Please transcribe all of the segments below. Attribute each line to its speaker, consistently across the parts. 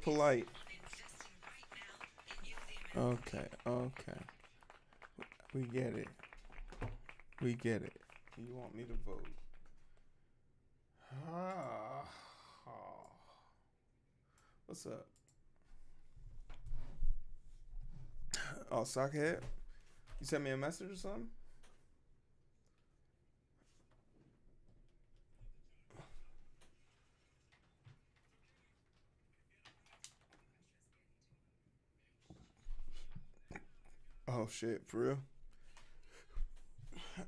Speaker 1: polite. Okay, okay. We get it. We get it. You want me to vote? Ah. What's up? Oh, sockhead? You sent me a message or something? Oh shit, for real?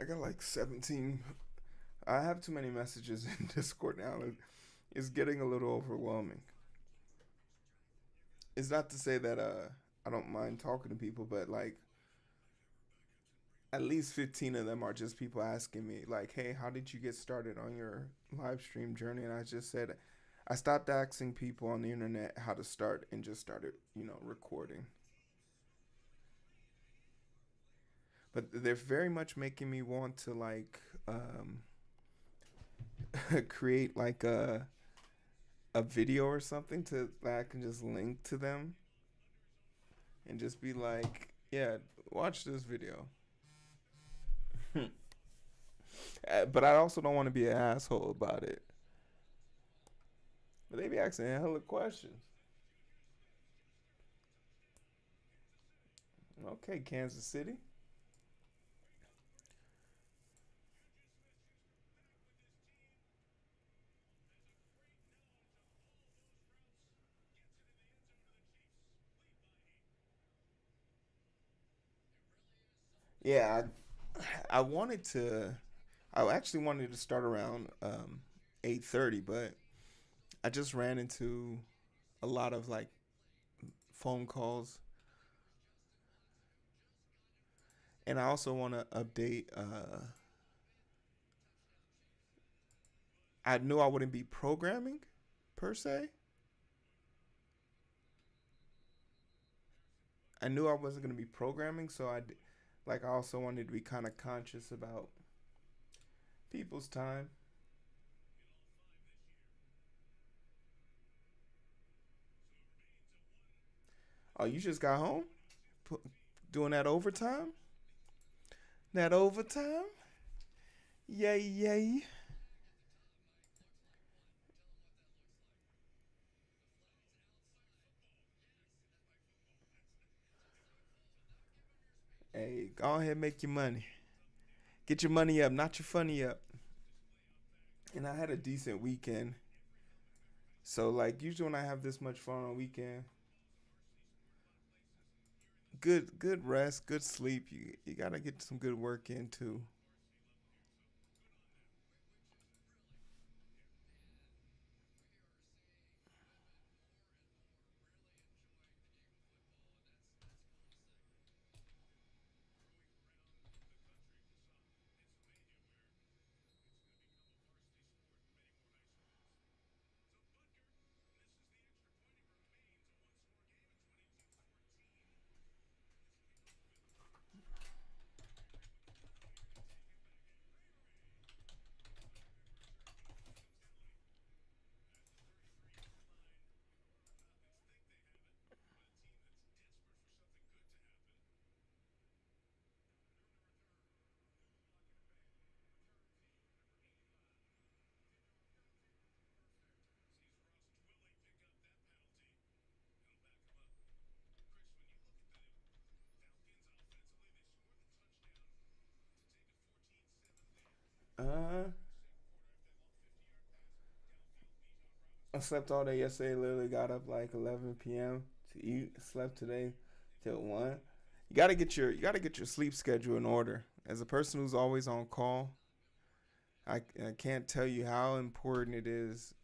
Speaker 1: I got like 17. I have too many messages in Discord now. It's getting a little overwhelming. It's not to say that I don't mind talking to people, but like at least 15 of them are just people asking me like, "Hey, how did you get started on your live stream journey?" And I just said I stopped asking people on the internet how to start and just started, recording. But they're very much making me want to like create like a video or something to that I can just link to them and just be like, "Yeah, watch this video." But I also don't want to be an asshole about it. But they be asking hella questions. Okay, Kansas City. Yeah, I wanted to. I actually wanted to start around 8:30, but I just ran into a lot of like phone calls, and I also want to update. I knew I wouldn't be programming per se. I knew I wasn't going to be programming, so I also wanted to be kind of conscious about people's time. Oh, you just got home? Doing that overtime? That overtime? Yay, yay. Hey, go ahead and make your money. Get your money up, not your funny up. And I had a decent weekend. So like usually when I have this much fun on a weekend, good rest, good sleep. You gotta get some good work in too. Uh, I slept all day yesterday. Literally got up like 11 p.m. to eat. Slept today till 1. You gotta get your sleep schedule in order. As a person who's always on call, I can't tell you how important it is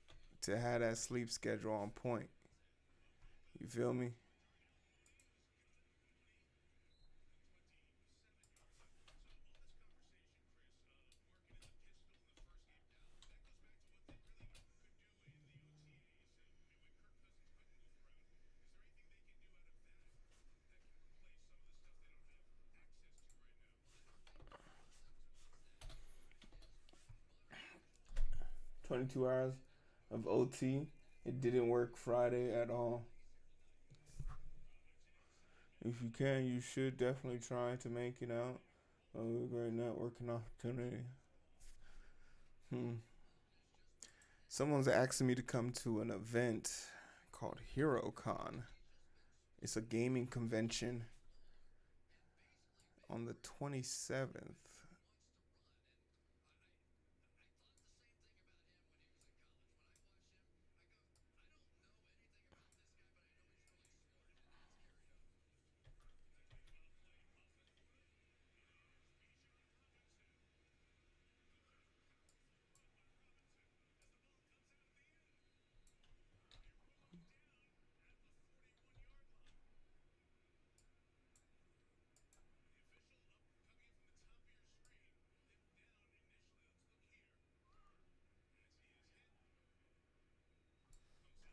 Speaker 1: to have that sleep schedule on point. You feel me? 22 hours of OT. It didn't work Friday at all. If you can, you should definitely try to make it out. A great networking opportunity. Hmm. Someone's asking me to come to an event called HeroCon. It's a gaming convention on the 27th.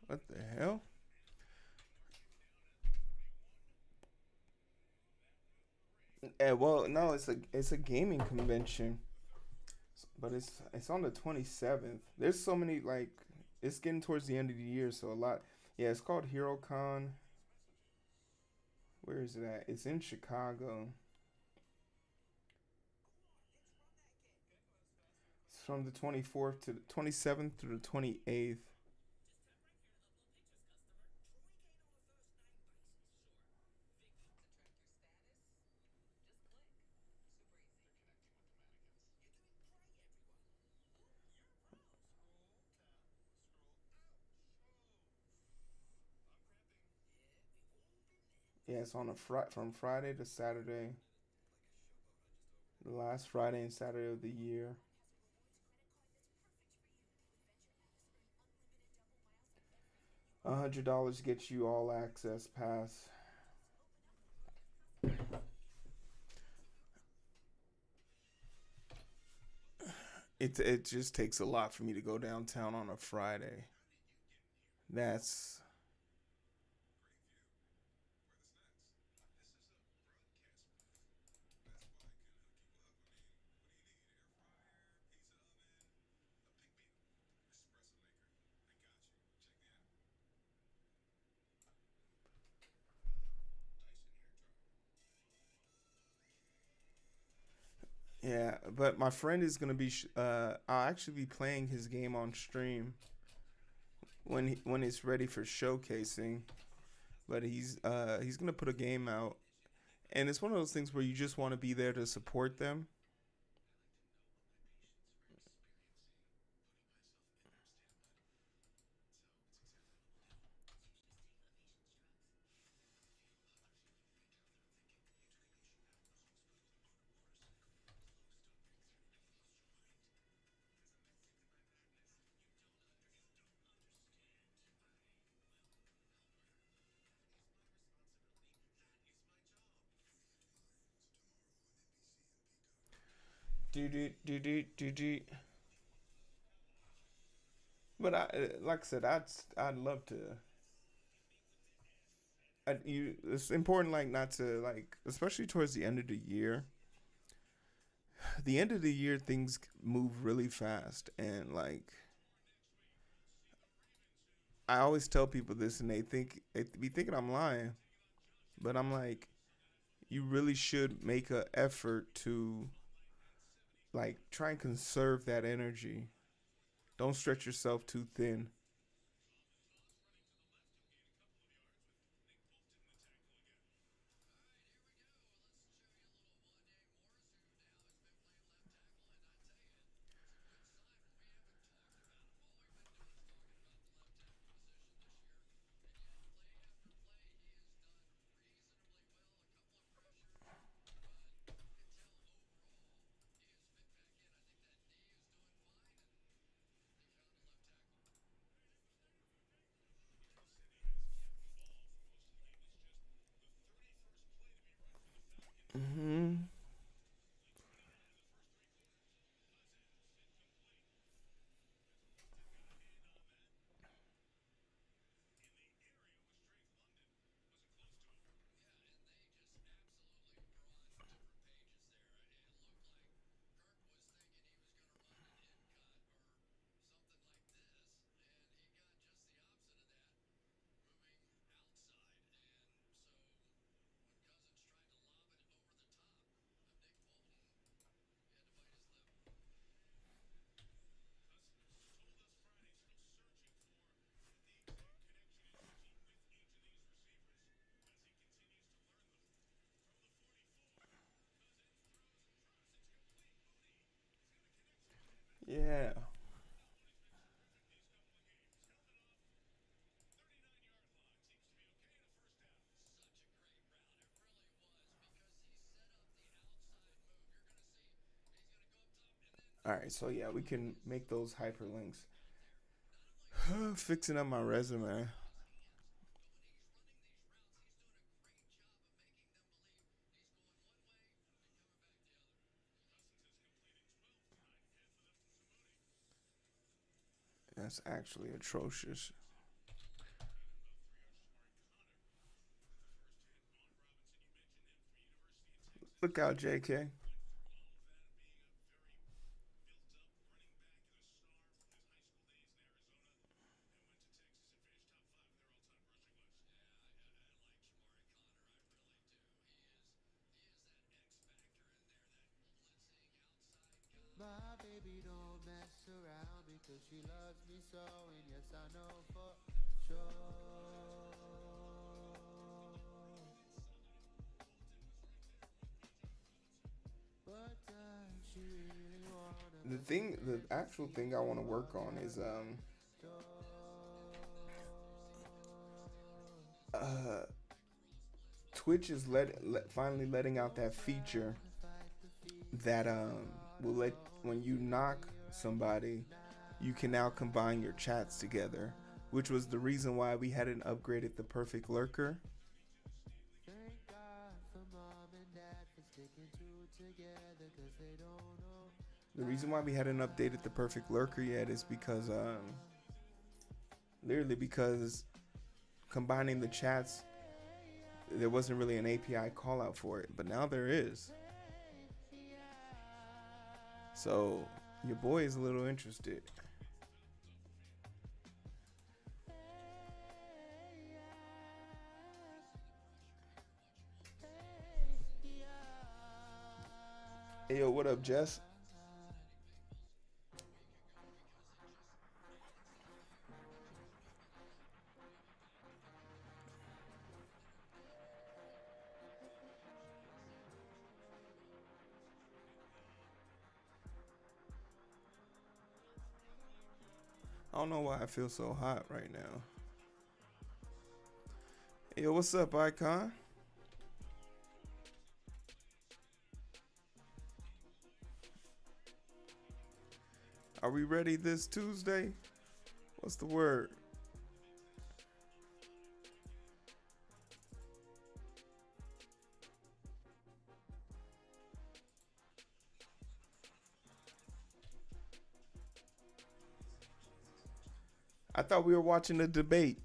Speaker 1: What the hell? Well, no, it's a gaming convention, but it's on the 27th. There's so many like it's getting towards the end of the year, so a lot. Yeah, it's called HeroCon. Where is it at? It's in Chicago. It's from the 24th to the 27th through the 28th. Yeah, it's on from Friday to Saturday, the last Friday and Saturday of the year. $100 gets you all access pass. It just takes a lot for me to go downtown on a Friday. That's yeah, but my friend is gonna be. I'll actually be playing his game on stream when it's ready for showcasing. But he's gonna put a game out, and it's one of those things where you just want to be there to support them. Do do do do do do. But like I said, I'd love to. It's important like not to like, especially towards the end of the year. The end of the year things move really fast, and like I always tell people this, and they be thinking I'm lying, but I'm like, you really should make a effort to like try and conserve that energy. Don't stretch yourself too thin. Yeah. All right, so yeah, we can make those hyperlinks. Fixing up my resume. That's actually atrocious. Look out, JK. The actual thing I want to work on is uh, Twitch is finally letting out that feature that will let when you knock somebody, you can now combine your chats together, which was the reason why we hadn't upgraded the perfect lurker. The reason why we hadn't updated the perfect lurker yet is because literally because combining the chats, there wasn't really an API call out for it, but now there is. So your boy is a little interested. Hey yo, what up, Jess? I don't know why I feel so hot right now. Hey yo, what's up, Icon? Are we ready this Tuesday? What's the word? I thought we were watching the debate.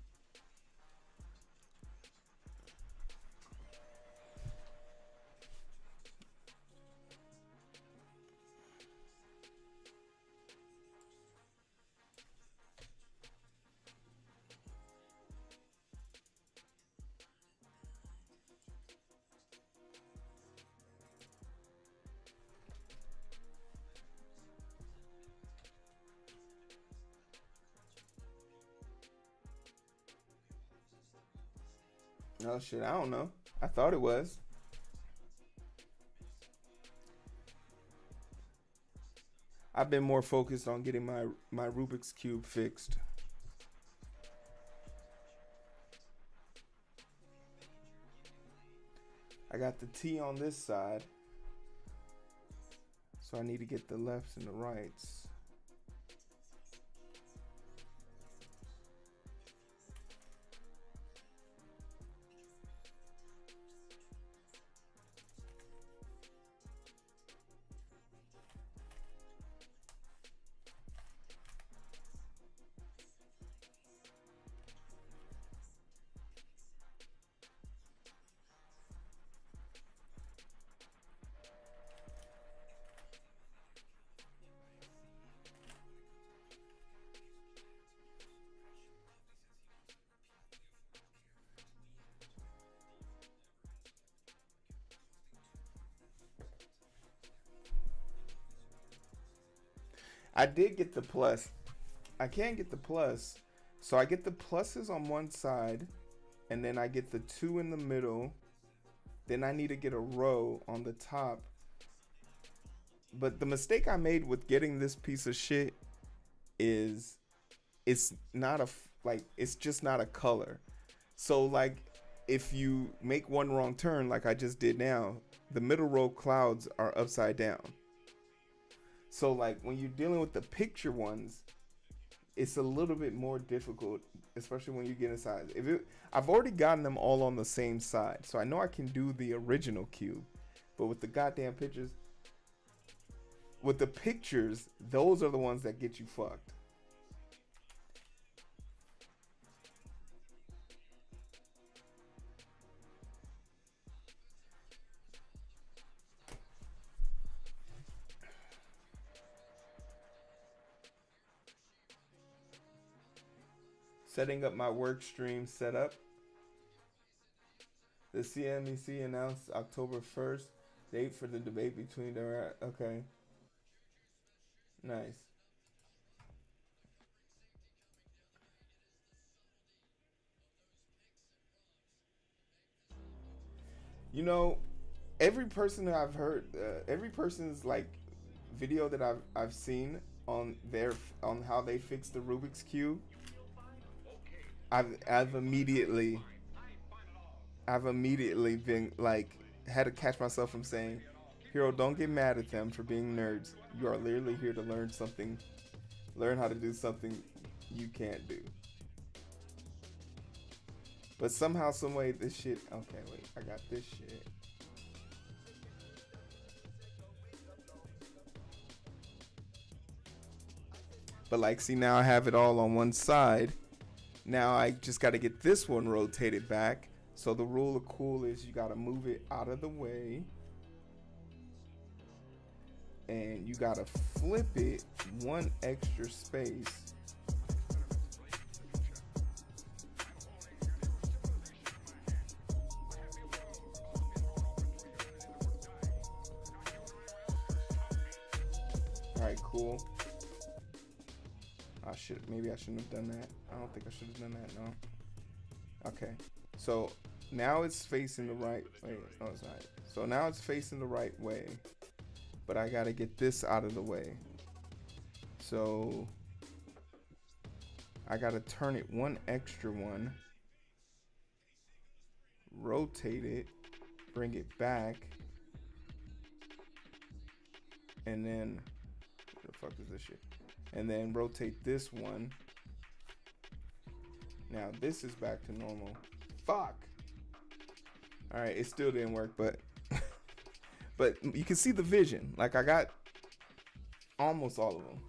Speaker 1: Oh shit, I don't know. I thought it was. I've been more focused on getting my Rubik's cube fixed. I got the T on this side, so I need to get the lefts and the rights. I did get the plus. I can't get the plus. So I get the pluses on one side, and then I get the two in the middle. Then I need to get a row on the top. But the mistake I made with getting this piece of shit is it's not a like it's just not a color. So like if you make one wrong turn like I just did now, the middle row clouds are upside down. So like when you're dealing with the picture ones, it's a little bit more difficult, especially when you get inside. I've already gotten them all on the same side, so I know I can do the original cube. But with the goddamn pictures, those are the ones that get you fucked. Setting up my work stream setup. The CMEC announced October 1st date for the debate between the. Okay. Nice. You know, every person that I've heard, every person's like video that I've seen on their on how they fix the Rubik's cube, I've immediately been like had to catch myself from saying, "Hero, don't get mad at them for being nerds. You are literally here to learn something, learn how to do something you can't do." But somehow, some way, this shit. Okay, wait, I got this shit. But like, see, now I have it all on one side. Now I just got to get this one rotated back. So the rule of cool is you got to move it out of the way. And you got to flip it one extra space. All right, cool. Maybe I shouldn't have done that. I don't think I should have done that, no. Okay, so now it's facing the right way. No, it's not. So now it's facing the right way, but I gotta get this out of the way. So I gotta turn it one extra one, rotate it, bring it back, and then, what the fuck is this shit? And then rotate this one. Now this is back to normal. Fuck. All right, it still didn't work, but but you can see the vision. Like I got almost all of them.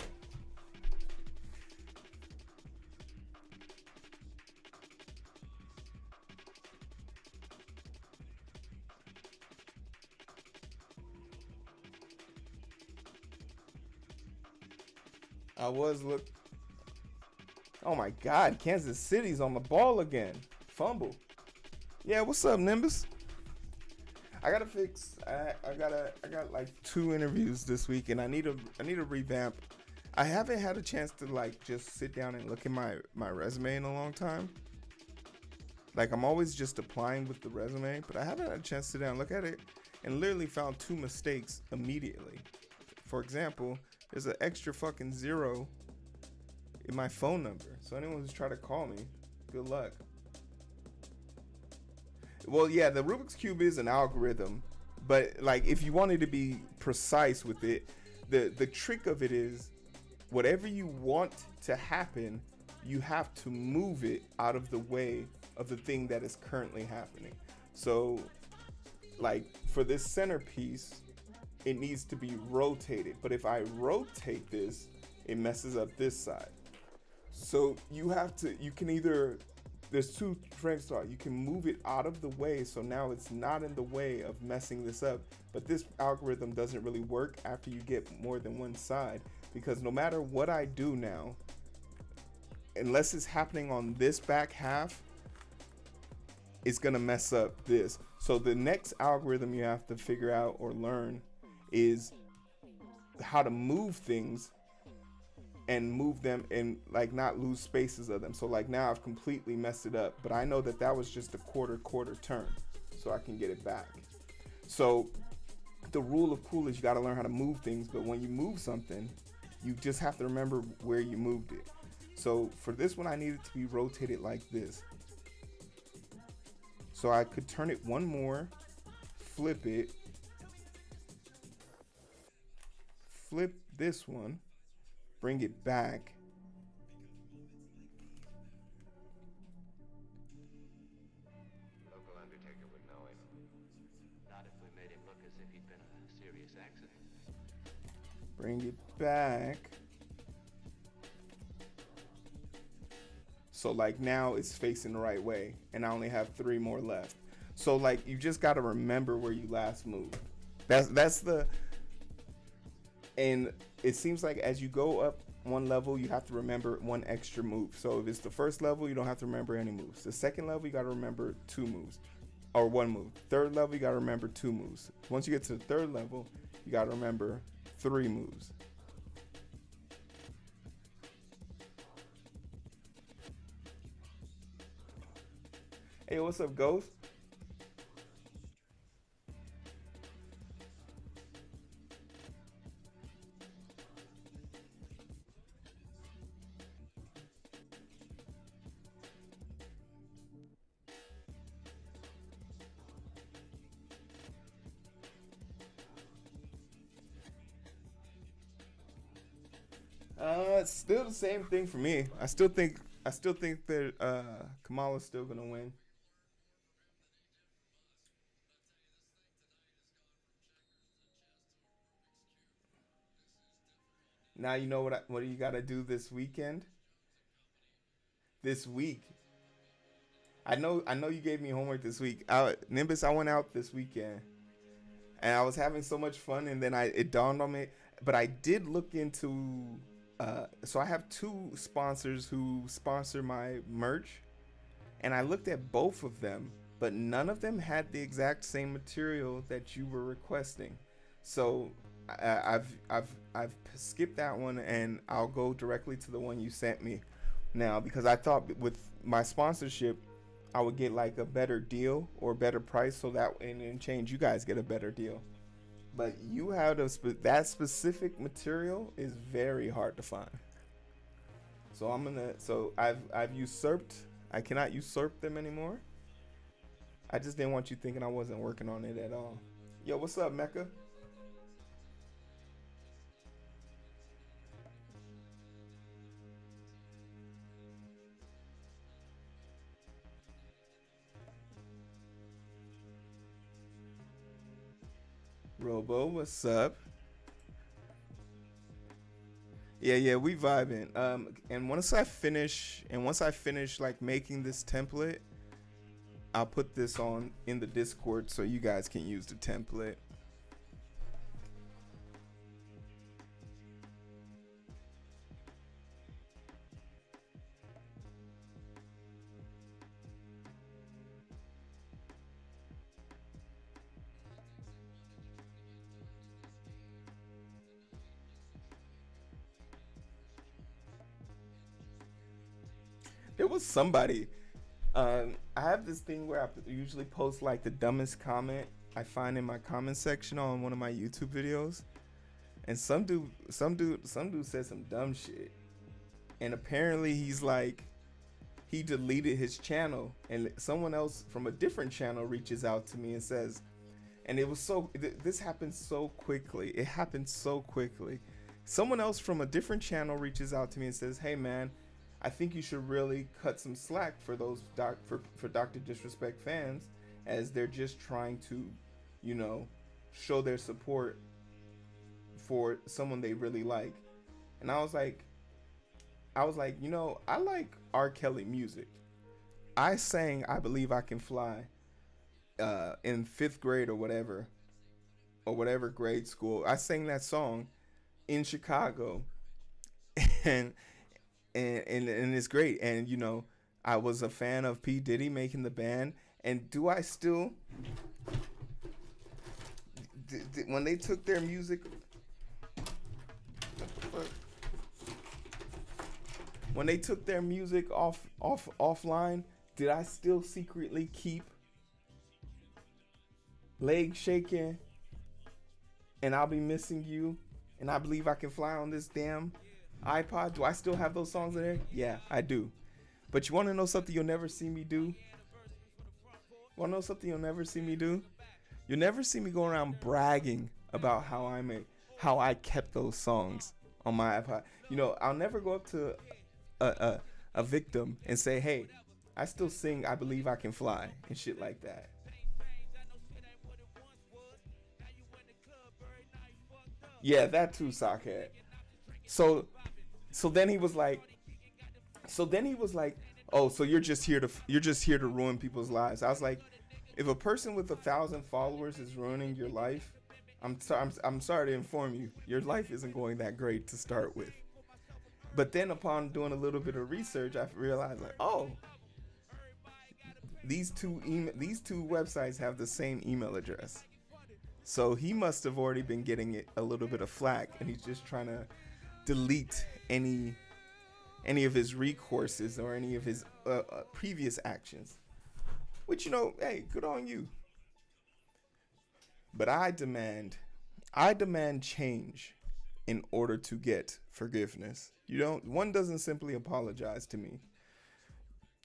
Speaker 1: Oh my God, Kansas City's on the ball again. Fumble. Yeah, what's up, Nimbus? I gotta fix. I got like 2 interviews this week, and I need a revamp. I haven't had a chance to like just sit down and look at my resume in a long time. Like I'm always just applying with the resume, but I haven't had a chance to sit down and look at it, and literally found 2 mistakes immediately. For example, there's an extra fucking 0 in my phone number. So anyone who's trying to call me, good luck. Well, yeah, the Rubik's Cube is an algorithm, but like if you wanted to be precise with it, the trick of it is whatever you want to happen, you have to move it out of the way of the thing that is currently happening. So like for this centerpiece, it needs to be rotated, but if I rotate this, it messes up this side. So you can either, there's 2 trains to thought. You can move it out of the way, so now it's not in the way of messing this up. But this algorithm doesn't really work after you get more than one side, because no matter what I do now, unless it's happening on this back half, it's gonna mess up this. So the next algorithm you have to figure out or learn is how to move things and move them and like not lose spaces of them. So like now I've completely messed it up, but I know that was just a quarter turn, so I can get it back. So the rule of cool is you got to learn how to move things, but when you move something, you just have to remember where you moved it. So for this one, I need it to be rotated like this. So I could turn it one more, flip it, flip this one, bring it back.
Speaker 2: Local undertaker would know him. Not if we made him look as if he'd been a serious accident.
Speaker 1: Bring it back. So like now it's facing the right way, and I only have 3 more left. So like you just got to remember where you last moved. That's the, and it seems like as you go up one level, you have to remember one extra move. So if it's the first level, you don't have to remember any moves. The second level, you got to remember 2 moves or 1 move. Third level, you got to remember 2 moves. Once you get to the third level, you got to remember 3 moves. Hey, what's up, Ghost? It's still the same thing for me. I still think that Kamala's still gonna win. Now you know what you gotta do this weekend. This week, I know you gave me homework this week. Nimbus, I went out this weekend, and I was having so much fun, and then it dawned on me. But I did look into. So I have 2 sponsors who sponsor my merch, and I looked at both of them, but none of them had the exact same material that you were requesting. So I've skipped that one, and I'll go directly to the one you sent me now, because I thought with my sponsorship I would get like a better deal or better price, so that in change you guys get a better deal. But you have that specific material is very hard to find. So I've usurped. I cannot usurp them anymore. I just didn't want you thinking I wasn't working on it at all. Yo, what's up, Mecca? Robo, what's up? Yeah, we vibing. And once I finish like making this template, I'll put this on in the Discord so you guys can use the template. There was somebody. I have this thing where I usually post like the dumbest comment I find in my comment section on one of my YouTube videos, and some dude said some dumb shit, and apparently he deleted his channel, and someone else from a different channel reaches out to me and says, and it was this happened so quickly. It happened so quickly. Someone else from a different channel reaches out to me and says, "Hey man, I think you should really cut some slack for those for Dr. Disrespect fans, as they're just trying to, you know, show their support for someone they really like." And I was like, I like R. Kelly music. I sang "I Believe I Can Fly" in 5th grade or whatever grade school. I sang that song in Chicago, and and it's great. And I was a fan of P Diddy making the band. And do I still? When they took their music, when they took their music offline, did I still secretly keep "Leg Shaking" and I'll be missing you, and I believe I can fly on this damn iPod. Do I still have those songs in there? Yeah, I do. But you want to know something you'll never see me do? Want to know something you'll never see me do? You'll never see me go around bragging about how I kept those songs on my iPod. You know, I'll never go up to a a victim and say, "Hey, I still sing 'I Believe I Can Fly' and shit like that." Yeah, that too, Sockhead. So so then he was like, "Oh, so you're just here to ruin people's lives." I was like, if a person with 1,000 followers is ruining your life, I'm sorry to inform you, your life isn't going that great to start with. But then upon doing a little bit of research, I realized like, oh, these two websites have the same email address. So he must have already been getting it a little bit of flack, and he's just trying to delete any of his recourses or any of his previous actions. Which, you know, hey, good on you. But I demand change in order to get forgiveness. You don't. One doesn't simply apologize to me.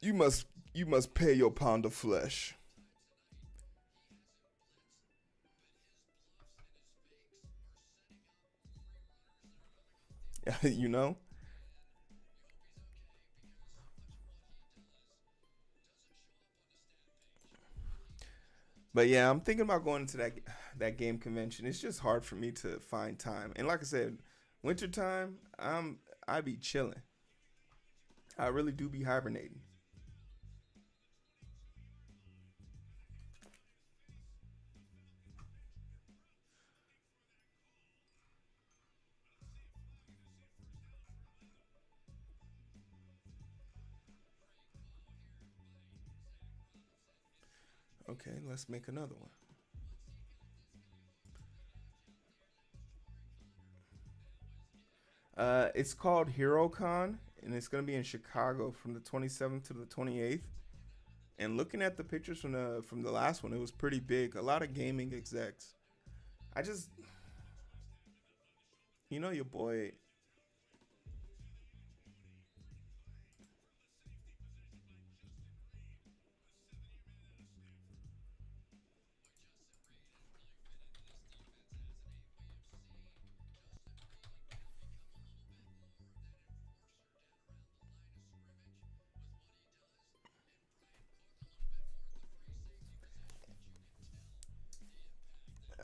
Speaker 1: You must pay your pound of flesh. You know. But yeah, I'm thinking about going to that game convention. It's just hard for me to find time. And like I said, wintertime, I be chilling. I really do be hibernating. Okay, let's make another one. It's called HeroCon, and it's gonna be in Chicago from the 27th to the 28th. And looking at the pictures from the last one, it was pretty big. A lot of gaming execs. I just, you know, your boy.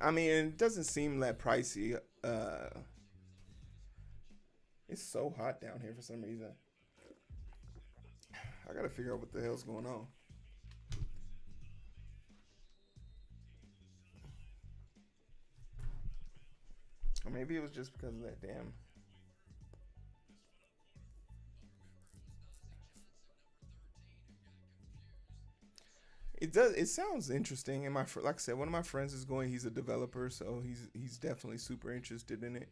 Speaker 1: I mean, it doesn't seem that pricey. It's so hot down here for some reason. I gotta figure out what the hell's going on. Or maybe it was just because of that damn. It does. It sounds interesting. And like I said, one of my friends is going. He's a developer, so he's definitely super interested in it.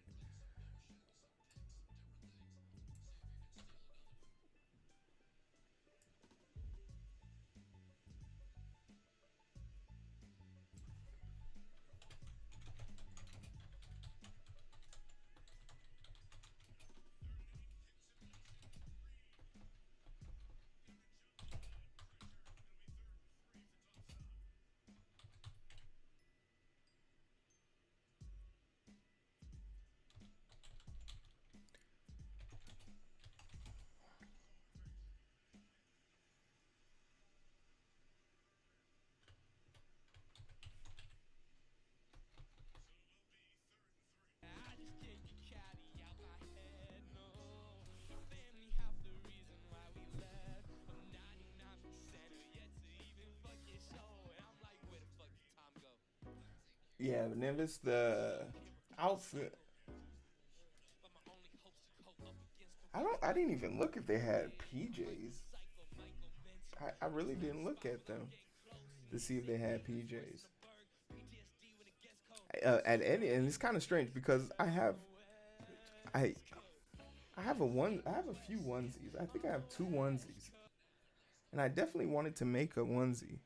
Speaker 1: Yeah, but then it's the outfit. I don't. I didn't even look if they had PJs. I really didn't look at them to see if they had PJs. At any, and it's kind of strange because I I have a few onesies. I think I have two onesies, and I definitely wanted to make a onesie.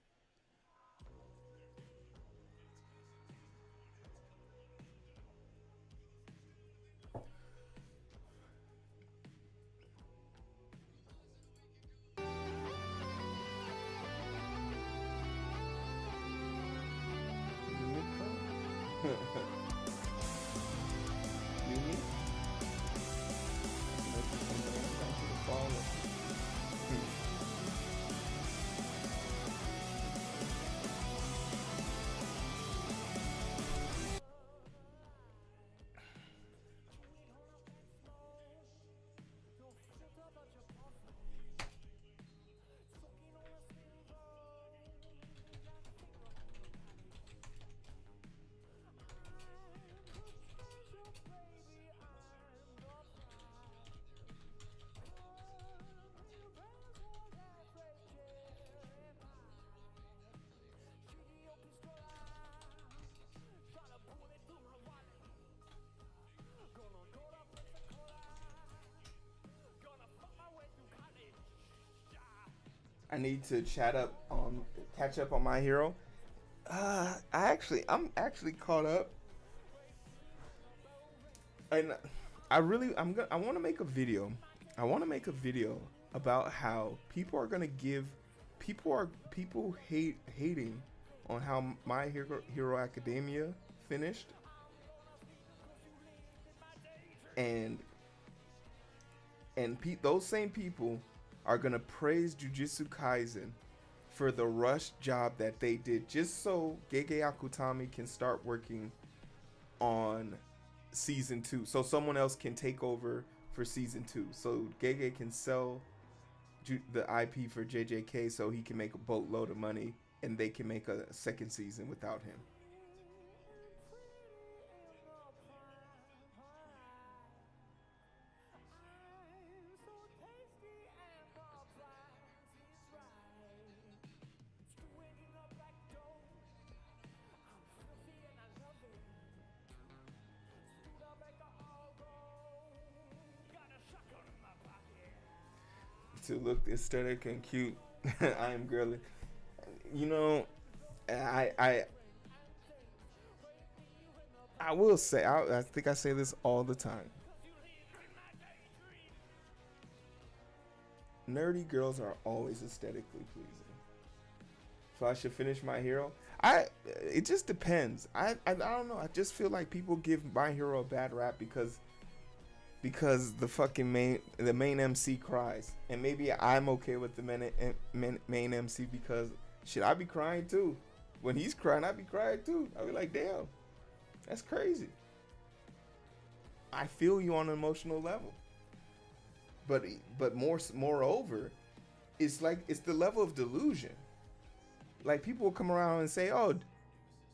Speaker 1: I need to catch up on My Hero. I'm actually caught up, and I want to make a video. I want to make a video about how people hating on how My Hero Academia finished, and those same people are gonna praise Jujutsu Kaisen for the rush job that they did, just so Gege Akutami can start working on season 2, so someone else can take over for season 2, so Gege can sell the IP for JJK, so he can make a boatload of money, and they can make a second season without him. To look aesthetic and cute, I am girly. You know, I I I will say, I think I say this all the time. Nerdy girls are always aesthetically pleasing. So I should finish My Hero. It just depends. I don't know. I just feel like people give My Hero a bad rap because the main MC cries, and maybe I'm okay with the main MC because shit, I be crying too. When he's crying, I be crying too. I be like, damn, that's crazy. I feel you on an emotional level, but moreover, it's the level of delusion. Like, people will come around and say, oh,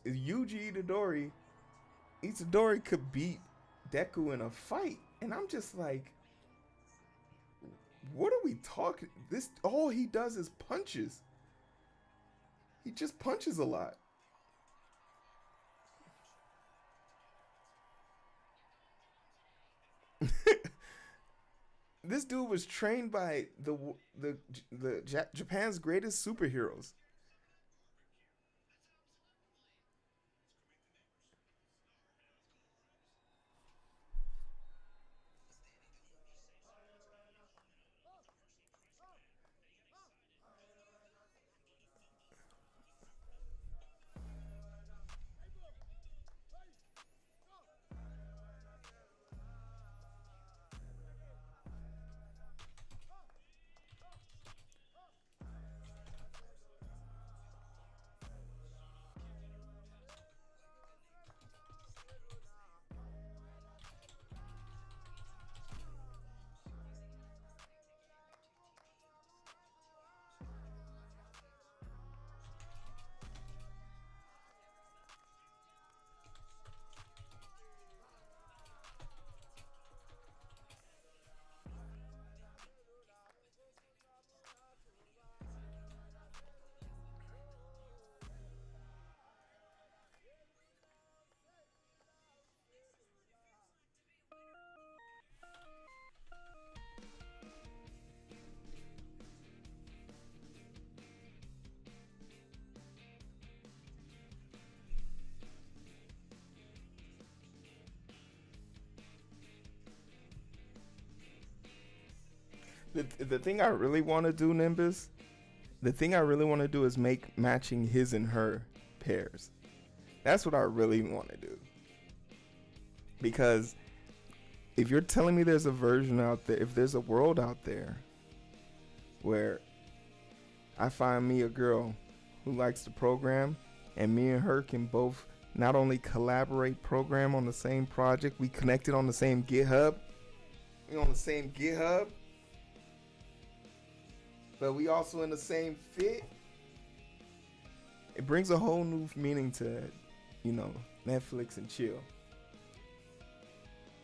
Speaker 1: Yuji Itadori could beat Deku in a fight, and I'm just like, what are we talking? This all he does is punches. He just punches a lot. This dude was trained by Japan's greatest superheroes. The thing I really want to do, Nimbus, the thing I really want to do is make matching his and her pairs. That's what I really want to do. Because if you're telling me there's a version out there, if there's a world out there where I find me a girl who likes to program, and me and her can both not only collaborate, program on the same project, we connected on the same GitHub, we on the same GitHub, but we also in the same fit. It brings a whole new meaning to, Netflix and chill.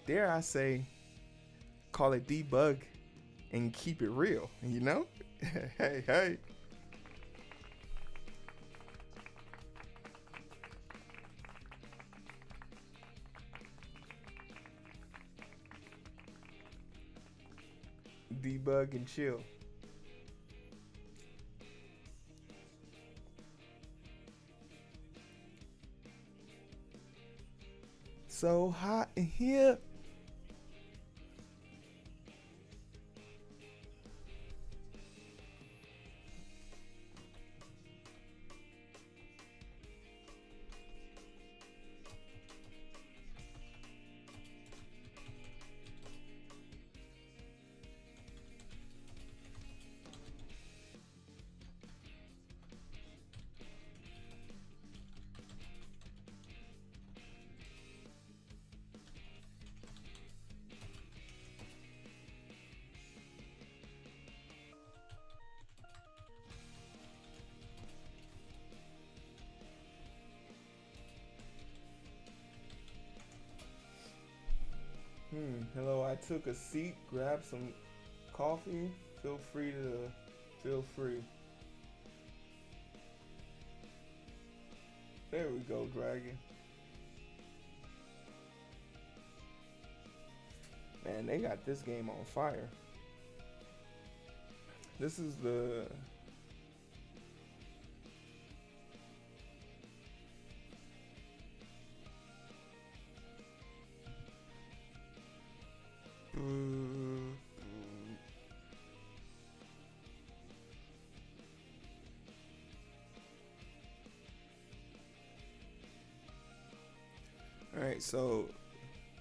Speaker 1: Dare I say, call it debug and keep it real, hey. Debug and chill. so hot in here. Hello, I took a seat, grabbed some coffee. Feel free. There we go, Dragon. Man, they got this game on fire. This is the all right, so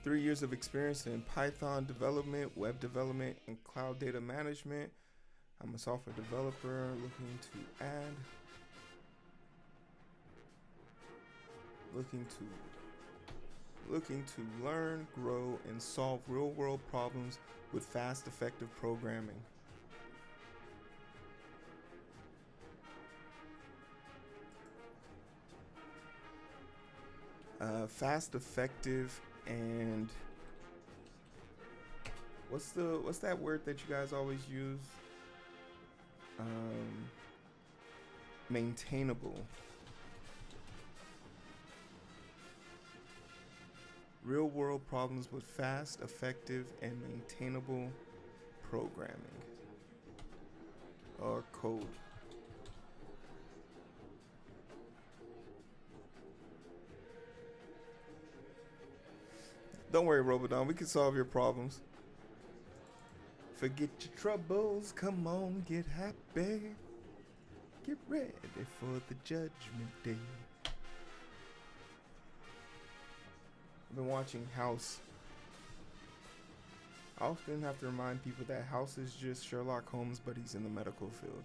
Speaker 1: 3 years of experience in Python development, web development, and cloud data management. I'm a software developer looking to learn, grow, and solve real-world problems with fast, effective programming. Fast, effective, and what's that word that you guys always use? Maintainable. Real world problems with fast, effective, and maintainable programming or code. Don't worry, Robodon, we can solve your problems. Forget your troubles, come on, get happy. Get ready for the judgment day. I've been watching House. I often have to remind people that House is just Sherlock Holmes, but he's in the medical field.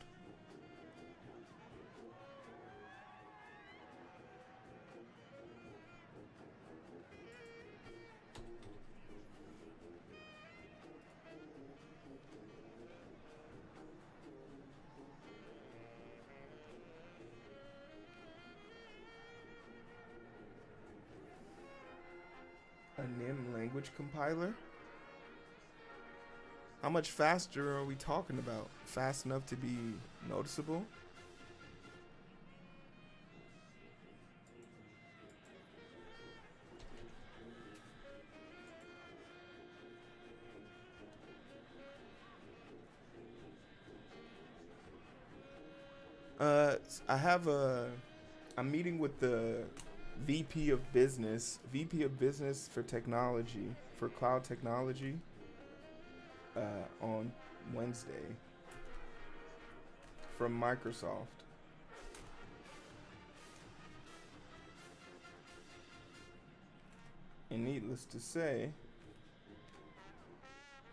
Speaker 1: A NIM language compiler? How much faster are we talking about? Fast enough to be noticeable? I'm meeting with the VP of Business for Technology, for Cloud Technology, on Wednesday from Microsoft. And needless to say,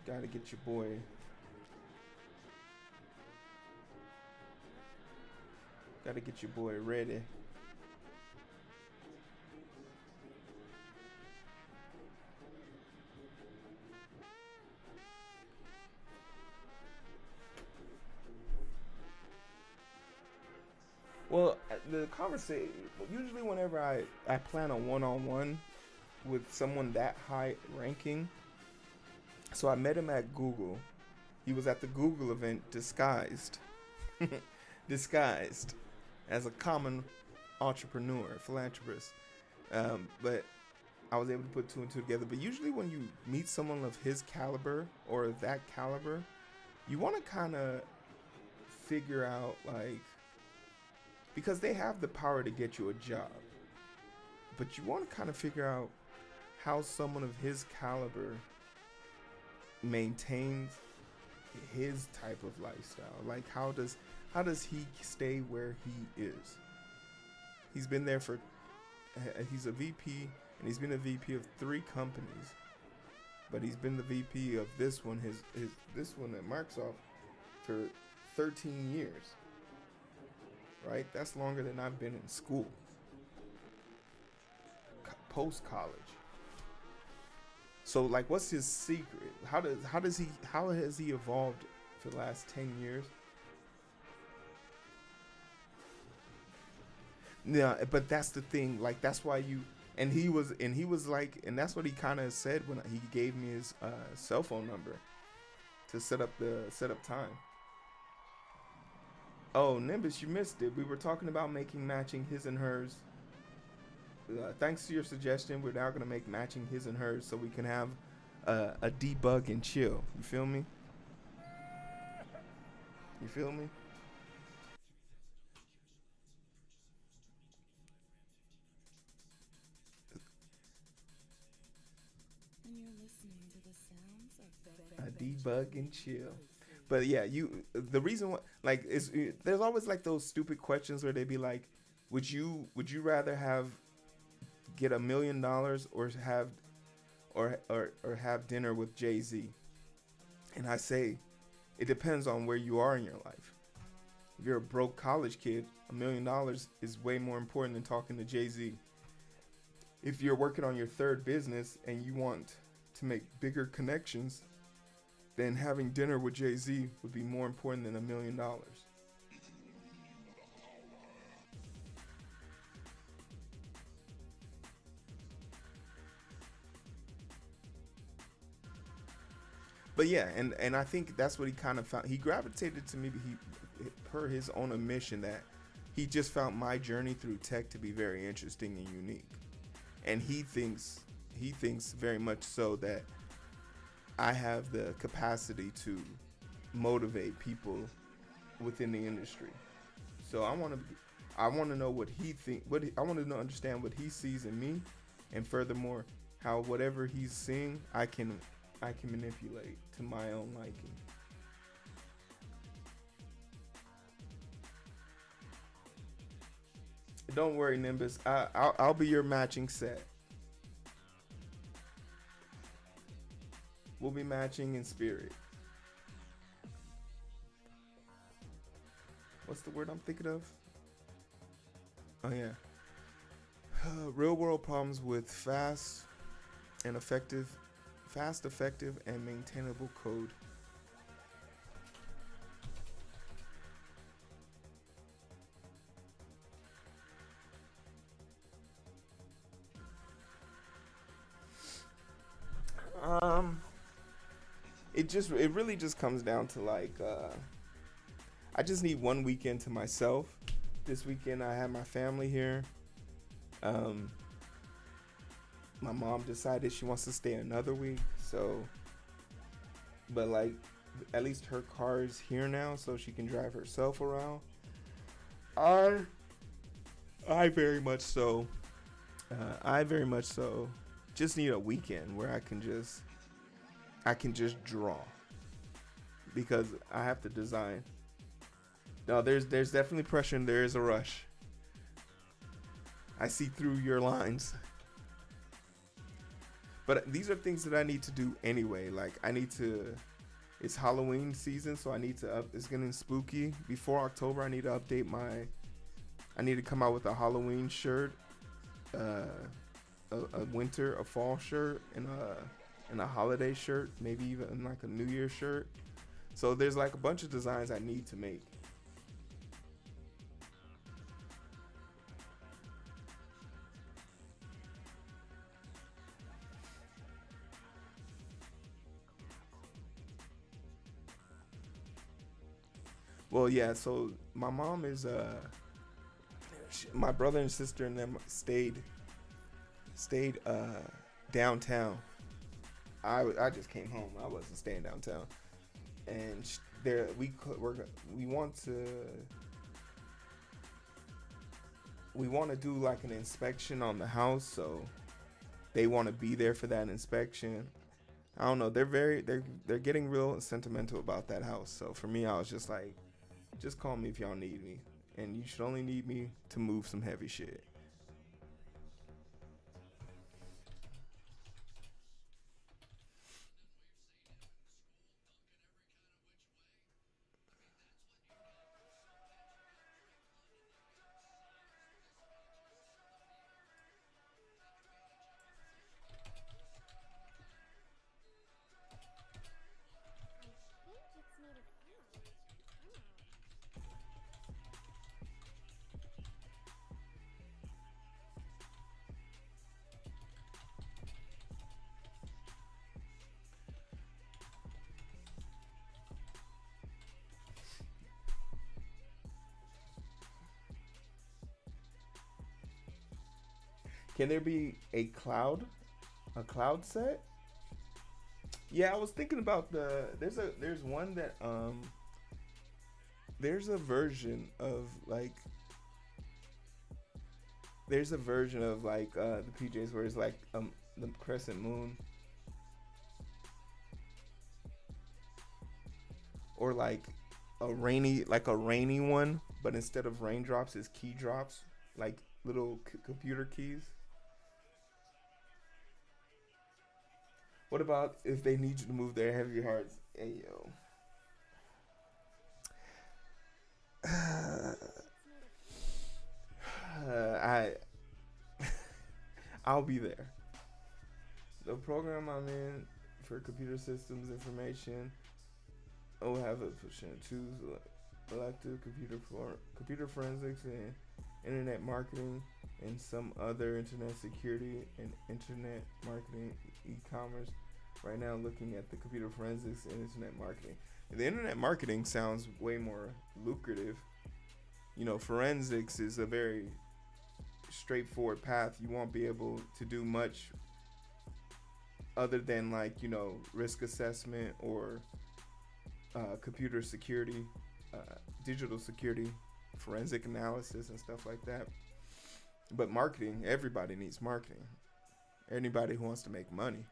Speaker 1: gotta get your boy ready. Well, the conversation, usually whenever I plan a one-on-one with someone that high ranking, so I met him at Google. He was at the Google event disguised as a common entrepreneur, philanthropist. But I was able to put two and two together. But usually when you meet someone of his caliber or that caliber, you want to kind of figure out, like, because they have the power to get you a job, but you want to kind of figure out how someone of his caliber maintains his type of lifestyle. Like how does he stay where he is? He's been there for he's a VP, and he's been a VP of 3 companies, but he's been the VP of this one, his this one at Microsoft, for 13 years. Right? That's longer than I've been in school, post college. So like, what's his secret? How has he evolved for the last 10 years? Yeah, but that's the thing. Like, that's why you and he was like, and that's what he kind of said when he gave me his cell phone number to set up time. Oh, Nimbus, you missed it. We were talking about making matching his and hers. Thanks to your suggestion, we're now gonna make matching his and hers so we can have a debug and chill. You feel me? You feel me? A debug and chill. But yeah, the reason why, like, is there's always like those stupid questions where they be like, would you rather have get $1 million or have dinner with Jay-Z? And I say it depends on where you are in your life. If you're a broke college kid, $1 million is way more important than talking to Jay-Z. If you're working on your third business and you want to make bigger connections, then having dinner with Jay-Z would be more important than $1 million. But yeah, and I think that's what he kind of found. He gravitated to me, per his own admission, that he just found my journey through tech to be very interesting and unique. And he thinks very much so that I have the capacity to motivate people within the industry. So I want to know what he think. I want to know, understand what he sees in me, and furthermore, how whatever he's seeing, I can manipulate to my own liking. Don't worry, Nimbus. I'll be your matching set. We'll be matching in spirit. What's the word I'm thinking of? Oh yeah. Real world problems with and effective, effective, and maintainable code. Um, it really just comes down to like, I just need one weekend to myself. This weekend I have my family here. Um, my mom decided she wants to stay another week, so, but like, at least her car is here now, so she can drive herself around. I I very much so. I very much so just need a weekend where I can just draw, because I have to design. No, there's definitely pressure and there is a rush. I see through your lines. But these are things that I need to do anyway. Like, I need to. It's Halloween season, so I need to up. It's getting spooky. Before October, I need to update my. I need to come out with a Halloween shirt, a fall shirt, and a holiday shirt. Maybe even like a New Year shirt. So there's like a bunch of designs I need to make. Well, yeah. So my mom is my brother and sister and them stayed downtown. I just came home. I wasn't staying downtown, and there we want to do like an inspection on the house. So they want to be there for that inspection. I don't know. They're getting real sentimental about that house. So for me, I was just like, just call me if y'all need me, and you should only need me to move some heavy shit. Can there be a cloud set? Yeah, I was thinking about there's one that there's a version of like there's a version of like the PJs where it's like the crescent moon, or like a rainy one, but instead of raindrops it's key drops, like little computer keys. What about if they need you to move their heavy hearts? Hey yo. I I'll be there. The program I'm in for computer systems information will have a option to choose elective computer forensics and internet marketing and some other internet security and internet marketing e-commerce. Right now, looking at the computer forensics and internet marketing. The internet marketing sounds way more lucrative. You know, forensics is a very straightforward path. You won't be able to do much other than like, you know, risk assessment or computer security, digital security, forensic analysis and stuff like that. But marketing, everybody needs marketing. Anybody who wants to make money.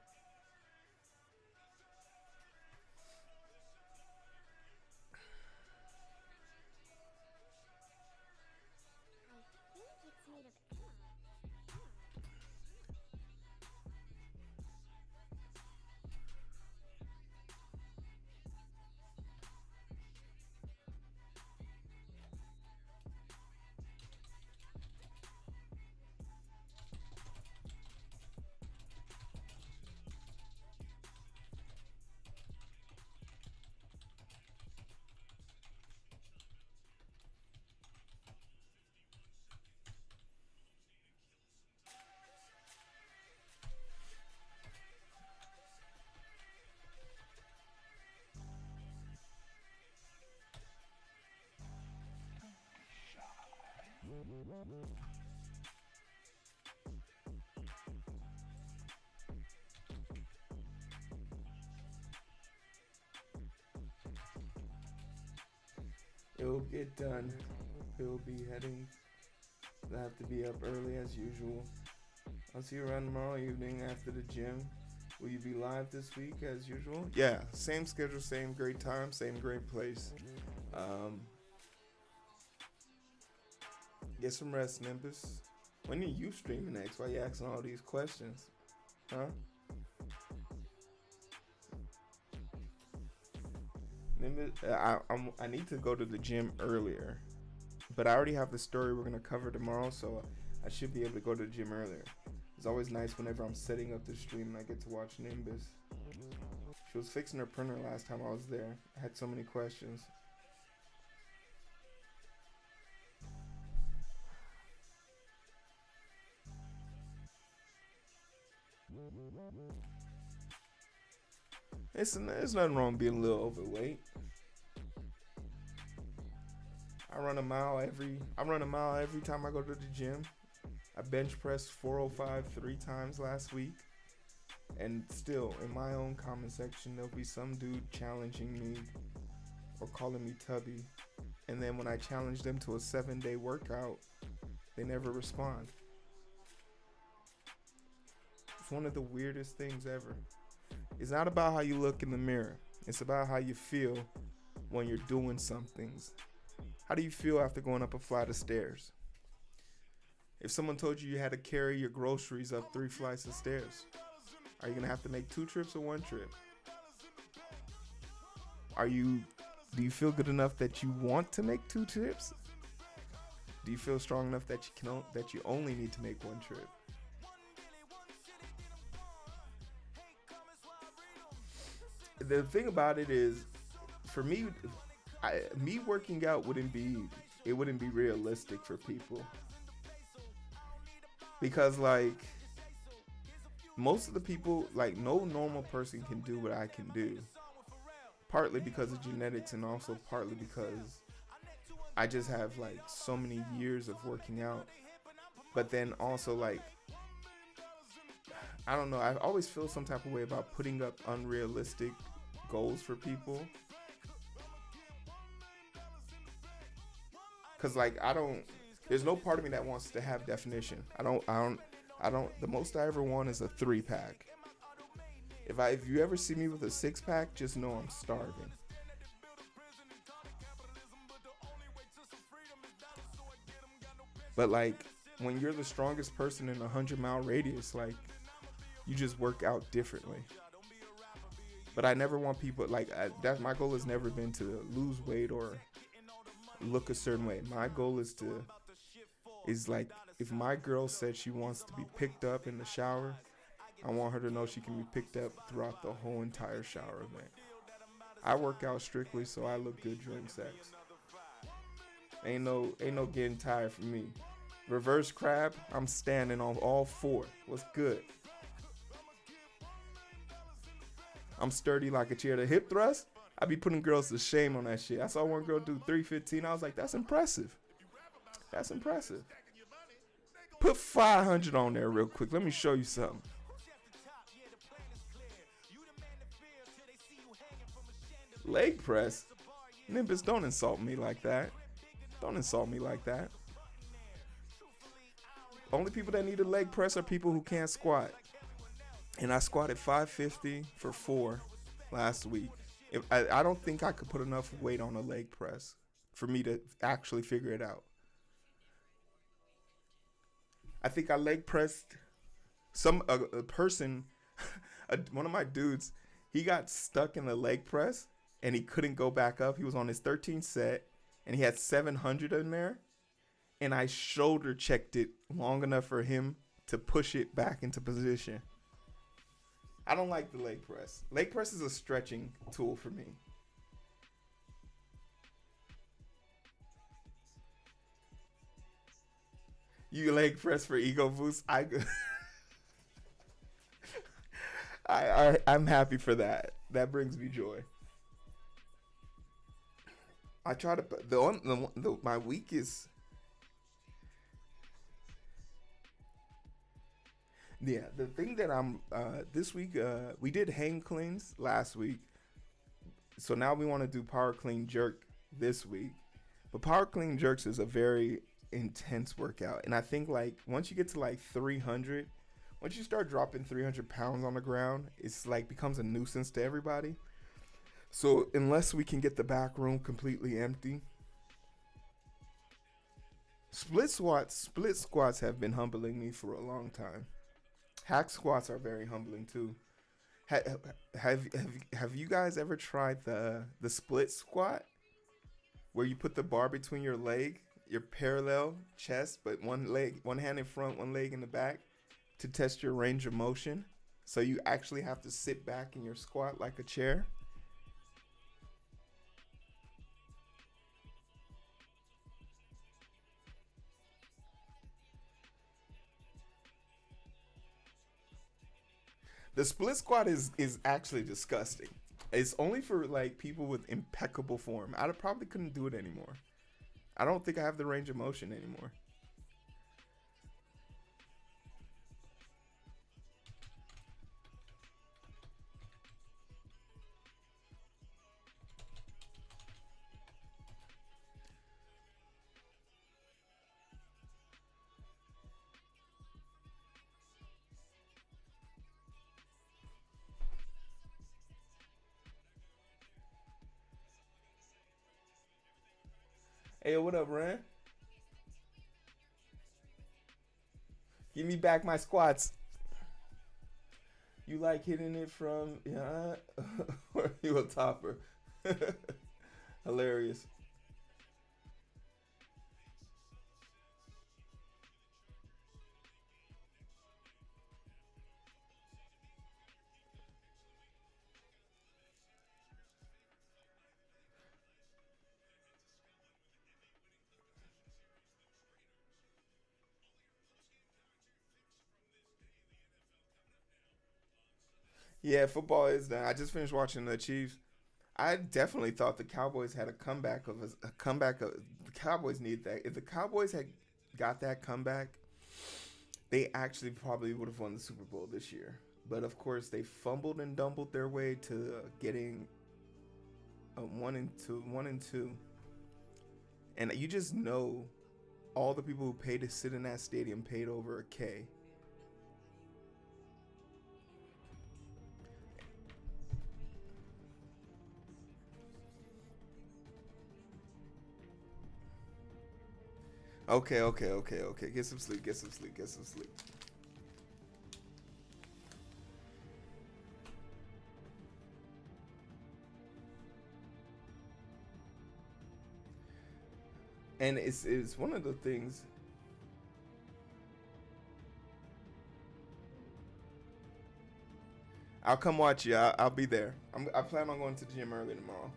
Speaker 1: It'll get done. He'll be heading. I have to be up early as usual. I'll see you around tomorrow evening after the gym. Will you be live this week as usual? Yeah, same schedule, same great time, same great place. Um, get some rest, Nimbus. When are you streaming next? Why you asking all these questions? Huh? Nimbus, I need to go to the gym earlier. But I already have the story we're going to cover tomorrow, so I should be able to go to the gym earlier. It's always nice whenever I'm setting up the stream and I get to watch Nimbus. She was fixing her printer last time I was there. I had so many questions. There's nothing wrong being a little overweight. I run a mile every time I go to the gym. I bench pressed 405 3 times last week. And still, in my own comment section, there'll be some dude challenging me or calling me tubby. And then when I challenge them to a 7-day workout, they never respond. It's one of the weirdest things ever. It's not about how you look in the mirror. It's about how you feel when you're doing some things. How do you feel after going up a flight of stairs? If someone told you you had to carry your groceries up 3 flights of stairs, are you going to have to make 2 trips or 1 trip? Do you feel good enough that you want to make 2 trips? Do you feel strong enough that you only need to make 1 trip? The thing about it is, for me, me working out wouldn't be realistic for people, because like most of the people, like no normal person can do what I can do, partly because of genetics and also partly because I just have like so many years of working out. But then also like, I don't know, I always feel some type of way about putting up unrealistic goals for people. Cause like there's no part of me that wants to have definition. I don't, the most I ever want is a 3-pack. If you ever see me with a 6-pack, just know I'm starving. But like, when you're the strongest person in a 100-mile radius, like, you just work out differently. But I never want people, like, my goal has never been to lose weight or look a certain way. My goal is like, if my girl said she wants to be picked up in the shower, I want her to know she can be picked up throughout the whole entire shower event. I work out strictly so I look good during sex. Ain't no getting tired for me. Reverse crab, I'm standing on all 4. What's good? I'm sturdy like a chair. The hip thrust, I be putting girls to shame on that shit. I saw one girl do 315. I was like, that's impressive. That's impressive. Put 500 on there real quick. Let me show you something. Leg press? Nimbus, don't insult me like that. Don't insult me like that. Only people that need a leg press are people who can't squat. And I squatted 550 for 4 last week. I don't think I could put enough weight on a leg press for me to actually figure it out. I think I leg pressed a person, one of my dudes, he got stuck in the leg press and he couldn't go back up. He was on his 13th set and he had 700 in there. And I shoulder checked it long enough for him to push it back into position. I don't like the leg press. Leg press is a stretching tool for me. You leg press for ego boost? I'm happy for that. That brings me joy. I try to my weakest. Yeah, the thing that I'm this week, we did hang cleans last week, so now we want to do power clean jerk this week. But power clean jerks is a very intense workout, and I think like once you get to like 300, once you start dropping 300 pounds on the ground, it's like becomes a nuisance to everybody. So unless we can get the back room completely empty, split squats have been humbling me for a long time. Hack squats are very humbling too. Have you guys ever tried the split squat, where you put the bar between your leg, your parallel chest, but one hand in front, one leg in the back, to test your range of motion? So you actually have to sit back in your squat like a chair. The split squat is actually disgusting. It's only for like people with impeccable form. I probably couldn't do it anymore. I don't think I have the range of motion anymore. Hey, what up, Ren? Give me back my squats. You like hitting it from yeah, or you a topper? Hilarious. Yeah, football is done. I just finished watching the Chiefs. I definitely thought the Cowboys had a comeback of a comeback. Of, the Cowboys need that. If the Cowboys had got that comeback, they actually probably would have won the Super Bowl this year. But of course, they fumbled and dumbled their way to getting a 1-2, and you just know all the people who paid to sit in that stadium paid over a K. Okay, okay, okay, okay. Get some sleep. Get some sleep. Get some sleep. And it's one of the things. I'll come watch you. I'll be there. I plan on going to the gym early tomorrow.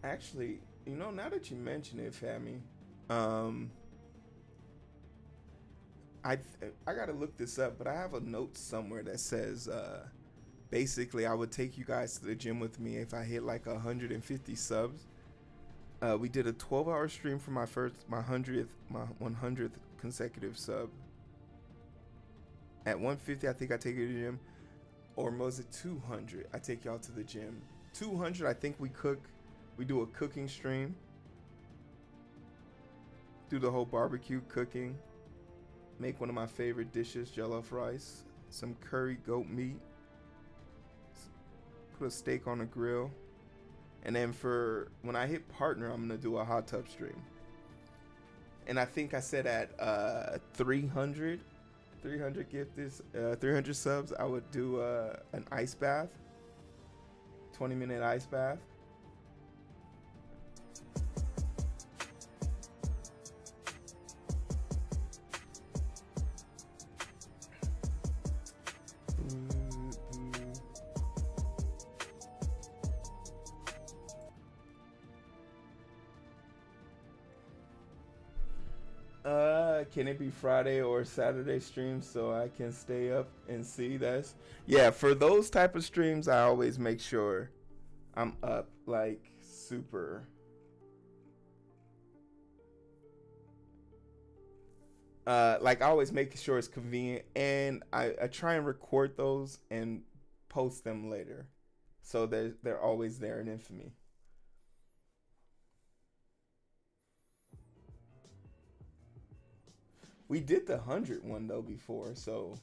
Speaker 1: Actually, now that you mention it, Fami, um, I I gotta look this up, but I have a note somewhere that says basically I would take you guys to the gym with me if I hit like 150 subs. We did a 12-hour stream for my 100th consecutive sub. At 150, I think I take you to the gym, or was it 200? I take y'all to the gym. 200, I think we cook. We do a cooking stream. Do the whole barbecue cooking. Make one of my favorite dishes, jollof rice, some curry goat meat. Put a steak on the grill. And then for when I hit partner, I'm gonna do a hot tub stream. And I think I said at 300 300 subs, I would do an ice bath, 20-minute ice bath. Can it be Friday or Saturday streams so I can stay up and see this? Yeah, for those type of streams, I always make sure I'm up like super. Like I always make sure it's convenient, and I try and record those and post them later, so they're always there in infamy. We did the 100 one though before, so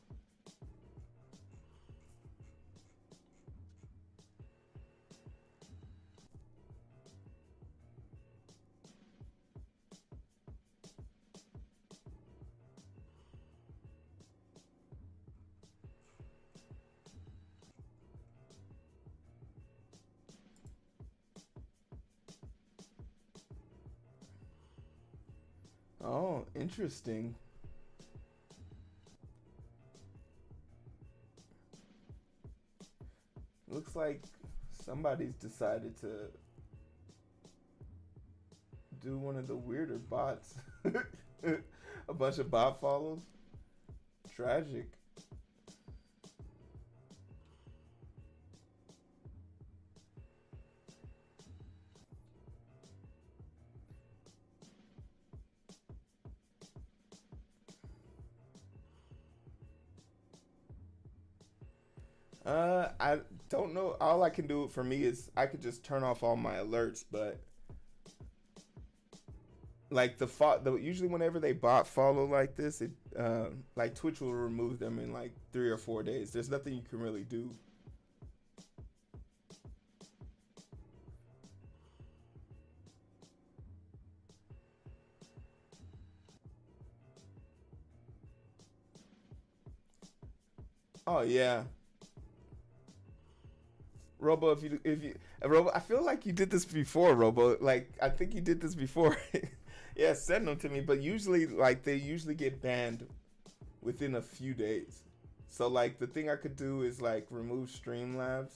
Speaker 1: oh, interesting. Looks like somebody's decided to do one of the weirder bots. A bunch of bot follows. Tragic. I don't know. All I can do for me is I could just turn off all my alerts, but like usually whenever they bot follow like this, it like Twitch will remove them in like 3 or 4 days. There's nothing you can really do. Oh yeah, Robo. If you Robo, I feel like you did this before, Robo. Like I think you did this before. Yeah, send them to me. But usually, like they usually get banned within a few days. So like the thing I could do is like remove Streamlabs.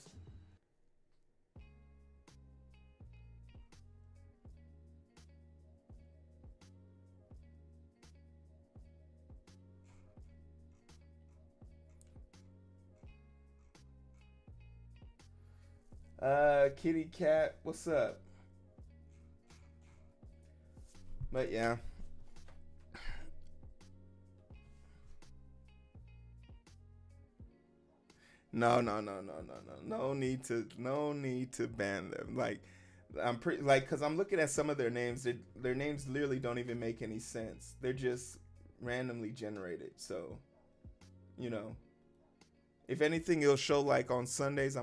Speaker 1: Kitty Cat, what's up? But yeah, no. No need to ban them. Like, I'm pretty like because I'm looking at some of their names. Their names literally don't even make any sense. They're just randomly generated. So, you know, if anything, it'll show like on Sundays.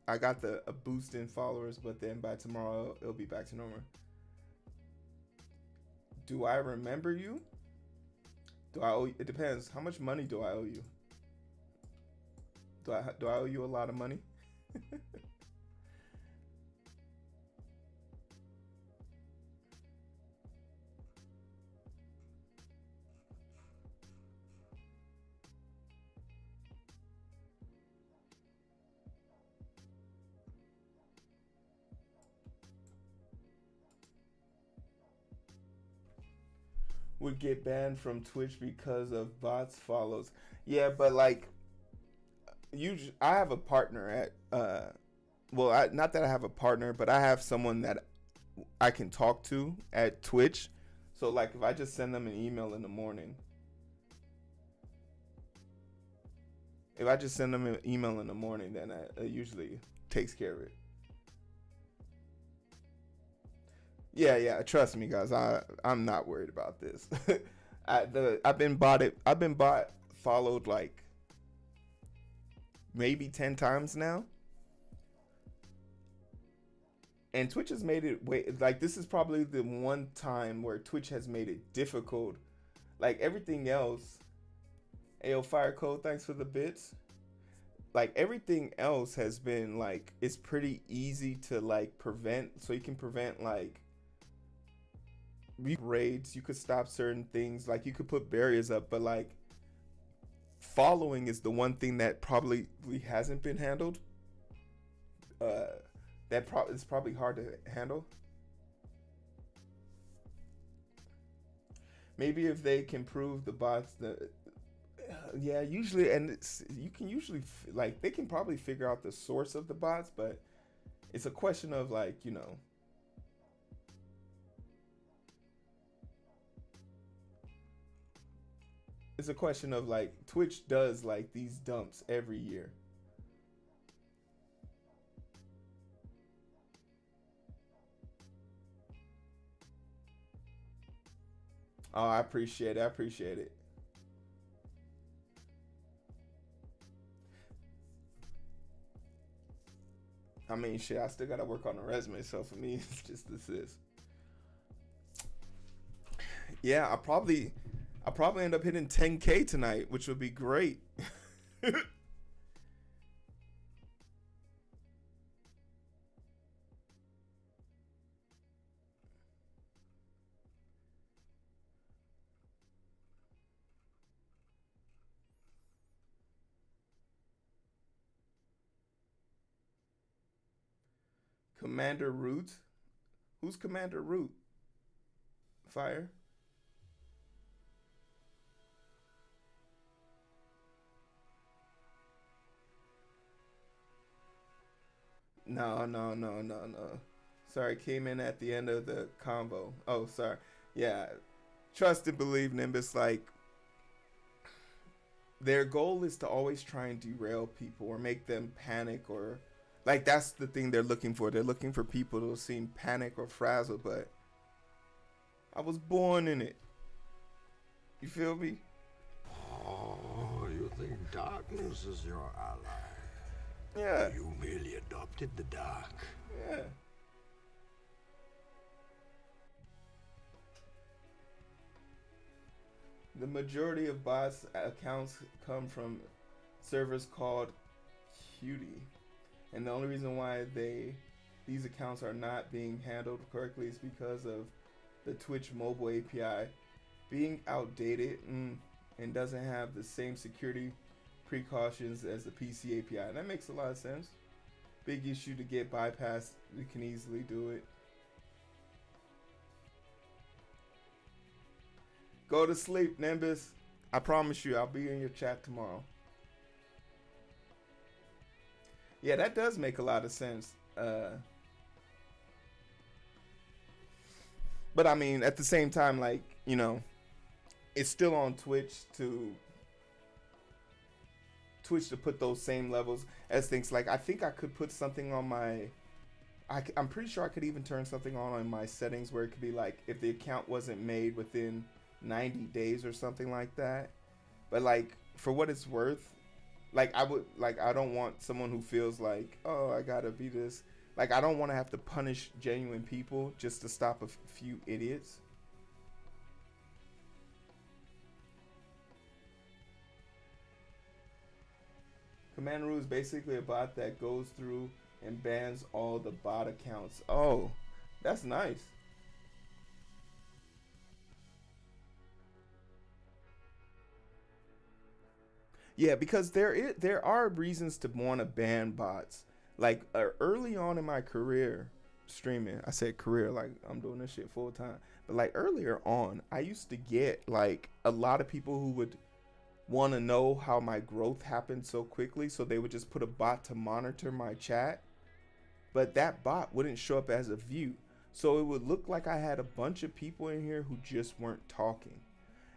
Speaker 1: I got a boost in followers, but then by tomorrow it'll be back to normal. Do I remember you? Do I owe? It depends. How much money do I owe you? Do I owe you a lot of money? Would get banned from Twitch because of bots follows. Yeah, but like I have a partner at well, not that I have a partner, but I have someone that I can talk to at Twitch. So like if I just send them an email in the morning, if I just send them an email in the morning, then it usually takes care of it. Yeah, yeah. Trust me, guys. I'm not worried about this. I've been bought it. I've been bought followed like maybe 10 times now, and Twitch has made it like this is probably the one time where Twitch has made it difficult. Like everything else, Ayo Fire Code, thanks for the bits. Like everything else has been like it's pretty easy to like prevent. So you can prevent like raids. You could stop certain things. Like you could put barriers up, but like following is the one thing that probably hasn't been handled. Uh, it's probably hard to handle. Maybe if they can prove the bots that yeah, usually and you can usually like they can probably figure out the source of the bots, but it's a question of like it's a question of like Twitch does like these dumps every year. Oh, I appreciate it. I appreciate it. I mean, shit, I still gotta work on the resume, so for me, it's just this is. Yeah, I probably end up hitting 10K tonight, which would be great. Commander Root, who's Commander Root? Fire. No. Sorry, came in at the end of the combo. Oh, sorry. Yeah, trust and believe, Nimbus. Like their goal is to always try and derail people or make them panic or like that's the thing they're looking for. They're looking for people to seem panic or frazzled, but I was born in it. You feel me?
Speaker 3: Oh, you think darkness is your ally?
Speaker 1: Yeah.
Speaker 3: You merely adopted the dark.
Speaker 1: Yeah. The majority of bots accounts come from servers called Cutie, and the only reason why these accounts are not being handled correctly is because of the Twitch mobile API being outdated and doesn't have the same security precautions as the PC API. And that makes a lot of sense. Big issue to get bypassed. We can easily do it. Go to sleep, Nimbus. I promise you, I'll be in your chat tomorrow. Yeah, that does make a lot of sense. But I mean, at the same time, like, you know, it's still on Twitch to put those same levels as things. Like, I think I could put something on my. I'm pretty sure I could even turn something on in my settings where it could be like if the account wasn't made within 90 days or something like that. But like, for what it's worth, like I don't want someone who feels like, oh, I gotta be this. Like, I don't want to have to punish genuine people just to stop a few idiots. Commandaroo is basically a bot that goes through and bans all the bot accounts. Oh, that's nice. Yeah, because there are reasons to want to ban bots. Like, early on in my career streaming, I said career like I'm doing this shit full time. But like earlier on, I used to get like a lot of people who would want to know how my growth happened so quickly, so they would just put a bot to monitor my chat. But that bot wouldn't show up as a view. So it would look like I had a bunch of people in here who just weren't talking.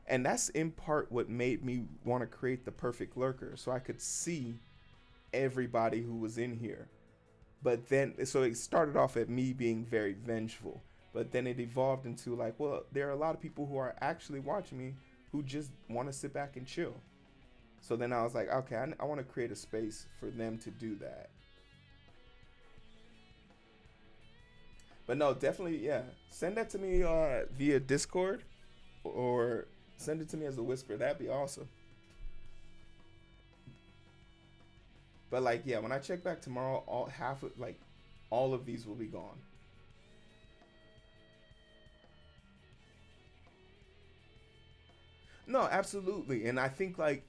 Speaker 1: And that's in part what made me want to create the perfect lurker, so I could see everybody who was in here. But then, so it started off at me being very vengeful, but then it evolved into like, well, there are a lot of people who are actually watching me who just want to sit back and chill. So then I was like, okay, I want to create a space for them to do that. But no, definitely, yeah. Send that to me via Discord, or send it to me as a whisper. That'd be awesome. But like, yeah, when I check back tomorrow, all of these will be gone. No, absolutely. And I think like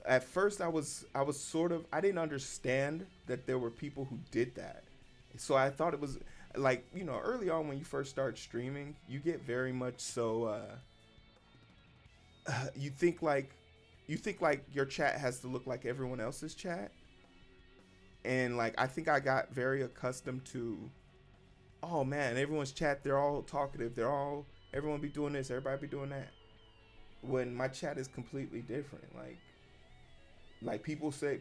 Speaker 1: at first I was sort of, I didn't understand that there were people who did that. So I thought it was like, you know, early on when you first start streaming, you get very much so you think like your chat has to look like everyone else's chat. And like I think I got very accustomed to, oh man, everyone's chat, they're all talkative, everyone be doing this, everybody be doing that. When my chat is completely different. Like people say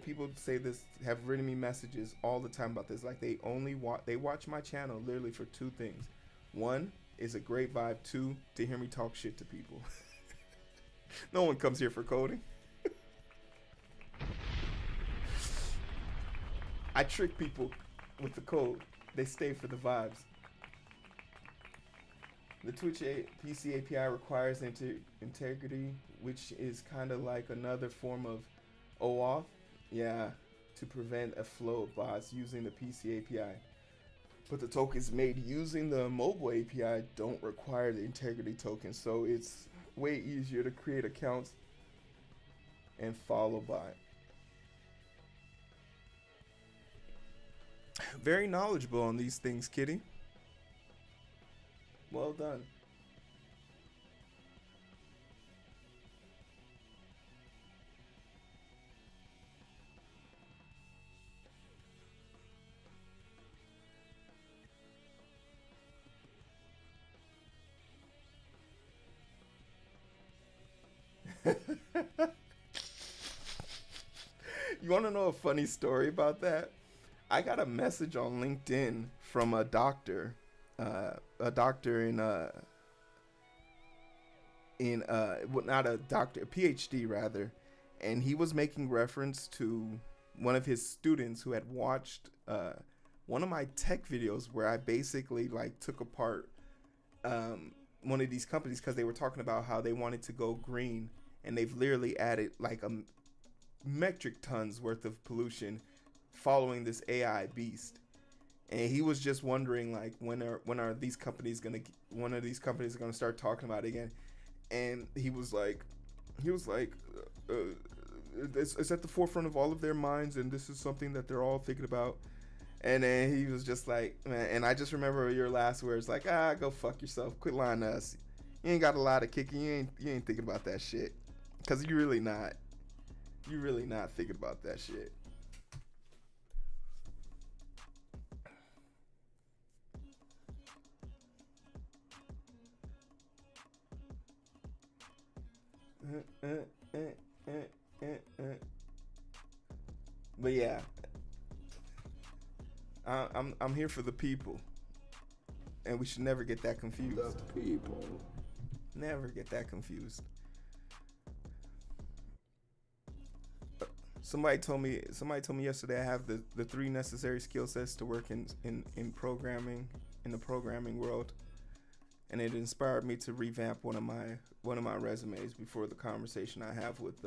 Speaker 1: this, have written me messages all the time about this. Like they watch my channel literally for two things. One is a great vibe. Two, to hear me talk shit to people. No one comes here for coding. I trick people with the code. They stay for the vibes. The Twitch PC API requires integrity, which is kind of like another form of OAuth. Yeah, to prevent a flow of bots using the PC API. But the tokens made using the mobile API don't require the integrity token, so it's way easier to create accounts and follow bot. Very knowledgeable on these things, Kitty. Well done. You want to know a funny story about that? I got a message on LinkedIn from a doctor in in not a doctor, a PhD rather, and he was making reference to one of his students who had watched one of my tech videos where I basically like took apart one of these companies because they were talking about how they wanted to go green, and they've literally added like a metric tons worth of pollution following this AI beast. And he was just wondering like when are these companies gonna one of these companies are gonna start talking about it again. And he was like it's at the forefront of all of their minds, and this is something that they're all thinking about. And then he was just like, man, and I just remember your last words like, go fuck yourself, quit lying to us, you ain't got a lot of kicking, you ain't thinking about that shit, because you really not thinking about that shit. uh, uh, uh, but yeah, I'm here for the people, and we should never get that confused.
Speaker 3: The people.
Speaker 1: Never get that confused. Somebody told me yesterday I have the three necessary skill sets to work in programming, in the programming world, and it inspired me to revamp one of my resumes before the conversation I have with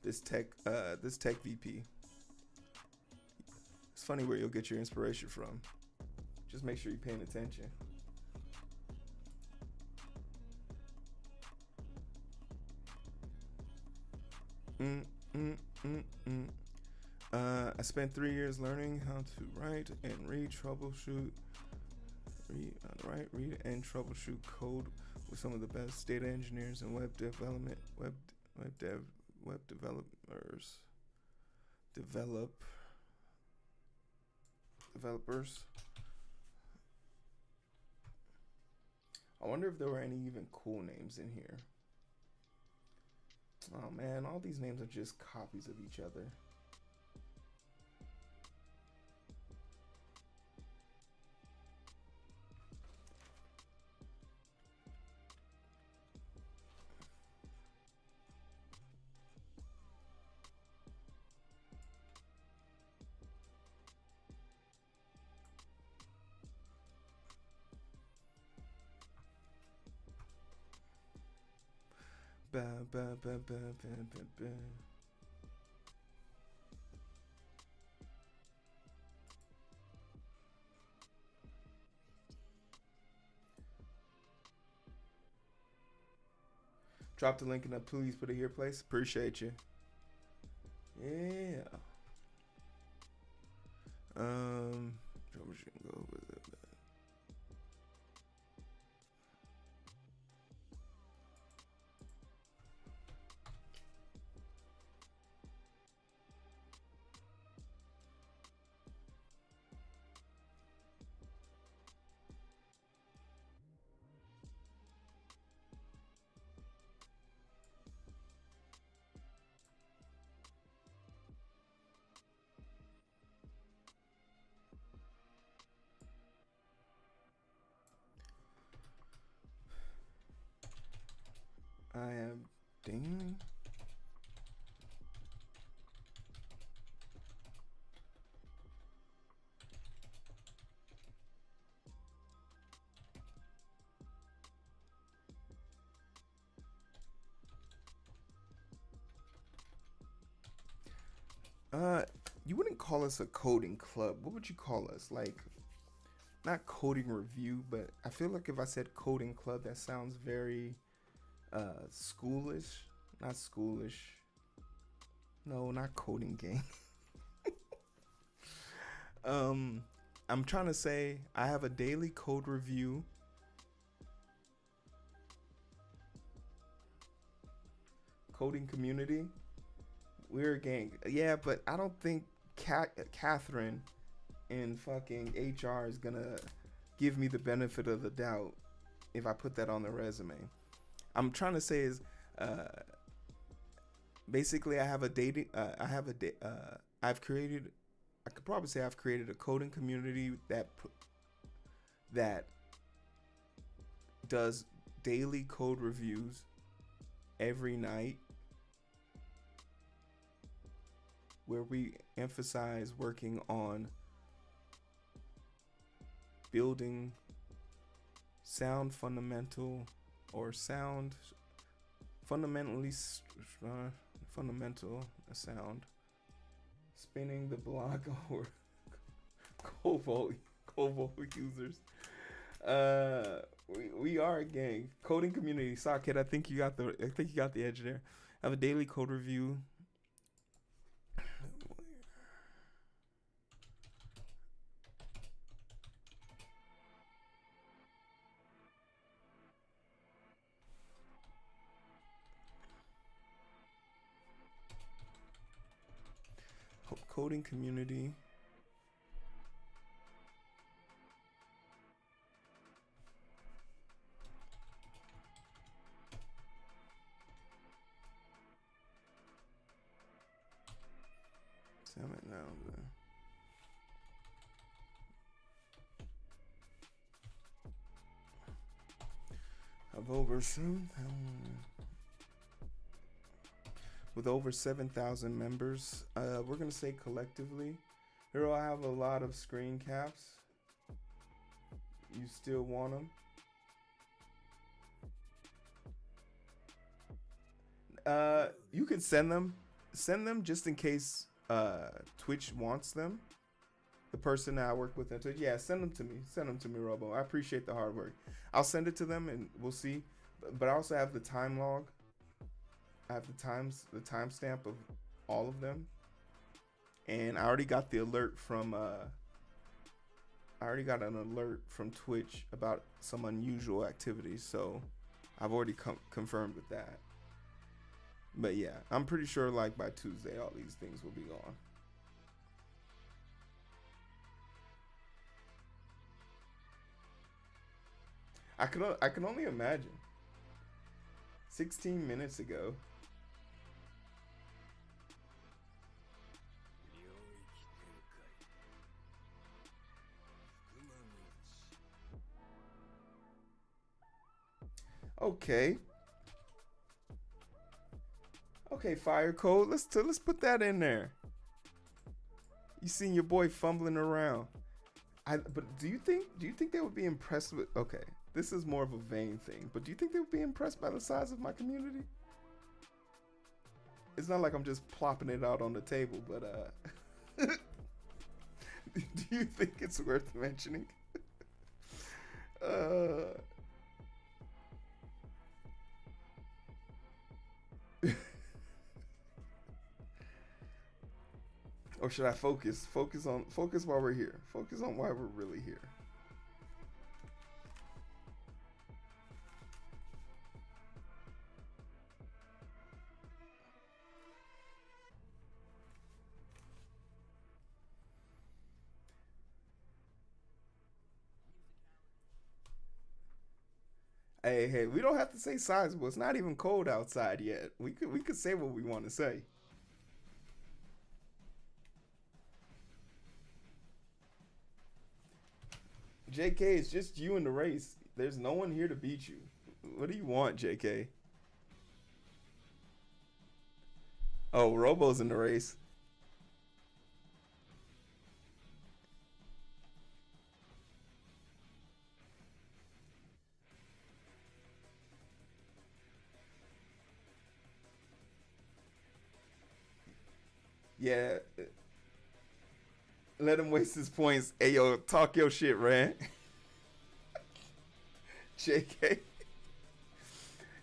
Speaker 1: this tech VP. It's funny where you'll get your inspiration from. Just make sure you're paying attention. Mm, mm, mm, mm. I spent 3 years learning how to write and read troubleshoot code with some of the best data engineers and web developers. I wonder if there were any even cool names in here. Oh man, all these names are just copies of each other. Ba, ba, ba, ba, ba, ba, ba. Drop the link in the please put it here place. Appreciate you. Yeah. Go with it. I am ding. You wouldn't call us a coding club. What would you call us? Like, not coding review, but I feel like if I said coding club, that sounds very schoolish. Not schoolish. No, not coding gang. I'm trying to say I have a daily code review. Coding community. We're a gang. Yeah, but I don't think Catherine in fucking HR is gonna give me the benefit of the doubt if I put that on the resume. I'm trying to say is basically I've created, I could probably say I've created a coding community that does daily code reviews every night where we emphasize working on building sound fundamental or sound fundamentally fundamental sound, spinning the block or Cobalt users. We are a gang. Coding community. Socket, I think you got the edge there. I have a daily code review. Coding community. Damn it now. I've over soon. With over 7,000 members, we're gonna say collectively. Here I have a lot of screen caps. You still want them? You could send them just in case Twitch wants them. The person that I work with on Twitch, yeah, send them to me, Robo. I appreciate the hard work. I'll send it to them and we'll see. But I also have the time log. I have the timestamp of all of them, and I already got the alert from Twitch about some unusual activities, so I've already confirmed with that. But yeah, I'm pretty sure like by Tuesday all these things will be gone. I can only imagine. 16 minutes ago. Okay. Okay, Fire Code. Let's put that in there. You seen your boy fumbling around. But do you think they would be impressed with? Okay, this is more of a vain thing. But do you think they would be impressed by the size of my community? It's not like I'm just plopping it out on the table, but do you think it's worth mentioning? Or should I focus while we're here? Focus on why we're really here. Hey, we don't have to say sizable. It's not even cold outside yet. We could say what we want to say. JK, it's just you in the race. There's no one here to beat you. What do you want, JK? Oh, Robo's in the race. Yeah. Let him waste his points. Hey, yo, talk your shit, Rand. JK.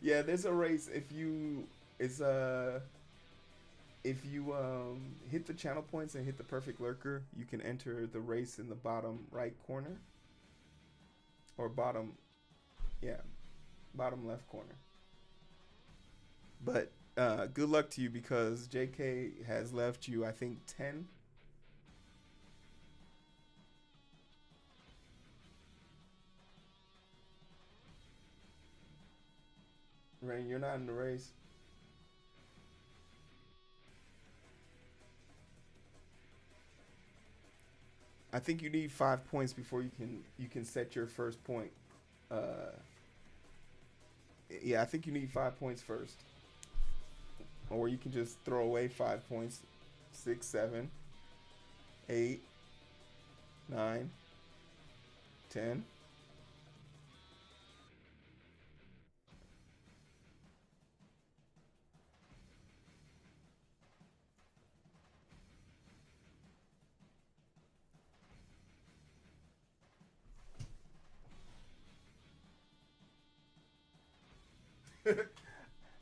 Speaker 1: Yeah, there's a race. If you hit the channel points and hit the perfect lurker, you can enter the race in the bottom right corner. Or bottom left corner. But good luck to you because JK has left you, I think, 10. Rain, you're not in the race. I think you need 5 points before you can set your first point. Yeah, I think you need 5 points first, or you can just throw away 5 points. 6, 7, 8, 9, 10.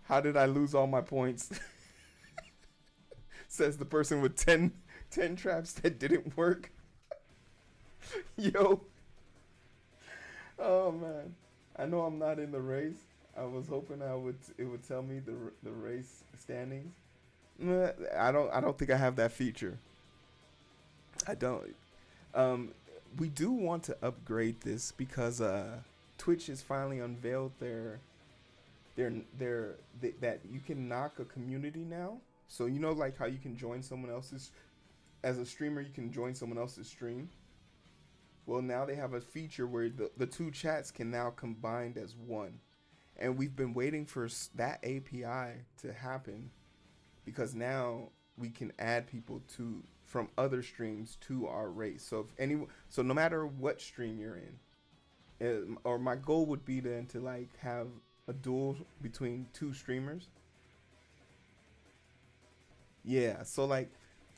Speaker 1: How did I lose all my points? Says the person with 10 traps that didn't work. Yo, oh man, I know I'm not in the race. I was hoping it would tell me the race standings. I don't think I have that feature. I don't. Um, we do want to upgrade this because Twitch has finally unveiled their that you can knock a community now. So you know, like how you can join someone else's as a streamer, you can join someone else's stream. Well, now they have a feature where the two chats can now combined as one, and we've been waiting for that API to happen because now we can add people to from other streams to our race. So no matter what stream you're in, or my goal would be then to like have a duel between two streamers. Yeah, so like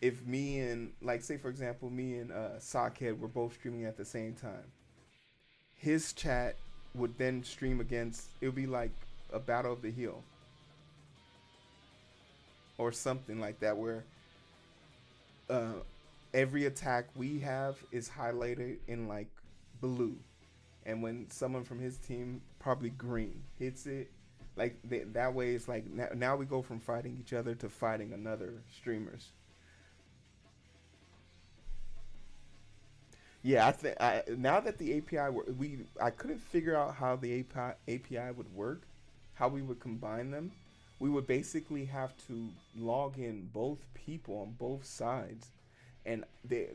Speaker 1: if me and like say for example me and Sockhead were both streaming at the same time, his chat would then stream against. It would be like a battle of the hill or something like that, where uh, every attack we have is highlighted in like blue, and when someone from his team, probably green, hits it, like that way it's like now we go from fighting each other to fighting another streamers. Yeah, now that the API we I couldn't figure out how the API would work, how we would combine them. We would basically have to log in both people on both sides, and the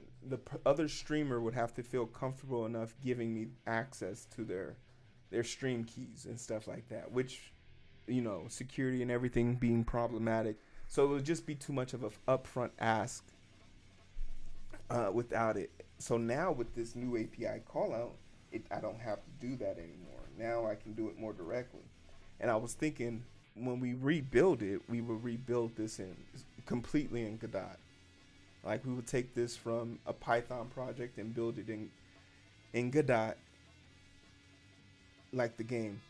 Speaker 1: other streamer would have to feel comfortable enough giving me access to their stream keys and stuff like that, which security and everything being problematic. So it would just be too much of an upfront ask without it. So now with this new API call out, I don't have to do that anymore. Now I can do it more directly. And I was thinking when we rebuild it, we will rebuild this in completely in Godot. Like we would take this from a Python project and build it in Godot, like the game.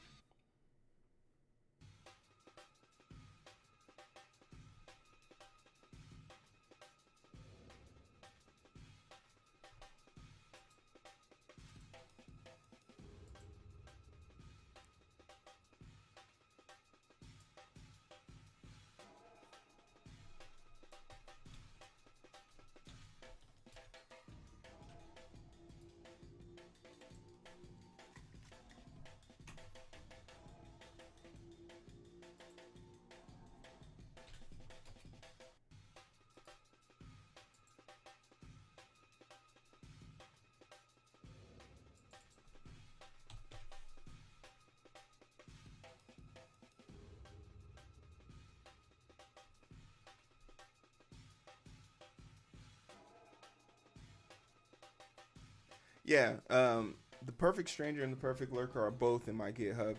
Speaker 1: Yeah, the perfect stranger and the perfect lurker are both in my GitHub.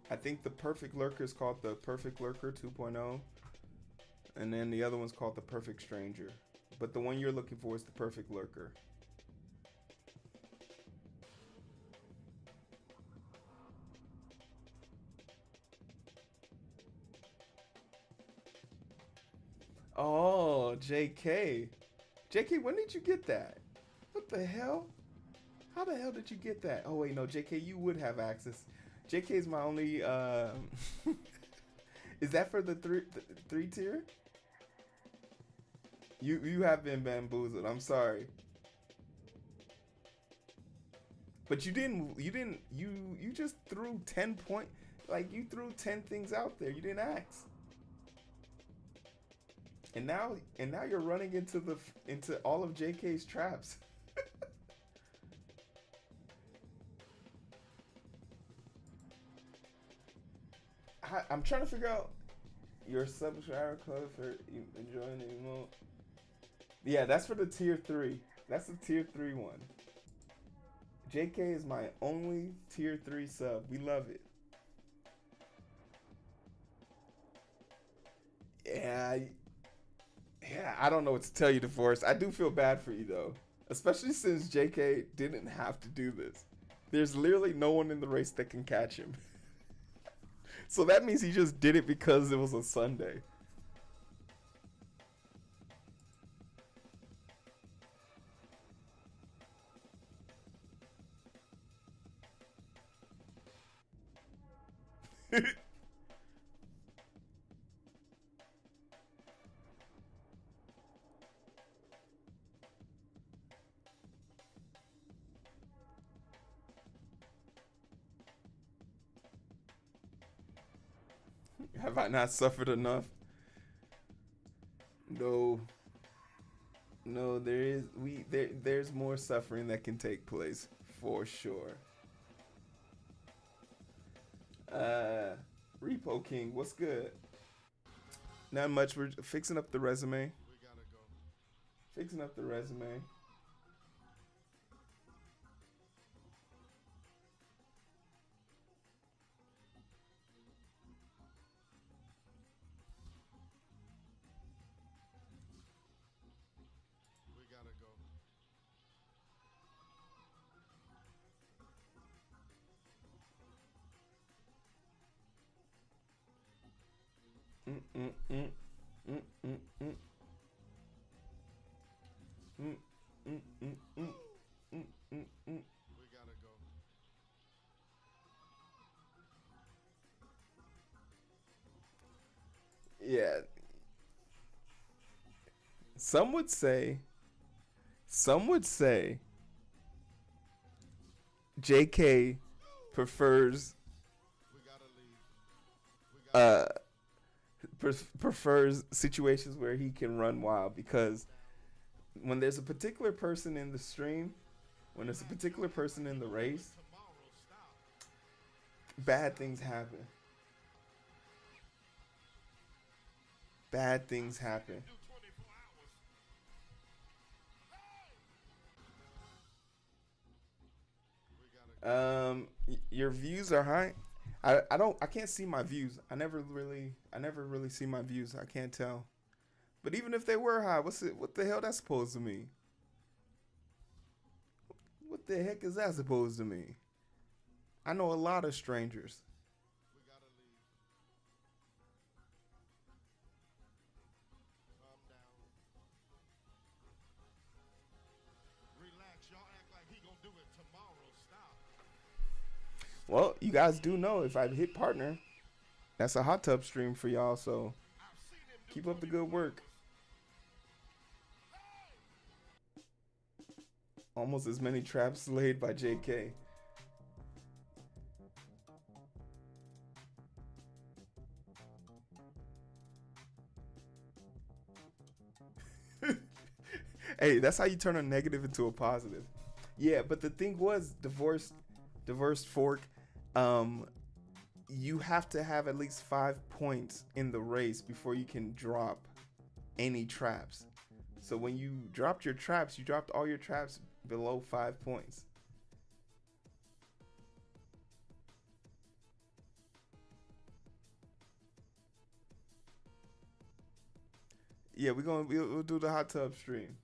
Speaker 1: I think the perfect lurker is called the perfect lurker 2.0, and then the other one's called the perfect stranger. But the one you're looking for is the perfect lurker. Oh, JK. JK, when did you get that? What the hell? How the hell did you get that? Oh wait, no, JK, you would have access. JK is my only. Is that for the three tier? You have been bamboozled. I'm sorry, but you just threw 10 point. Like you threw 10 things out there. You didn't ask. And now you're running into all of JK's traps. I'm trying to figure out your subscriber code for enjoying the emote. Yeah, that's for the tier 3. That's the tier 3 one. JK is my only tier 3 sub. We love it. Yeah, yeah, I don't know what to tell you, DeForest. I do feel bad for you though, especially since JK didn't have to do this. There's literally no one in the race that can catch him. So that means he just did it because it was a Sunday. Have I not suffered enough? No. No, there's more suffering that can take place for sure. Repo King, what's good? Not much. We're fixing up the resume. Fixing up the resume. Mm mm mm mm mm mm mm mm mm mm mm mm mm. Yeah, some would say, some would say, JK prefers uh prefers situations where he can run wild because when there's a particular person in the stream, when there's a particular person in the race, bad things happen. Bad things happen. Your views are high. I can't see my views. I never really see my views. I can't tell. But even if they were high, what the hell that's supposed to mean? What the heck is that supposed to mean? I know a lot of strangers. Well, you guys do know if I hit partner, that's a hot tub stream for y'all, so keep up the good work. Almost as many traps laid by JK. Hey, that's how you turn a negative into a positive. Yeah, but the thing was, divorced fork, um, you have to have at least 5 points in the race before you can drop any traps. So when you dropped your traps, you dropped all your traps below 5 points. Yeah, we'll do the hot tub stream.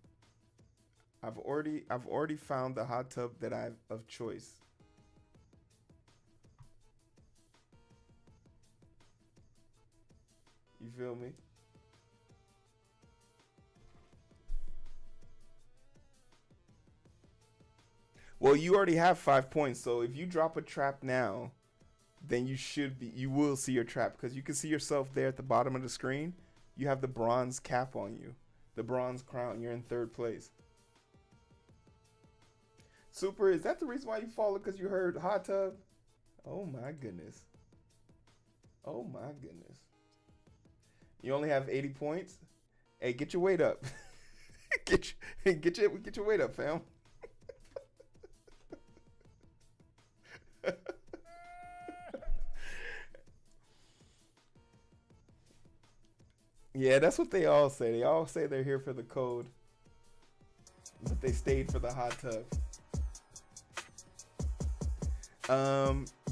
Speaker 1: I've already found the hot tub that I've of choice. You feel me? Well, you already have 5 points, so if you drop a trap now, then you will see your trap because you can see yourself there at the bottom of the screen. You have the bronze cap on you, the bronze crown. You're in third place. Super, is that the reason why you followed? Because you heard hot tub? Oh my goodness. Oh my goodness. You only have 80 points. Hey, get your weight up. Get your weight up, fam. Yeah, that's what they all say. They all say they're here for the code, but they stayed for the hot tub.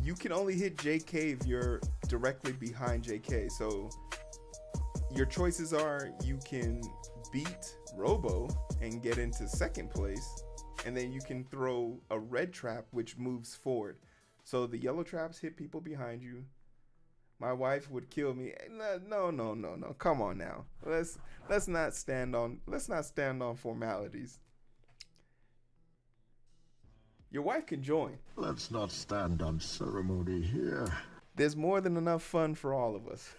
Speaker 1: You can only hit JK if you're directly behind JK. So your choices are you can beat Robo and get into second place, and then you can throw a red trap which moves forward. So the yellow traps hit people behind you. My wife would kill me. No, no, no, no. Come on now. Let's not stand on formalities. Your wife can join.
Speaker 3: Let's not stand on ceremony here.
Speaker 1: There's more than enough fun for all of us.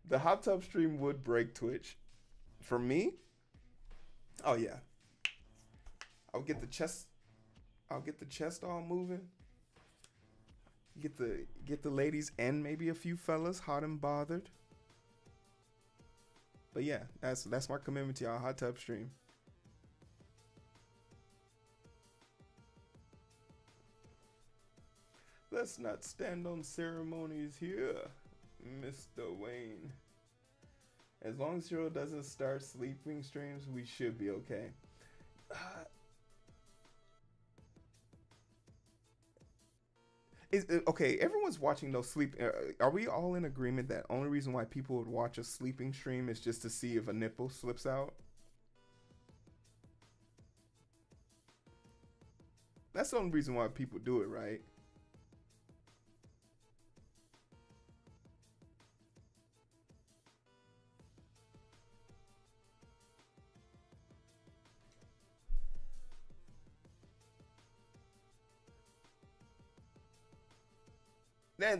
Speaker 1: The hot tub stream would break Twitch. For me, oh yeah. I'll get the chest. I'll get the chest all moving. Get the ladies and maybe a few fellas hot and bothered. But yeah, that's my commitment to y'all hot tub stream. Let's not stand on ceremonies here, Mr. Wayne. As long as Zero doesn't start sleeping streams, we should be okay. Okay, everyone's watching those sleep. Are we all in agreement that only reason why people would watch a sleeping stream is just to see if a nipple slips out? That's the only reason why people do it, right?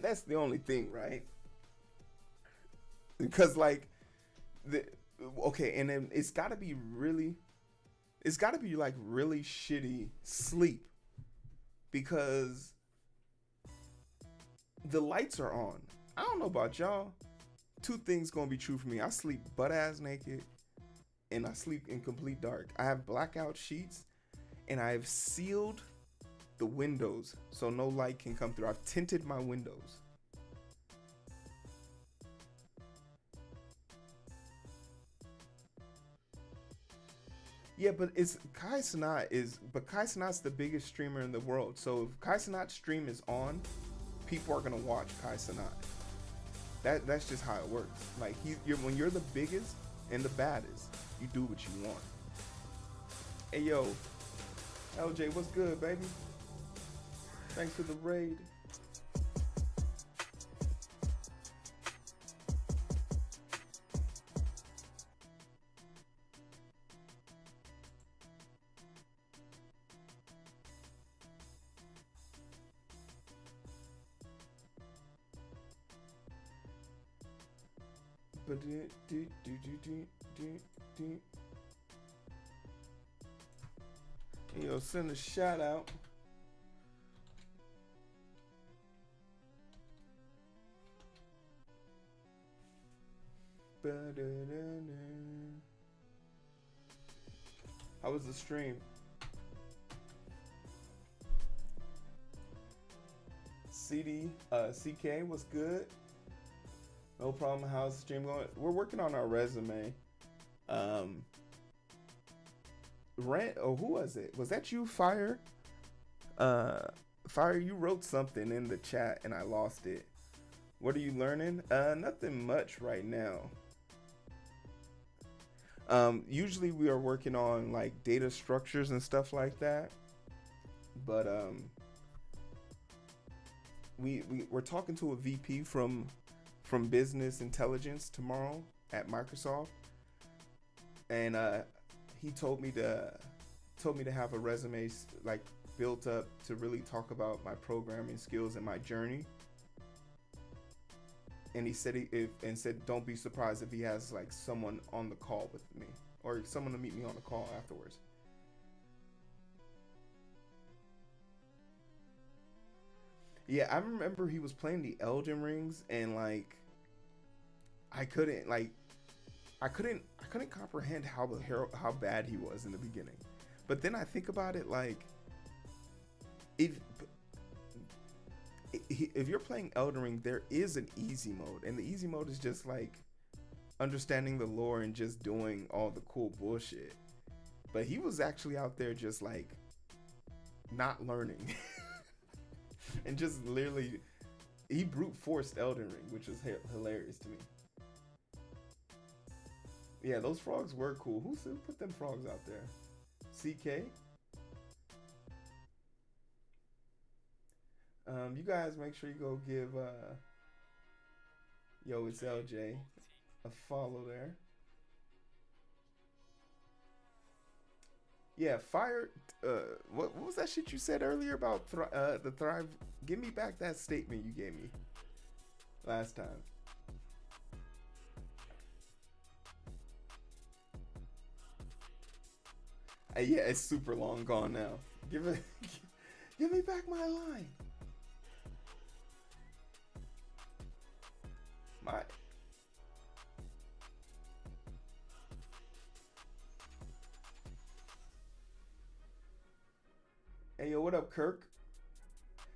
Speaker 1: That's the only thing, right? Because like and then it's got to be like really shitty sleep, because the lights are on. I don't know about y'all. Two things gonna be true for me. I sleep butt ass naked, and I sleep in complete dark. I have blackout sheets, and I have sealed the windows so no light can come through. I've tinted my windows. Yeah, but Kai Sanat's the biggest streamer in the world. So if Kai Sanat's stream is on, people are gonna watch Kai Sanat. That's just how it works. Like when you're the biggest and the baddest, you do what you want. Hey yo, LJ, what's good, baby? Thanks for the raid. Yo, send a shout out. How was the stream? CK was good. No problem. How's the stream going? We're working on our resume. Who was it? Was that you, Fire? Fire, you wrote something in the chat and I lost it. What are you learning? Nothing much right now. Usually we are working on like data structures and stuff like that. But we're talking to a VP from business intelligence tomorrow at Microsoft, and he told me to have a resume like built up to really talk about my programming skills and my journey. And he said don't be surprised if he has like someone on the call with me or someone to meet me on the call afterwards. Yeah, I remember he was playing the Elden Rings and like I couldn't comprehend how bad he was in the beginning. But then I think about it, like if you're playing Elden Ring, there is an easy mode, and the easy mode is just like understanding the lore and just doing all the cool bullshit. But he was actually out there just like not learning and just literally he brute forced Elden Ring, which was hilarious to me. Yeah, those frogs were cool. Who put them frogs out there? CK. You guys make sure you go give yo, it's LJ, a follow there. Yeah, fire. What was that shit you said earlier about the Thrive? Give me back that statement you gave me last time. Yeah, it's super long gone now. Give it, give me back my line. My. Hey yo, what up, Kirk?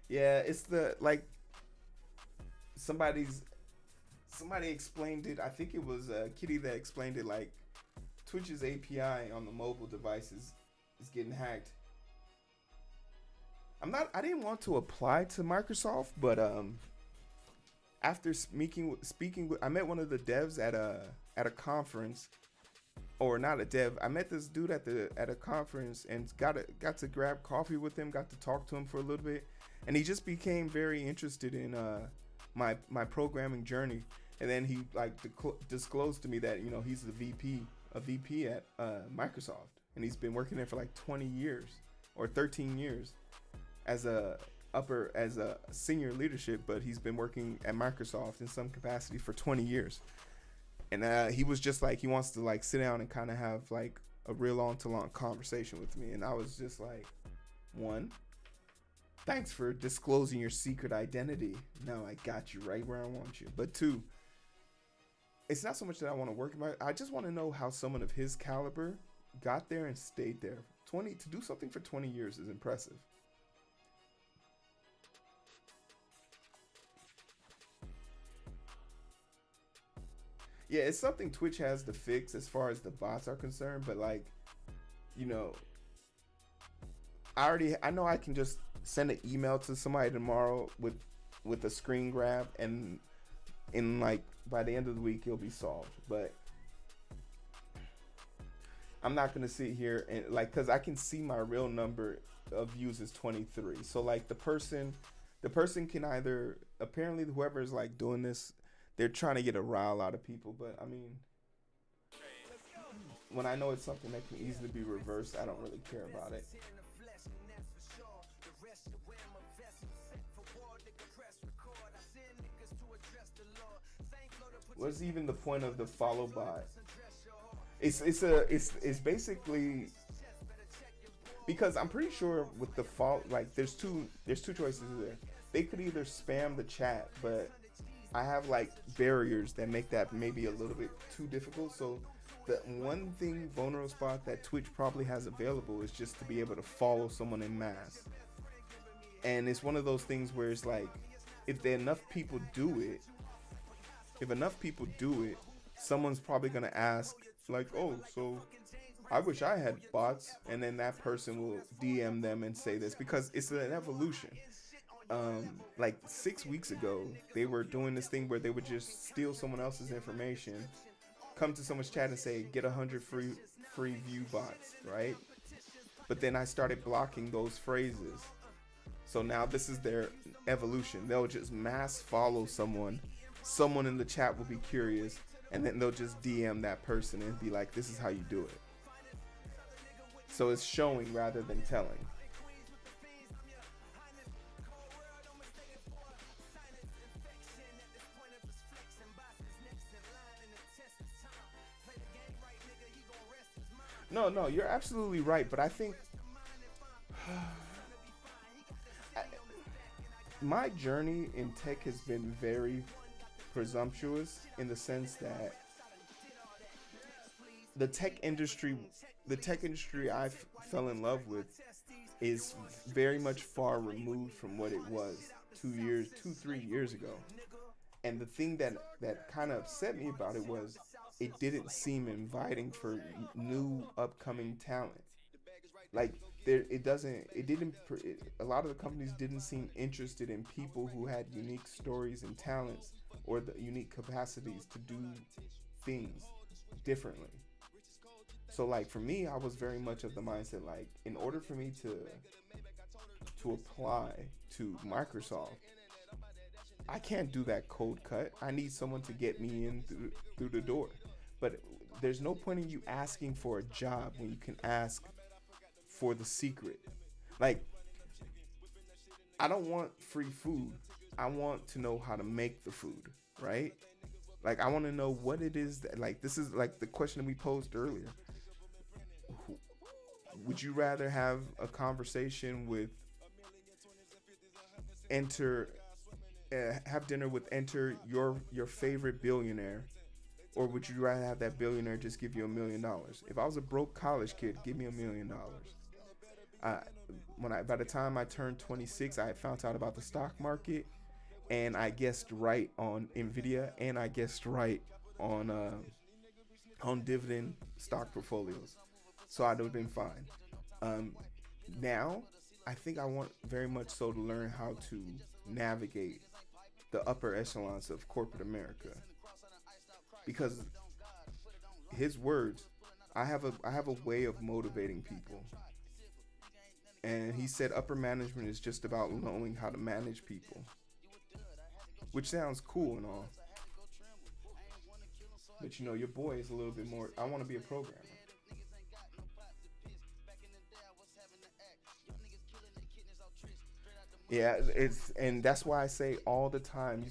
Speaker 1: Yeah, it's the like somebody explained it. I think it was Kitty that explained it. Like Twitch's API on the mobile devices is getting hacked. I didn't want to apply to Microsoft, but after speaking with, I met one of the devs at a conference, or not a dev. I met this dude at a conference and got to grab coffee with him, got to talk to him for a little bit, and he just became very interested in my programming journey. And then he like disclosed to me that he's a VP at Microsoft, and he's been working there for like 20 years or 13 years as a senior leadership, but he's been working at Microsoft in some capacity for 20 years. And he was just like, he wants to like sit down and kind of have like a real long conversation with me. And I was just like, one, thanks for disclosing your secret identity. Now I got you right where I want you. But two, it's not so much that I want to work. I just want to know how someone of his caliber got there and stayed there. To do something for 20 years is impressive. Yeah, it's something Twitch has to fix as far as the bots are concerned, but like, I know I can just send an email to somebody tomorrow with a screen grab, and in like by the end of the week it'll be solved. But I'm not gonna sit here and like, cause I can see my real number of views is 23. So like the person can either, apparently whoever's like doing this, they're trying to get a rile out of people, but I mean, when I know it's something that can easily be reversed, I don't really care about it. What's even the point of the follow bot? It's basically, because I'm pretty sure with the follow, like there's two choices there. They could either spam the chat, but I have like barriers that make that maybe a little bit too difficult. So the one thing vulnerable spot that Twitch probably has available is just to be able to follow someone in mass. And it's one of those things where it's like, if enough people do it, someone's probably gonna ask like, oh, so I wish I had bots, and then that person will DM them and say this, because it's an evolution. Like 6 weeks ago, they were doing this thing where they would just steal someone else's information, come to someone's chat and say, get 100 free view bots, right? But then I started blocking those phrases. So now this is their evolution. They'll just mass follow someone. Someone in the chat will be curious, and then they'll just DM that person and be like, this is how you do it. So it's showing rather than telling. No, you're absolutely right, but I think my journey in tech has been very presumptuous, in the sense that the tech industry I fell in love with is very much far removed from what it was 2 years, 2 3 years ago. And the thing that kind of upset me about it was it didn't seem inviting for new upcoming talent. Like there, it doesn't, it didn't. A lot of the companies didn't seem interested in people who had unique stories and talents or the unique capacities to do things differently. So like for me, I was very much of the mindset like in order for me to apply to Microsoft, I can't do that code cut. I need someone to get me in through the door. But there's no point in you asking for a job when you can ask for the secret. Like, I don't want free food. I want to know how to make the food, right? Like, I want to know what it is that, like, this is like the question that we posed earlier. Would you rather have a conversation with enter, have dinner with enter your favorite billionaire, or would you rather have that billionaire just give you $1 million? If I was a broke college kid, give me $1 million. Uh, by the time I turned 26, I had found out about the stock market, and I guessed right on Nvidia, and I guessed right on dividend stock portfolios, so I'd have been fine. Um, Now, I think I want very much so to learn how to navigate the upper echelons of corporate America, because his words, I have a way of motivating people, and he said upper management is just about knowing how to manage people, which sounds cool and all, but you know your boy is a little bit more. I want to be a programmer. Yeah, it's and that's why I say all the time.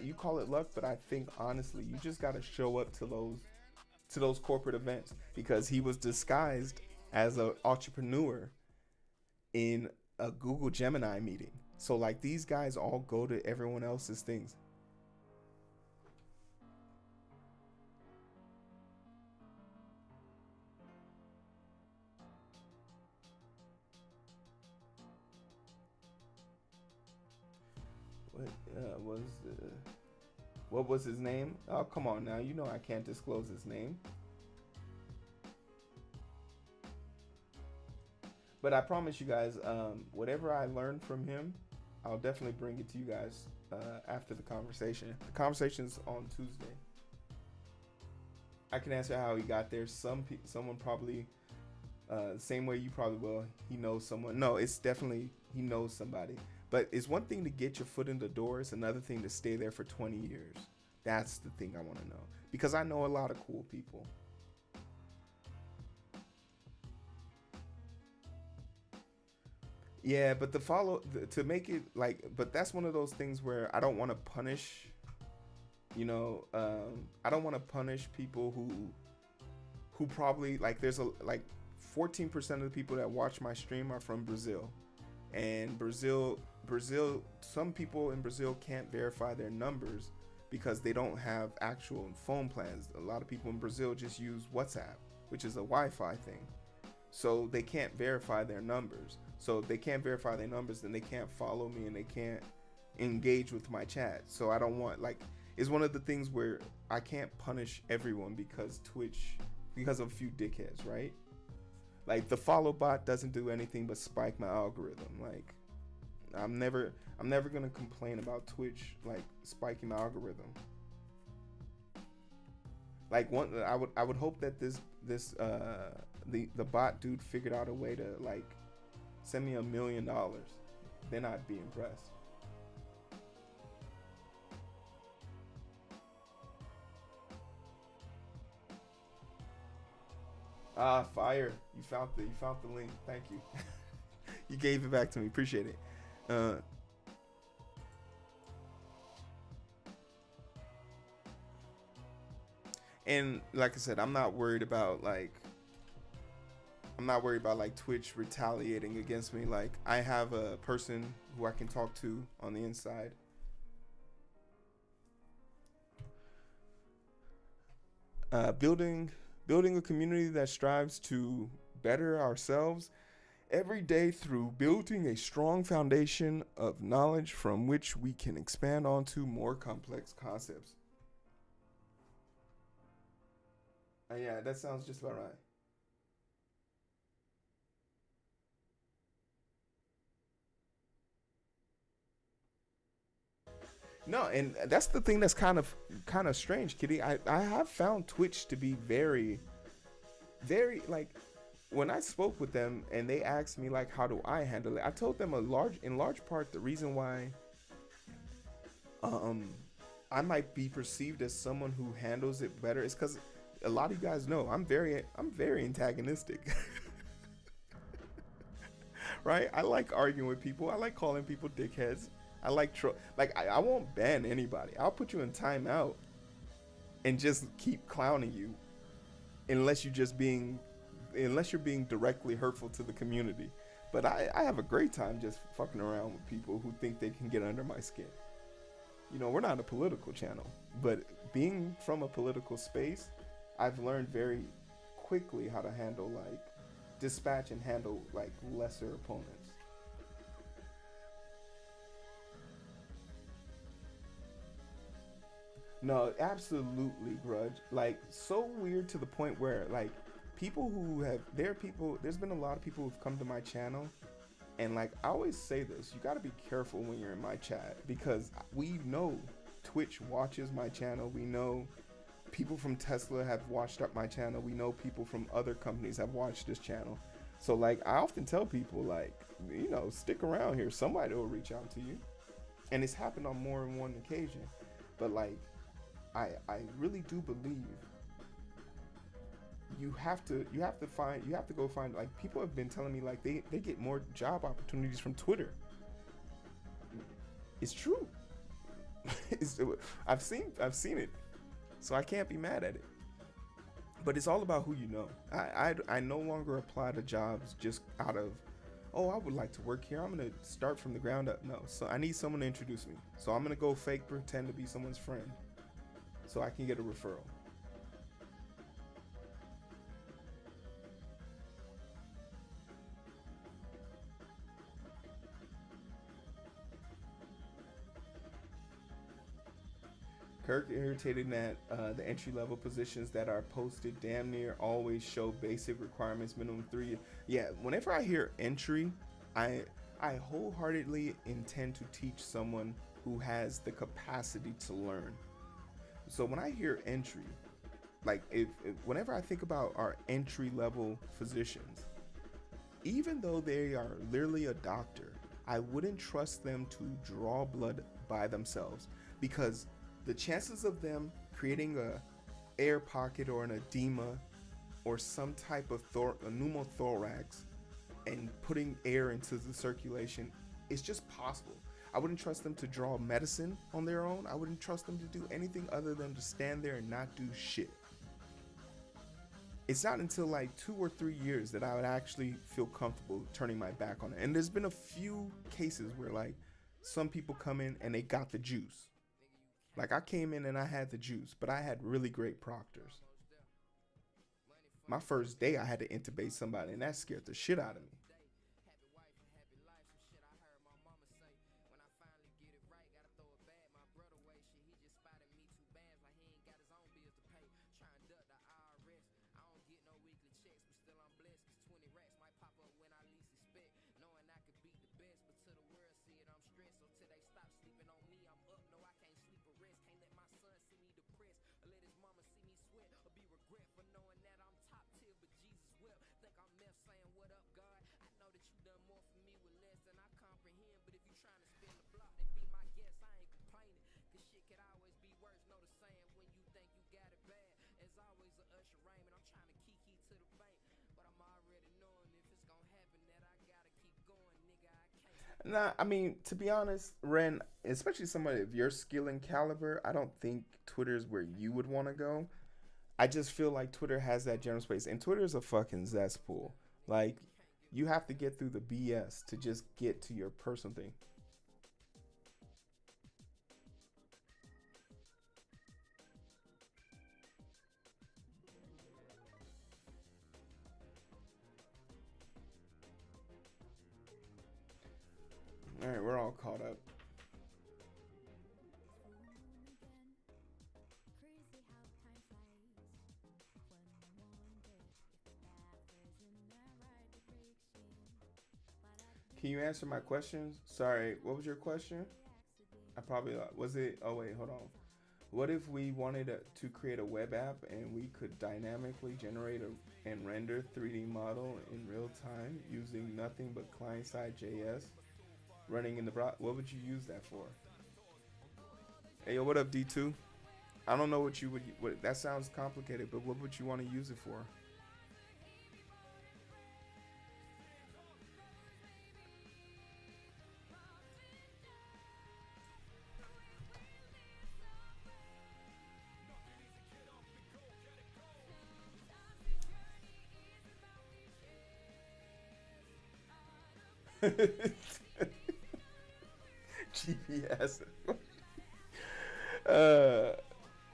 Speaker 1: You call it luck, but I think honestly, you just got to show up to those corporate events because he was disguised as an entrepreneur in a Google Gemini meeting. So like these guys all go to everyone else's things. What was what was his name? Oh, come on now. You know I can't disclose his name. But I promise you guys, whatever I learned from him, I'll definitely bring it to you guys after the conversation. The conversation's on Tuesday. I can answer how he got there. Someone probably, the same way you probably will. He knows someone. No, it's definitely he knows somebody. But it's one thing to get your foot in the door. It's another thing to stay there for 20 years. That's the thing I want to know because I know a lot of cool people. Yeah, but to make it like, but that's one of those things where I don't want to punish. I don't want to punish people who probably like. There's a like 14% of the people that watch my stream are from Brazil, and Brazil. Some people in Brazil can't verify their numbers because they don't have actual phone plans. A lot of people in Brazil just use WhatsApp, which is a Wi-Fi thing. So they can't verify their numbers. So if they can't verify their numbers, then they can't follow me and they can't engage with my chat. So I don't want like it's one of the things where I can't punish everyone because of a few dickheads, right? Like the follow bot doesn't do anything but spike my algorithm. Like I'm never gonna complain about Twitch like spiking my algorithm. Like I would hope that the bot dude figured out a way to like send me $1 million. Then I'd be impressed. Ah, fire! You found the link. Thank you. You gave it back to me. Appreciate it. Uh, and like I said, I'm not worried about like Twitch retaliating against me. Like I have a person who I can talk to on the inside. Building a community that strives to better ourselves every day through building a strong foundation of knowledge from which we can expand onto more complex concepts. Yeah, that sounds just about right. No, and that's the thing that's kind of strange, Kitty. I have found Twitch to be very very like when I spoke with them and they asked me like how do I handle it, I told them in large part the reason why um I might be perceived as someone who handles it better is because a lot of you guys know I'm very antagonistic. Right? I like arguing with people. I like calling people dickheads. I like I won't ban anybody. I'll put you in timeout and just keep clowning you unless you just being unless you're being directly hurtful to the community. But I have a great time just fucking around with people who think they can get under my skin. You know, we're not a political channel, but being from a political space, I've learned very quickly how to handle like dispatch and handle like lesser opponents. No, absolutely, grudge. Like so weird to the point where like people who have there are people there's been a lot of people who've come to my channel and like I always say this, you got to be careful when you're in my chat because we know Twitch watches my channel. We know people from Tesla have watched up my channel. We know people from other companies have watched this channel. So like I often tell people like, you know, stick around here. Somebody will reach out to you. And it's happened on more than one occasion. But like I really do believe you have to go find like people have been telling me like they get more job opportunities from Twitter. It's true. it's, I've seen it. So I can't be mad at it. But it's all about who you know. I no longer apply to jobs just out of, oh, I would like to work here. I'm gonna start from the ground up. No, so I need someone to introduce me. So I'm gonna go fake pretend to be someone's friend, so I can get a referral. Kirk irritated that the entry level positions that are posted damn near always show basic requirements, minimum 3. Yeah, whenever I hear entry, I I wholeheartedly intend to teach someone who has the capacity to learn. So when I hear entry, like if whenever I think about our entry level physicians, even though they are literally a doctor, I wouldn't trust them to draw blood by themselves because the chances of them creating a air pocket or an edema or some type of a pneumothorax and putting air into the circulation is just possible. I wouldn't trust them to draw medicine on their own. I wouldn't trust them to do anything other than to stand there and not do shit. It's not until like 2 or 3 years that I would actually feel comfortable turning my back on it. And there's been a few cases where like some people come in and they got the juice. Like I came in and I had the juice, but I had really great proctors. My first day I had to intubate somebody and that scared the shit out of me. Nah, I mean, to be honest, Ren, especially somebody of your skill and caliber, I don't think Twitter's where you would want to go. I just feel like Twitter has that general space, and Twitter's a fucking cesspool. Like, you have to get through the BS to just get to your personal thing. all caught up. Can you answer my question? Sorry, what was your question? I probably was it. Oh wait, hold on. What if we wanted to create a web app and we could dynamically generate and render 3D model in real time using nothing but client-side JS running in the browser? What would you use that for? Hey, yo, what up, D2? I don't know what you would. What that sounds complicated, but what would you want to use it for? GPS. uh,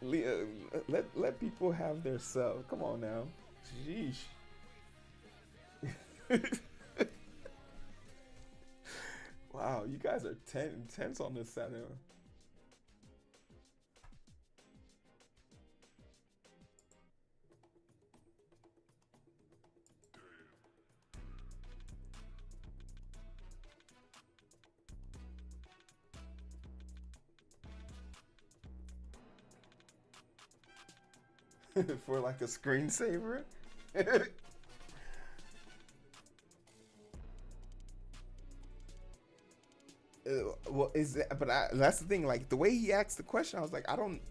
Speaker 1: let people have their self. Come on now. Sheesh. Wow, you guys are intense on this Saturday. For like a screensaver. Well, is that? But that's the thing. Like the way he asked the question, I was like, I don't.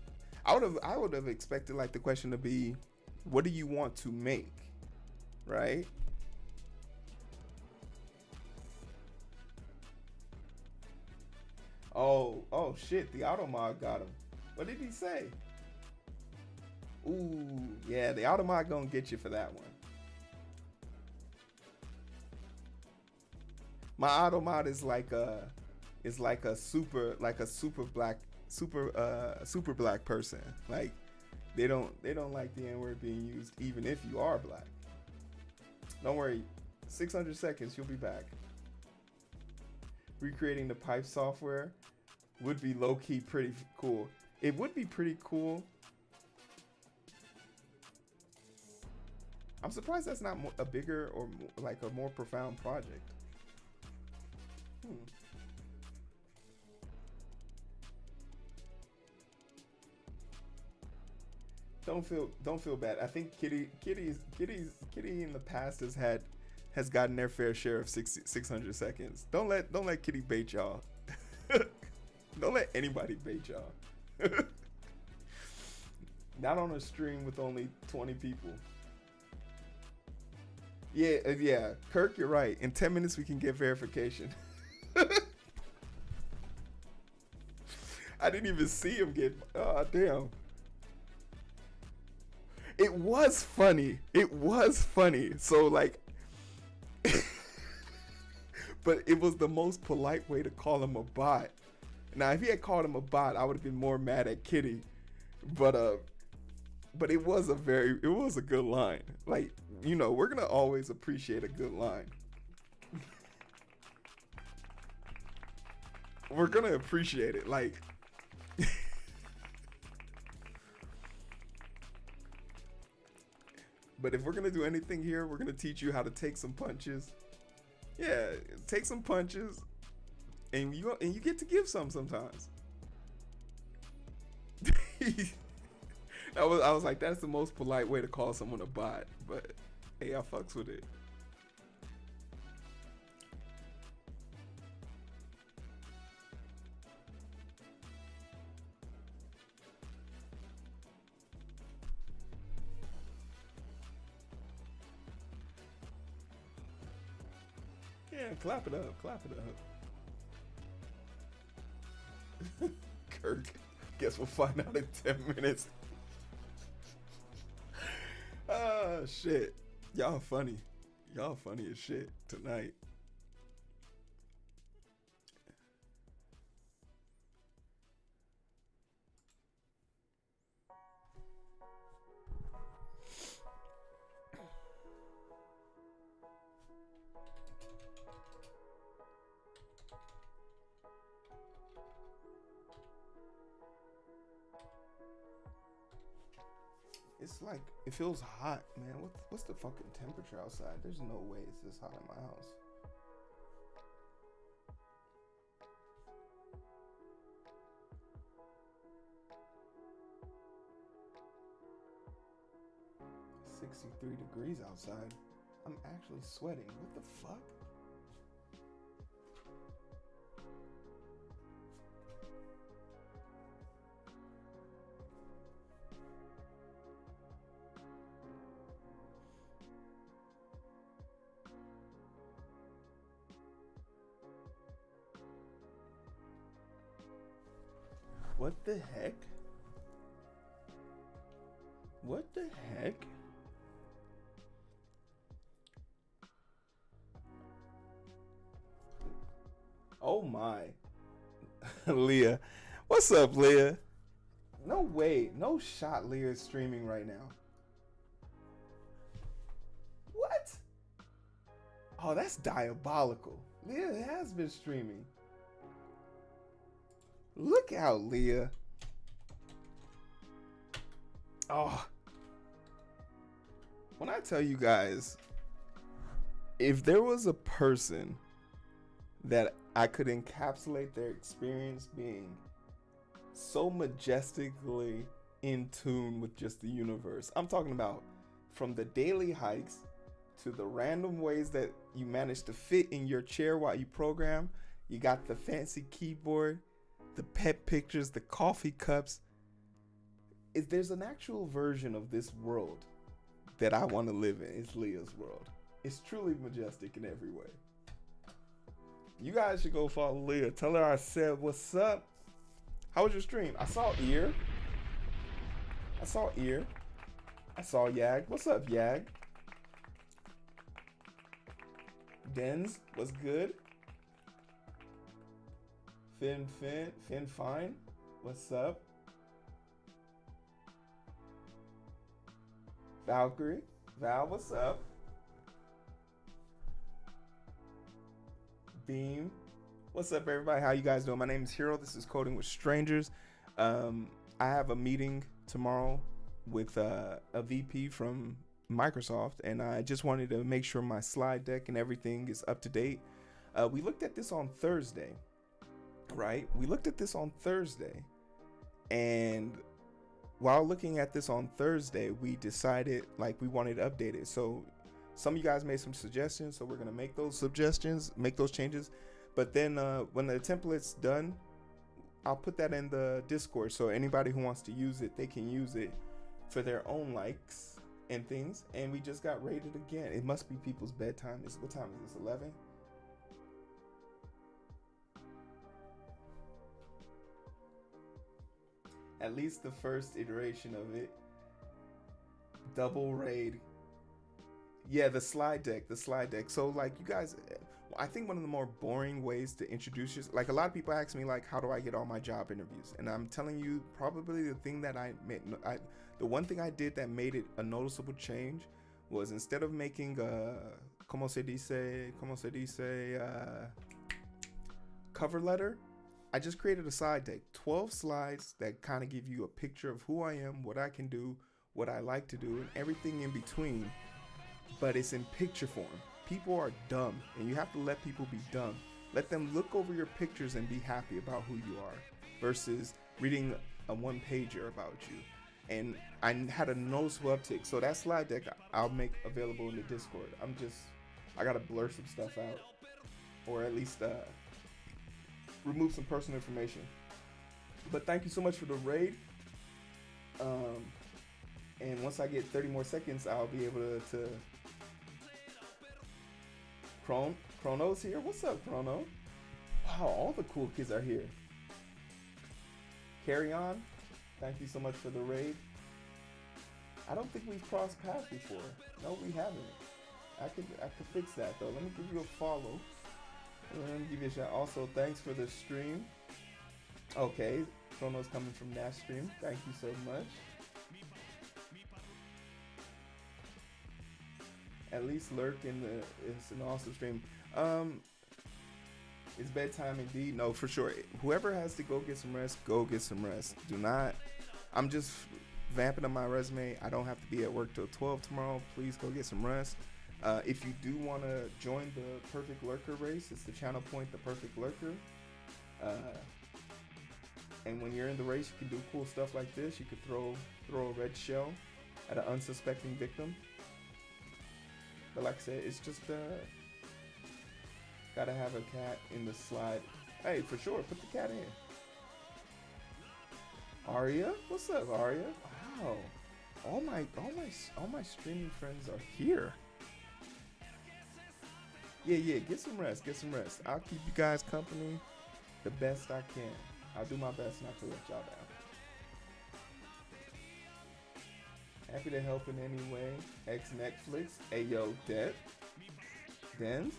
Speaker 1: I would have expected like the question to be, what do you want to make, right? Oh shit! The auto mod got him. What did he say? Ooh, yeah, the auto mod gonna get you for that one. My auto mod is like a super black person. Like they don't like the N word being used even if you are black. Don't worry, 600 seconds you'll be back. Recreating the pipe software would be low key pretty cool. It would be pretty cool. I'm surprised that's not a bigger or like a more profound project. Don't feel bad. I think Kitty in the past has gotten their fair share of 600 seconds. Don't let Kitty bait y'all. Don't let anybody bait y'all. Not on a stream with only 20 people. Yeah, Kirk, you're right. In 10 minutes we can get verification. I didn't even see him get. Oh damn. It was funny. It was funny. So like, but it was the most polite way to call him a bot. Now, if he had called him a bot, I would have been more mad at Kitty. But it was a good line. Like, you know, we're gonna always appreciate a good line. We're gonna appreciate it. Like, but if we're gonna do anything here, we're gonna teach you how to take some punches. Yeah, take some punches, and you get to give some sometimes. I was like, that's the most polite way to call someone a bot, but hey, I fucks with it. Yeah, clap it up, clap it up. Kirk, guess we'll find out in 10 minutes. Ah, shit. Y'all funny. Y'all funny as shit tonight. It's like it feels hot, man. What's the fucking temperature outside? There's no way it's this hot in my house. It's 63 degrees outside. I'm actually sweating. What the fuck? What the heck? What the heck? Oh my. Leah. What's up, Leah? No way. No shot Leah is streaming right now. What? Oh, that's diabolical. Leah has been streaming. Look out, Leah. Oh. When I tell you guys, if there was a person that I could encapsulate their experience being so majestically in tune with just the universe, I'm talking about from the daily hikes to the random ways that you manage to fit in your chair while you program. You got the fancy keyboard, the pet pictures, the coffee cups. There's an actual version of this world that I want to live in. It's Leah's world. It's truly majestic in every way. You guys should go follow Leah. Tell her I said what's up. How was your stream? I saw Ear. I saw Yag. What's up, Yag? Denz, what's good? Finn Fine. What's up? Valkyrie. Val, what's up? Beam. What's up, everybody? How you guys doing? My name is Hero. This is Coding with Strangers. I have a meeting tomorrow with a VP from Microsoft, and I just wanted to make sure my slide deck and everything is up to date. We looked at this on Thursday, right? And while looking at this on Thursday, we decided like we wanted to update it. So some of you guys made some suggestions, so we're gonna make those suggestions, make those changes. But then when the template's done, I'll put that in the Discord, so anybody who wants to use it, they can use it for their own likes and things. And we just got rated again. It must be people's bedtime. What time is this? 11? At least the first iteration of it. Double raid. Yeah, the slide deck. So like you guys, I think one of the more boring ways to introduce yourself, like a lot of people ask me like, how do I get all my job interviews? And I'm telling you, probably the thing that the one thing I did that made it a noticeable change was instead of making como se dice, cover letter, I just created a slide deck, 12 slides that kind of give you a picture of who I am, what I can do, what I like to do, and everything in between. But it's in picture form. People are dumb, and you have to let people be dumb. Let them look over your pictures and be happy about who you are versus reading a one-pager about you. And I had a noticeable uptick. So that slide deck I'll make available in the Discord. I gotta blur some stuff out, or at least remove some personal information. But thank you so much for the raid. And once I get 30 more seconds, I'll be able to Chrono's here. What's up, Chrono? Wow, all the cool kids are here. Carry on. Thank you so much for the raid. I don't think we've crossed paths before. No, we haven't. I could fix that though. Let me give you a follow. Let me give you a shout. Also, thanks for the stream. Okay, Chrono's coming from that stream. Thank you so much. At least lurk it's an awesome stream. It's bedtime indeed. No, for sure. Whoever has to go get some rest, go get some rest. Do not. I'm just vamping on my resume. I don't have to be at work till 12 tomorrow. Please go get some rest. If you do want to join the Perfect Lurker race, it's the channel point, the Perfect Lurker. And when you're in the race, you can do cool stuff like this. You could throw a red shell at an unsuspecting victim. But like I said, it's just gotta have a cat in the slide. Hey, for sure, put the cat in. Aria, what's up, Aria? Wow, all my streaming friends are here. Yeah, get some rest. I'll keep you guys company the best I can. I'll do my best not to let y'all down. Happy to help in any way. Ex Netflix. Ayo, Dens.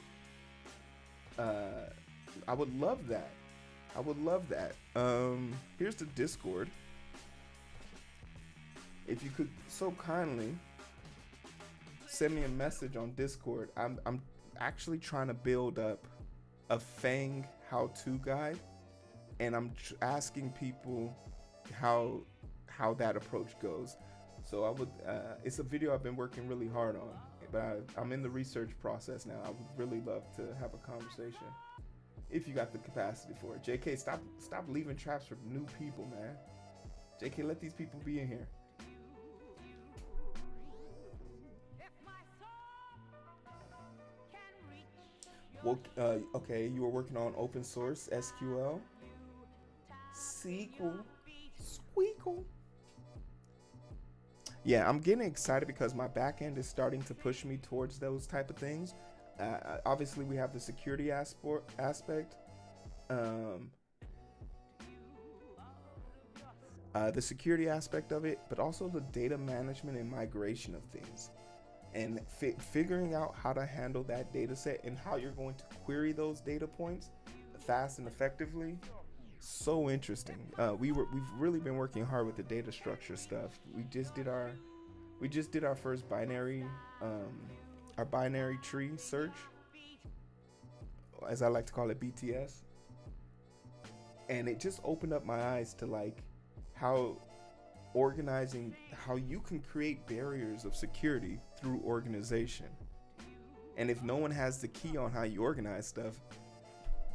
Speaker 1: I would love that. Here's the Discord. If you could so kindly send me a message on Discord. I'm actually trying to build up a Fang how-to guide, and I'm asking people how that approach goes. So I would it's a video I've been working really hard on, but I'm in the research process now. I would really love to have a conversation if you got the capacity for it. JK, stop leaving traps for new people, man. JK, let these people be in here. Well, okay, you were working on open source SQL. SQL. Squeakle. Yeah, I'm getting excited because my backend is starting to push me towards those type of things. Obviously, we have the security aspect. The security aspect of it, but also the data management and migration of things. And figuring out how to handle that data set and how you're going to query those data points fast and effectively. So interesting. We've really been working hard with the data structure stuff. We just did our first binary tree search, as I like to call it, BTS. And it just opened up my eyes to like how you can create barriers of security through organization. And if no one has the key on how you organize stuff,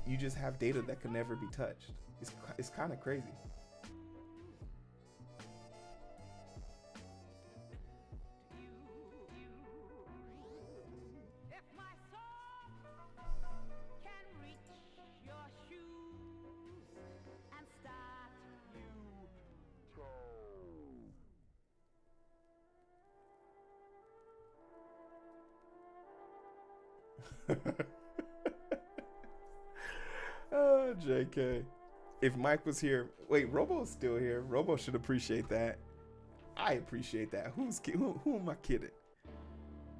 Speaker 1: you just have data that can never be touched. It's kind of crazy. Oh, JK. If Mike was here, wait, Robo's still here. Robo should appreciate that. I appreciate that. Who am I kidding?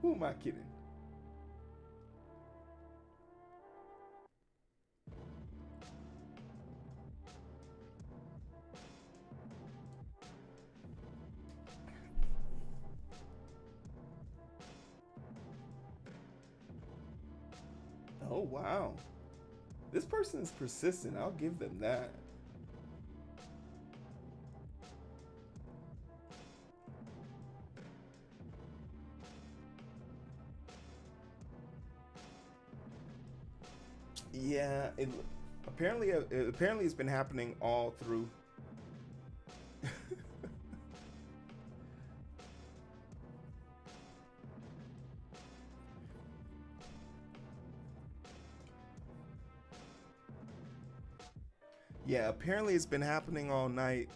Speaker 1: Who am I kidding? Oh, wow. This person is persistent. I'll give them that. Yeah, apparently it's been happening all through. Yeah, apparently it's been happening all night.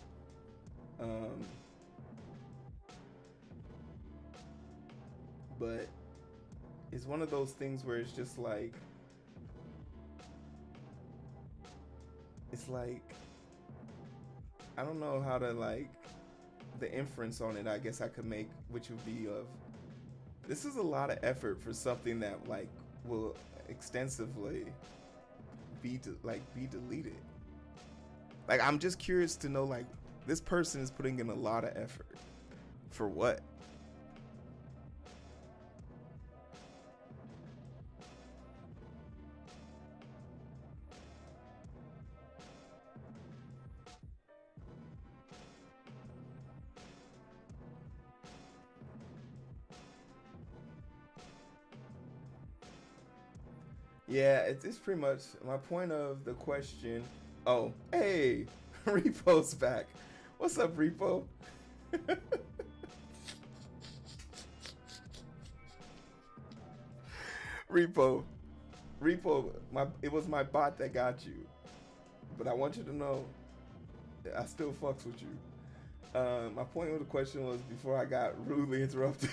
Speaker 1: But it's one of those things where it's just like, I don't know how to like the inference on it. I guess I could make, which would be this is a lot of effort for something that like will extensively be deleted. Like, I'm just curious to know, like, this person is putting in a lot of effort for what? Yeah, it's pretty much my point of the question. Oh, hey, Repo's back. What's up, Repo? Repo, Repo, it was my bot that got you, but I want you to know that I still fucks with you. My point of the question was before I got rudely interrupted.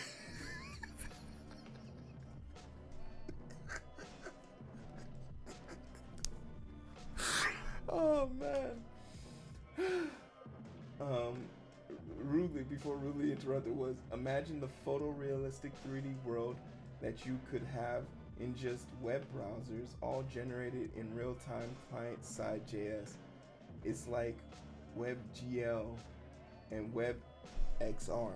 Speaker 1: Oh man. Um, rudely interrupted was imagine the photorealistic 3D world that you could have in just web browsers, all generated in real time client side JS. It's like WebGL and WebXR,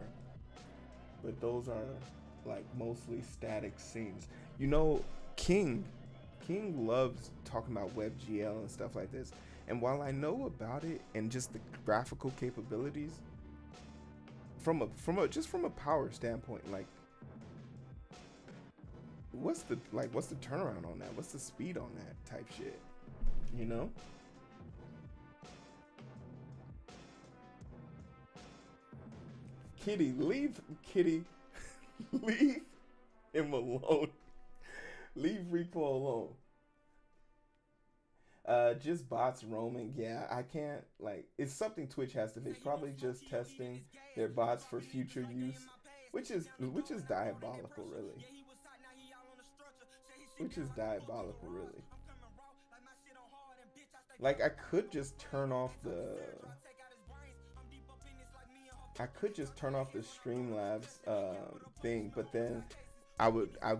Speaker 1: but those are like mostly static scenes. You know, King King loves talking about WebGL and stuff like this. And while I know about it and just the graphical capabilities, from a power standpoint, like what's the turnaround on that? What's the speed on that type shit? You know? Kitty, leave him alone. Leave Repo alone. Just bots roaming. Yeah, I can't like. It's something Twitch has to fix. Probably just testing their bots for future use, which is diabolical, really. Which is diabolical, really. Like I could just turn off the Streamlabs thing, but then I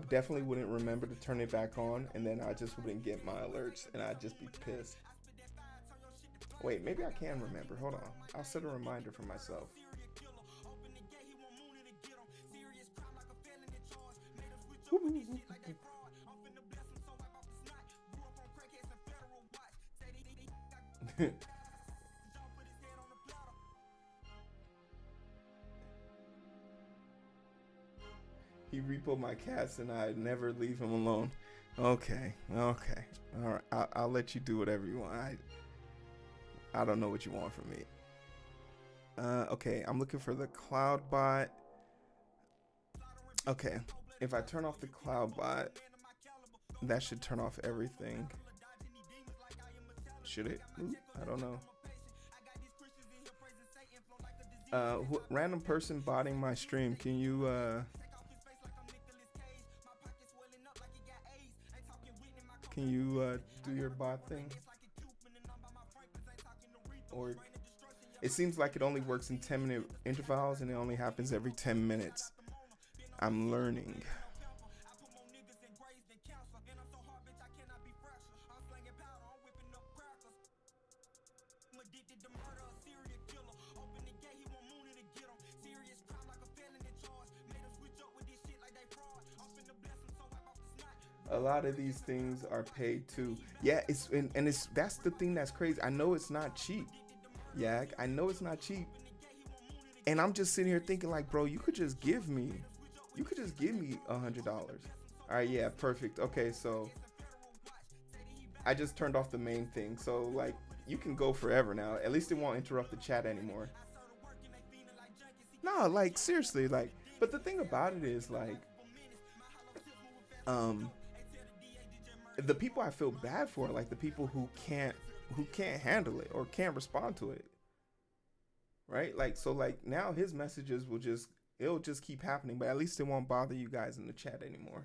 Speaker 1: definitely wouldn't remember to turn it back on, and then I just wouldn't get my alerts, and I'd just be pissed. Wait, maybe I can remember. Hold on, I'll set a reminder for myself. He repo my cats, and I never leave him alone. Okay, okay, all right. I'll let you do whatever you want. I don't know what you want from me. Okay, I'm looking for the cloud bot. Okay, if I turn off the cloud bot, that should turn off everything. Should it? Ooh, I don't know. Random person botting my stream. Can you do your bot thing? Or it seems like it only works in 10-minute intervals and it only happens every 10 minutes. I'm learning. A lot of these things are paid too. Yeah, it's that's the thing that's crazy. I know it's not cheap. Yeah, I know it's not cheap. And I'm just sitting here thinking like, bro, you could just give me $100. All right, yeah, perfect. Okay, so I just turned off the main thing. So like you can go forever now. At least it won't interrupt the chat anymore. No, like seriously, like but the thing about it is like the people I feel bad for, like the people who can't handle it or can't respond to it. Right? Like so like now his messages it'll just keep happening, but at least it won't bother you guys in the chat anymore.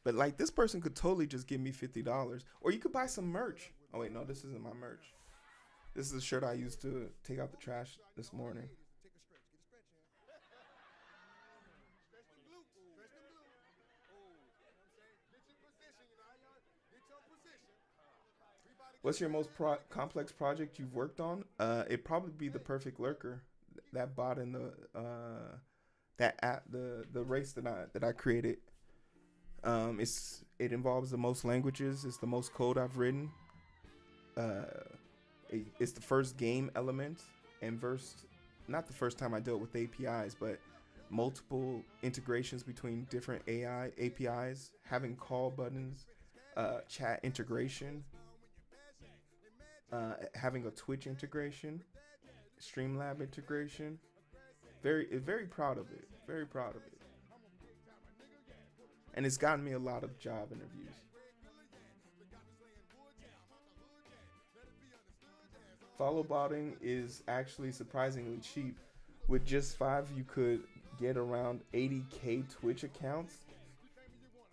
Speaker 1: But like this person could totally just give me $50. Or you could buy some merch. Oh wait, no, this isn't my merch. This is a shirt I used to take out the trash this morning. What's your most complex project you've worked on? It'd probably be the Perfect Lurker, that bot in the that app, the race that I created. It involves the most languages. It's the most code I've written. It's the first game element and not the first time I dealt with APIs, but multiple integrations between different AI APIs, having call buttons, chat integration, having a Twitch integration, Streamlab integration. Very proud of it. Very proud of it. And it's gotten me a lot of job interviews. Follow botting is actually surprisingly cheap. With just 5, you could get around 80K Twitch accounts,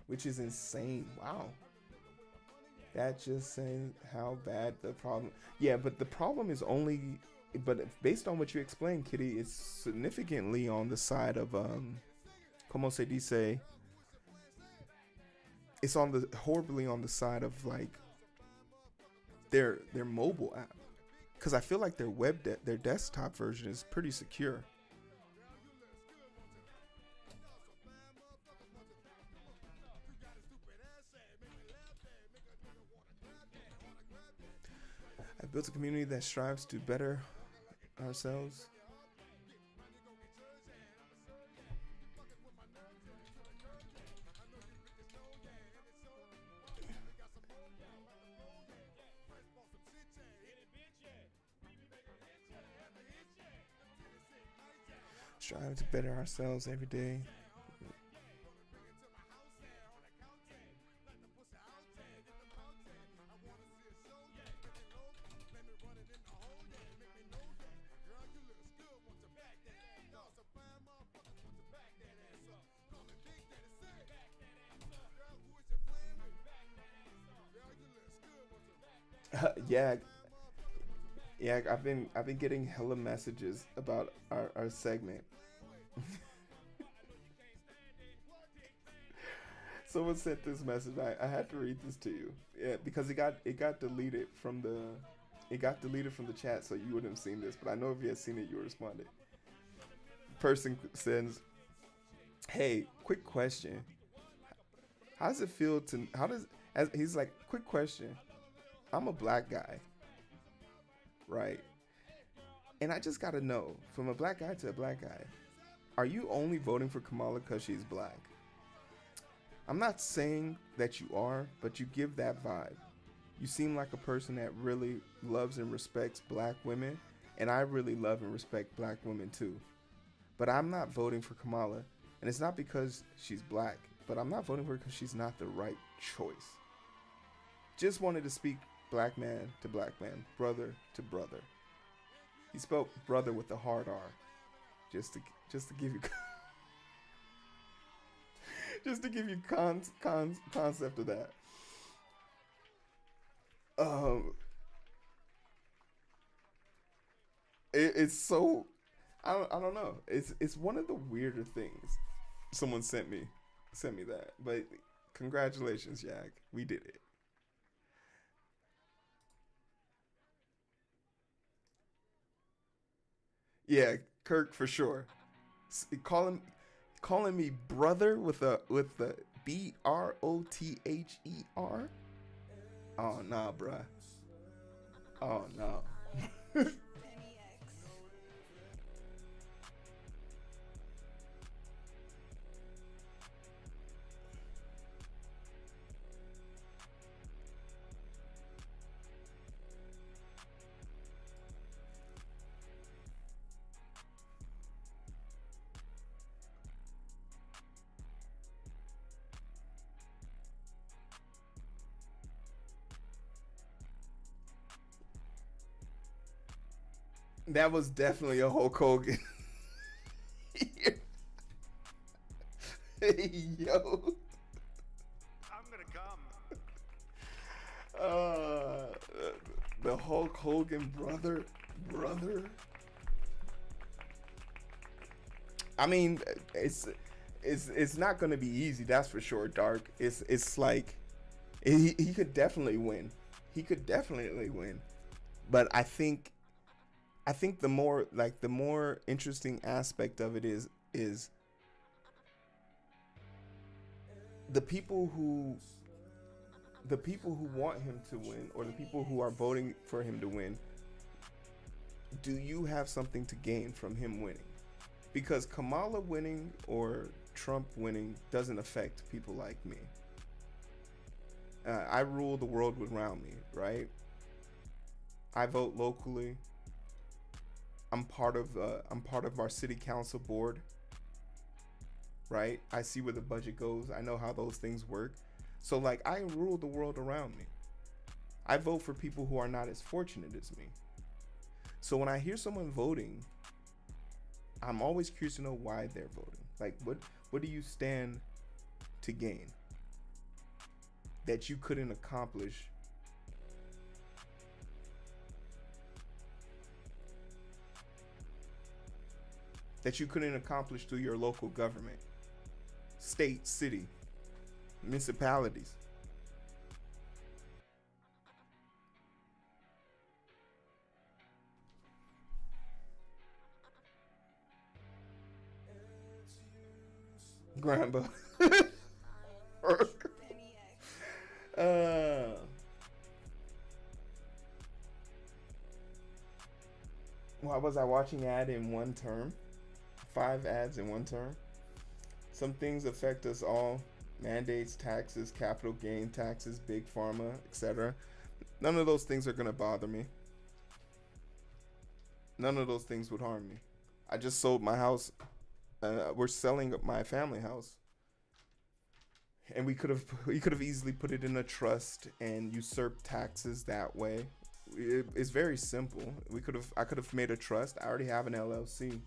Speaker 1: which is insane. Wow. That just saying how bad the problem. Yeah, but the problem is only. But based on what you explained, Kitty, it's significantly on the side of como se dice. It's on the horribly on the side of like their mobile app, because I feel like their their desktop version is pretty secure. I built a community that strives to better ourselves. Striving to better ourselves every day. Yeah, yeah. I've been getting hella messages about our segment. Someone sent this message. I had to read this to you. Yeah, because it got deleted from the chat, so you wouldn't have seen this. But I know if you had seen it, you would responded. Person sends, "Hey, quick question. How does it feel to as he's like, quick question. I'm a black guy, right? And I just gotta know, from a black guy to a black guy, are you only voting for Kamala because she's black? I'm not saying that you are, but you give that vibe. You seem like a person that really loves and respects black women, and I really love and respect black women too. But I'm not voting for Kamala, and it's not because she's black, but I'm not voting for her because she's not the right choice. Just wanted to speak black man to black man, brother to brother." He spelled brother with a hard R, just to give you just to give you concept of that. It's so I don't know. It's one of the weirder things. Someone sent me that, but congratulations, Yak. We did it. Yeah, Kirk for sure. Calling me brother with the BROTHER. Oh nah, bruh. Oh no. That was definitely a Hulk Hogan. Hey, yo.
Speaker 2: I'm gonna come.
Speaker 1: The Hulk Hogan brother. I mean, it's not gonna be easy. That's for sure. Dark. It's like he could definitely win. He could definitely win. But I think the more interesting aspect of it is the people who want him to win, or the people who are voting for him to win. Do you have something to gain from him winning? Because Kamala winning or Trump winning doesn't affect people like me. I rule the world around me, right? I vote locally. I'm part of our city council board, right? I see where the budget goes. I know how those things work. So like I rule the world around me. I vote for people who are not as fortunate as me. So when I hear someone voting, I'm always curious to know why they're voting. Like what do you stand to gain that you couldn't accomplish through your local government, state, city, municipalities? Grandpa. Why was I watching ad in one term? 5 ads in one term. Some things affect us all. Mandates, taxes, capital gain taxes, big pharma, etc. None of those things are going to bother me. None of those things would harm me. I just sold my house. We're selling my family house. And we could have easily put it in a trust and usurped taxes that way. It's very simple. I could have made a trust. I already have an LLC.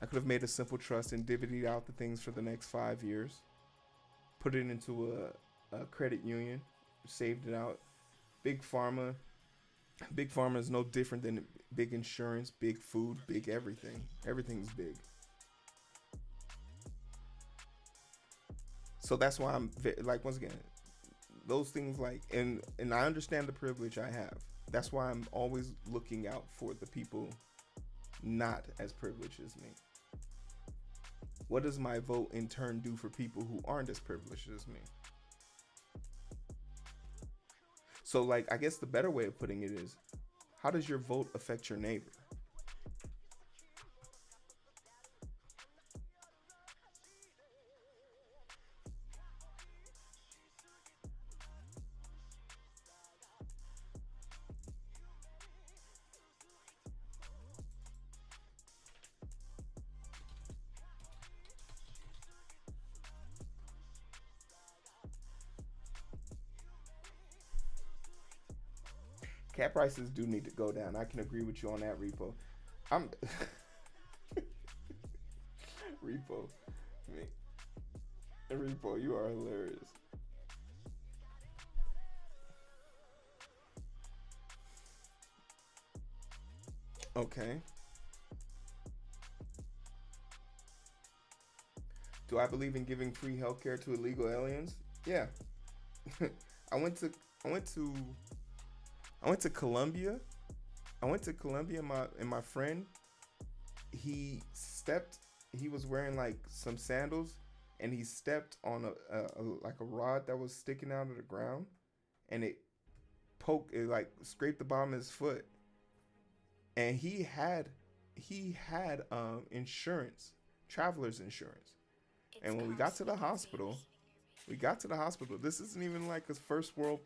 Speaker 1: I could have made a simple trust and divvied out the things for the next 5 years. Put it into a credit union. Saved it out. Big pharma. Big pharma is no different than big insurance, big food, big everything. Everything's big. So that's why I'm like, once again, those things like, and I understand the privilege I have. That's why I'm always looking out for the people not as privileged as me. What does my vote in turn do for people who aren't as privileged as me? So like, I guess the better way of putting it is, how does your vote affect your neighbor? Cat prices do need to go down. I can agree with you on that, Repo. I'm Repo. Repo, you are hilarious. Okay. Do I believe in giving free healthcare to illegal aliens? Yeah. I went to Colombia. And my friend, he was wearing like some sandals, and he stepped on a rod that was sticking out of the ground, and it like scraped the bottom of his foot. And he had insurance, traveler's insurance. And when we got to the hospital, this isn't even like a first world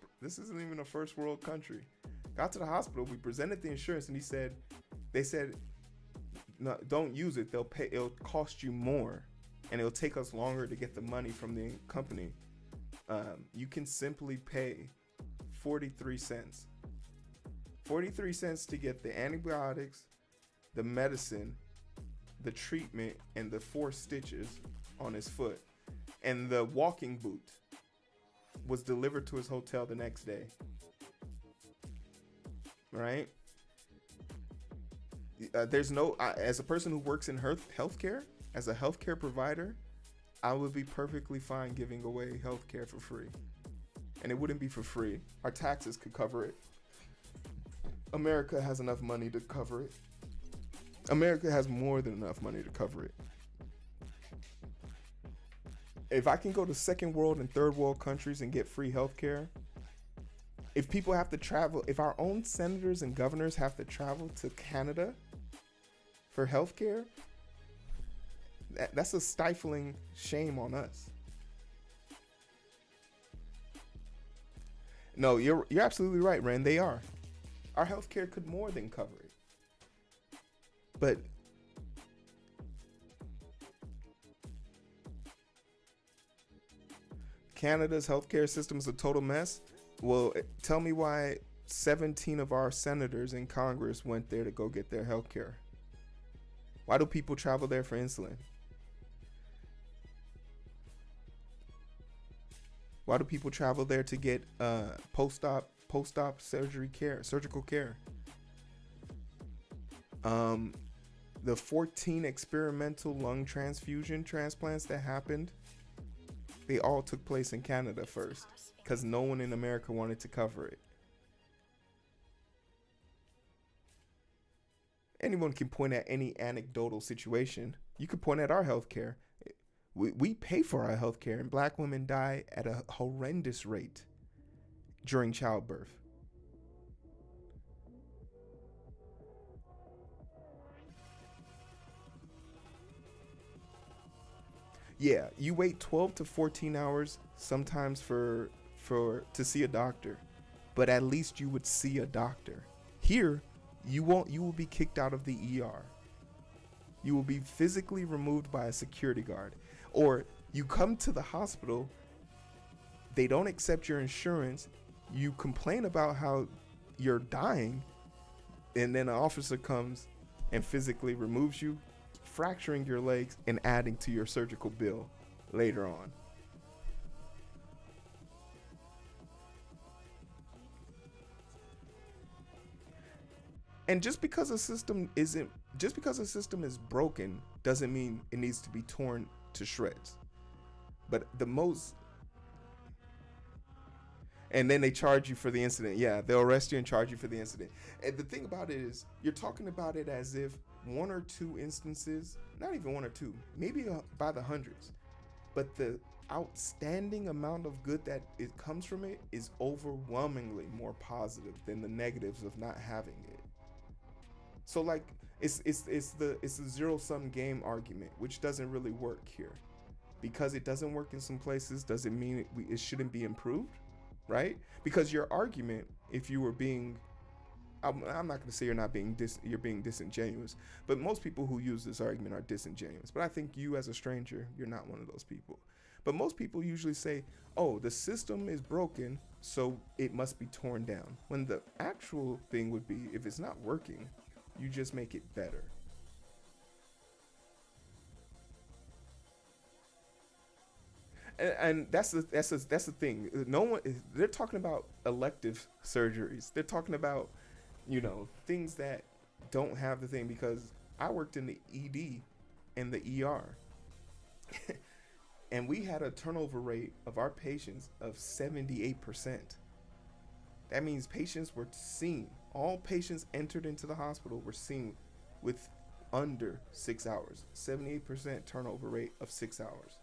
Speaker 1: country. Got to the hospital, we presented the insurance, and they said, no, don't use it. It'll cost you more, and it'll take us longer to get the money from the company. You can simply pay 43 cents. 43 cents to get the antibiotics, the medicine, the treatment, and the 4 stitches on his foot. And the walking boot was delivered to his hotel the next day. Right? There's no, as a person who works in healthcare, as a healthcare provider, I would be perfectly fine giving away healthcare for free. And it wouldn't be for free. Our taxes could cover it. America has enough money to cover it. America has more than enough money to cover it. If I can go to second world and third world countries and get free healthcare, if people have to travel, if our own senators and governors have to travel to Canada for healthcare, That's a stifling shame on us. No, you're absolutely right, Ren. They are. Our healthcare could more than cover it. But Canada's healthcare system is a total mess. Well, tell me why 17 of our senators in Congress went there to go get their healthcare. Why do people travel there for insulin? Why do people travel there to get post-op surgical care? The 14 experimental lung transfusion transplants that happened, they all took place in Canada first because no one in America wanted to cover it. Anyone can point at any anecdotal situation. You could point at our healthcare. We pay for our healthcare, and black women die at a horrendous rate during childbirth. Yeah, you wait 12 to 14 hours sometimes for to see a doctor, but at least you would see a doctor. Here, you won't. You will be kicked out of the ER. You will be physically removed by a security guard. Or you come to the hospital, they don't accept your insurance, you complain about how you're dying, and then an officer comes and physically removes you, fracturing your legs and adding to your surgical bill later on. And just because a system is broken doesn't mean it needs to be torn to shreds. But and then they charge you for the incident. Yeah, they'll arrest you and charge you for the incident. And the thing about it is, you're talking about it as if one or two instances, not even one or two, maybe by the hundreds, but the outstanding amount of good that it comes from it is overwhelmingly more positive than the negatives of not having it. So like it's the zero-sum game argument, which doesn't really work here. Because it doesn't work in some places doesn't mean it shouldn't be improved, right? Because your argument, if you were being, I'm not going to say you're being disingenuous, but most people who use this argument are disingenuous. But I think you as a stranger, you're not one of those people. But most people usually say, oh, the system is broken, so it must be torn down. When the actual thing would be, if it's not working, you just make it better. And that's the thing. No one. They're talking about elective surgeries. They're talking about, things that don't have the thing. Because I worked in the ED and the ER, and we had a turnover rate of our patients of 78%. That means patients were seen. All patients entered into the hospital were seen with under 6 hours. 78% turnover rate of 6 hours.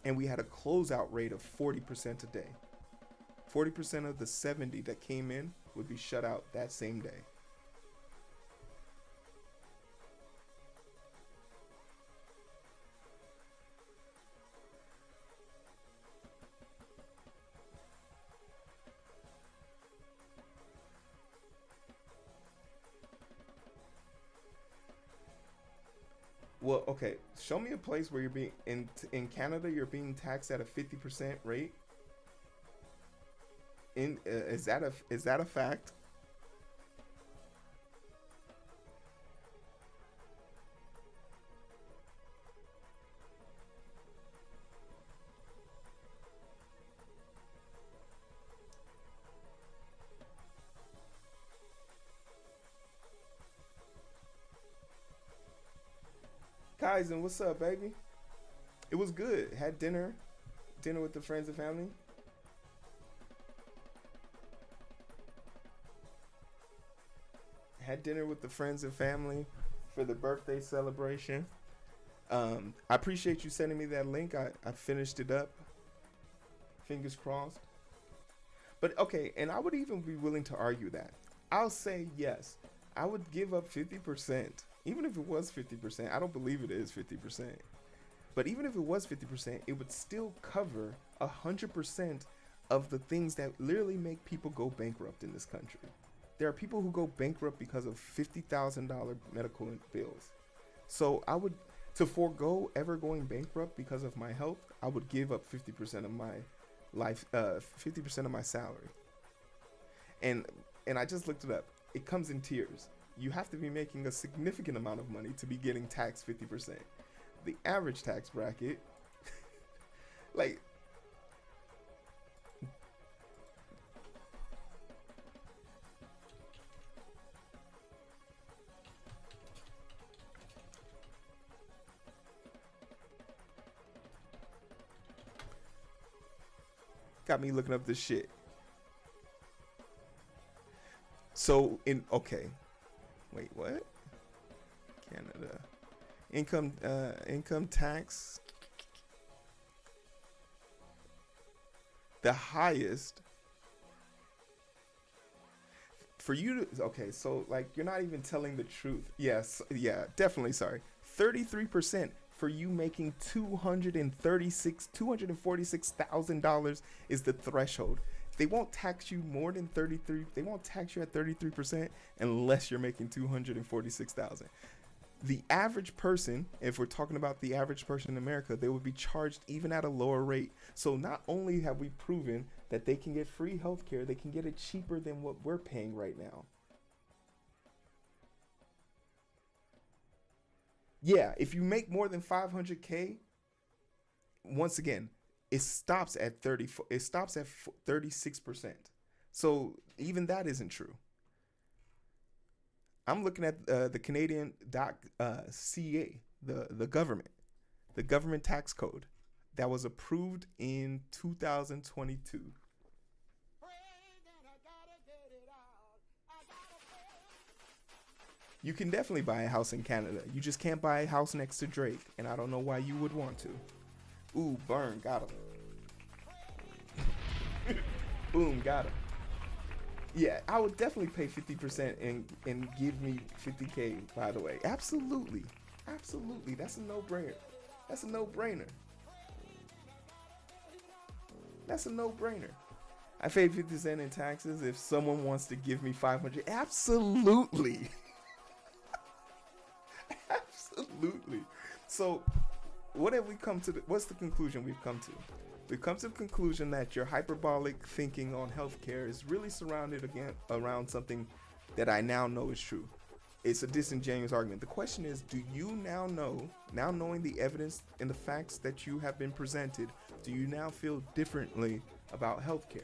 Speaker 1: And we had a closeout rate of 40% a day. 40% of the 70 that came in would be shut out that same day. Well, okay. Show me a place where you're being in Canada. You're being taxed at a 50% rate. Is that a fact? Kaizen, what's up, baby? It was good. Had dinner with the friends and family. Had dinner with the friends and family for the birthday celebration. I appreciate you sending me that link. I finished it up. Fingers crossed. But okay, and I would even be willing to argue that. I'll say yes. I would give up 50% even if it was 50%, I don't believe it is 50%. But even if it was 50%, it would still cover 100% of the things that literally make people go bankrupt in this country. There are people who go bankrupt because of $50,000 medical bills. So I would, to forego ever going bankrupt because of my health, I would give up 50% of my life, 50% of my salary. And I just looked it up. It comes in tiers. You have to be making a significant amount of money to be getting taxed 50%. The average tax bracket, like, got me looking up this shit. So okay, wait, what? Canada income tax. The highest for you to, okay, so like you're not even telling the truth. Yes, yeah, definitely. Sorry, 33% for you making $246,000 is the threshold. They won't tax you more than 33. They won't tax you at 33% unless you're making 246,000. The average person, if we're talking about the average person in America, they would be charged even at a lower rate. So not only have we proven that they can get free healthcare, they can get it cheaper than what we're paying right now. Yeah, if you make more than 500K, once again, it stops at 30. It stops at 36%. So even that isn't true. I'm looking at the Canadian.ca, the government tax code that was approved in 2022. You can definitely buy a house in Canada. You just can't buy a house next to Drake, and I don't know why you would want to. Ooh, burn, got him. Boom, got him. Yeah, I would definitely pay 50% and give me 50K, by the way. Absolutely. Absolutely. That's a no-brainer. That's a no-brainer. That's a no-brainer. I paid 50 cents in taxes. If someone wants to give me 500, absolutely. Absolutely. So, what have we come to? What's the conclusion we've come to? We've come to the conclusion that your hyperbolic thinking on healthcare is really surrounded again around something that I now know is true. It's a disingenuous argument. The question is, do you now know, now knowing the evidence and the facts that you have been presented, do you now feel differently about healthcare?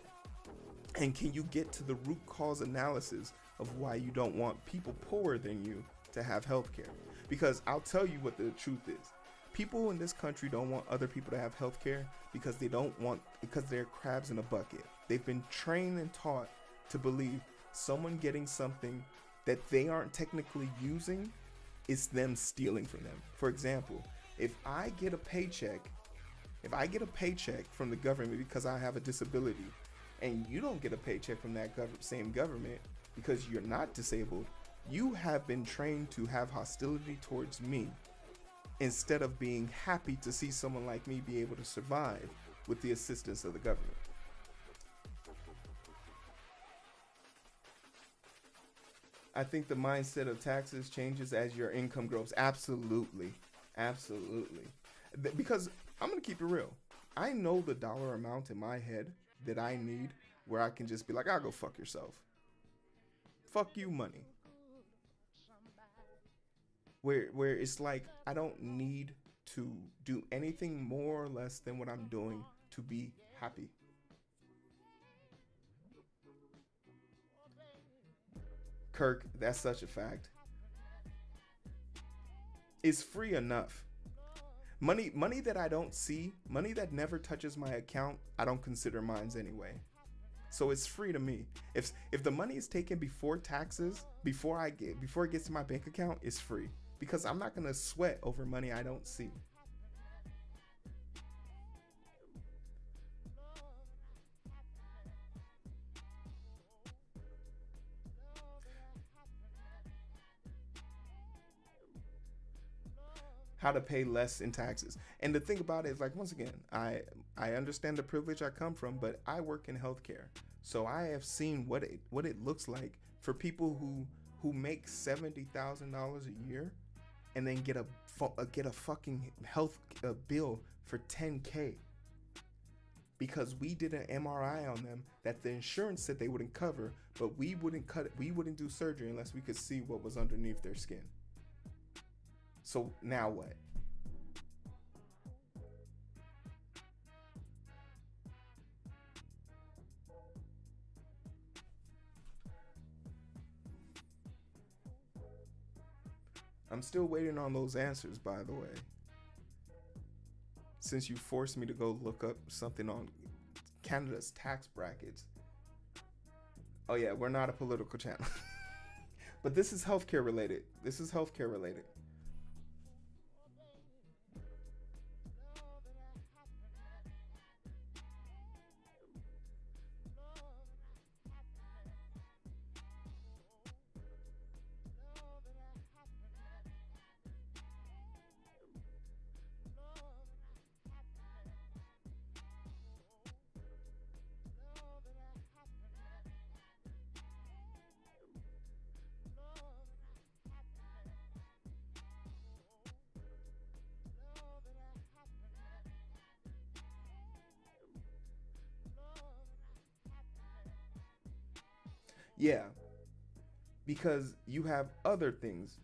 Speaker 1: And can you get to the root cause analysis of why you don't want people poorer than you to have healthcare? Because I'll tell you what the truth is. People in this country don't want other people to have healthcare because because they're crabs in a bucket. They've been trained and taught to believe someone getting something that they aren't technically using is them stealing from them. For example, if I get a paycheck from the government because I have a disability, and you don't get a paycheck from that same government because you're not disabled, you have been trained to have hostility towards me, instead of being happy to see someone like me be able to survive with the assistance of the government. I think the mindset of taxes changes as your income grows. Absolutely. Absolutely. Because I'm going to keep it real. I know the dollar amount in my head that I need where I can just be like, I'll go fuck yourself. Fuck you, money. Where it's like I don't need to do anything more or less than what I'm doing to be happy. Kirk, that's such a fact. It's free enough. Money that I don't see, money that never touches my account, I don't consider mine's anyway. So it's free to me. If the money is taken before taxes, before it gets to my bank account, it's free. Because I'm not gonna sweat over money I don't see. how to pay less in taxes. And the thing about it is, like, once again, I understand the privilege I come from, but I work in healthcare, so I have seen what it looks like for people who make $70,000 a year and then get a fucking health bill for 10K because we did an MRI on them that the insurance said they wouldn't cover, but we wouldn't do surgery unless we could see what was underneath their skin. So now what? I'm still waiting on those answers, by the way. Since you forced me to go look up something on Canada's tax brackets. Oh yeah, we're not a political channel. But this is healthcare related. This is healthcare related. Yeah, because you have other things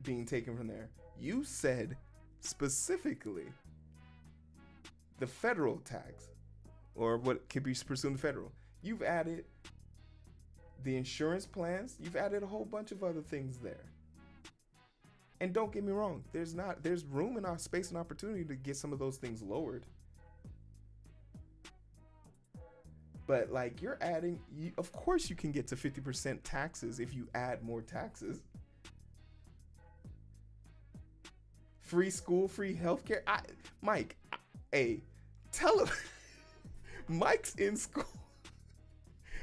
Speaker 1: being taken from there. You said specifically the federal tax, or what could be presumed federal. You've added the insurance plans. You've added a whole bunch of other things there. And don't get me wrong, there's room in our space and opportunity to get some of those things lowered. But like you're adding, of course you can get to 50% taxes if you add more taxes. Free school, free healthcare. Mike, hey, tell him. Mike's in school.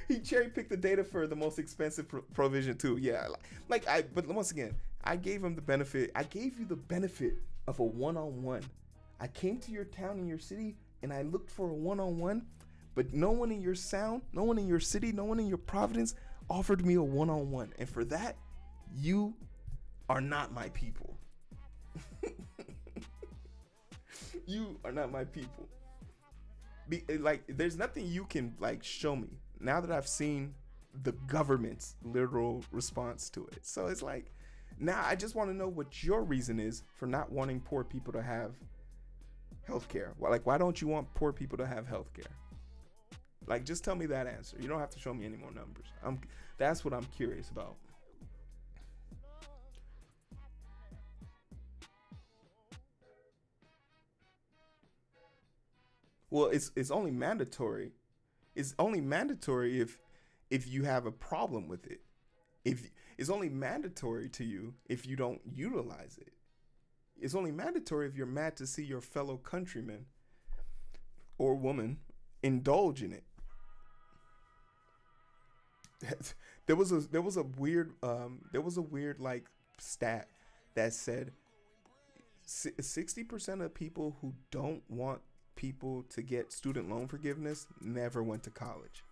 Speaker 1: He cherry picked the data for the most expensive provision too. Yeah, but once again, I gave him the benefit. I gave you the benefit of a one-on-one. I came to your town and your city and I looked for a one-on-one. But no one in your sound, no one in your city, no one in your province offered me a one-on-one. And for that, you are not my people. You are not my people. There's nothing you can show me now that I've seen the government's literal response to it. So it's like, now I just want to know what your reason is for not wanting poor people to have healthcare. Why don't you want poor people to have healthcare? Just tell me that answer. You don't have to show me any more numbers. That's what I'm curious about. Well, it's only mandatory. It's only mandatory if you have a problem with it. If it's only mandatory to you if you don't utilize it. It's only mandatory if you're mad to see your fellow countryman or woman indulge in it. There was a weird stat that said 60% of people who don't want people to get student loan forgiveness never went to college.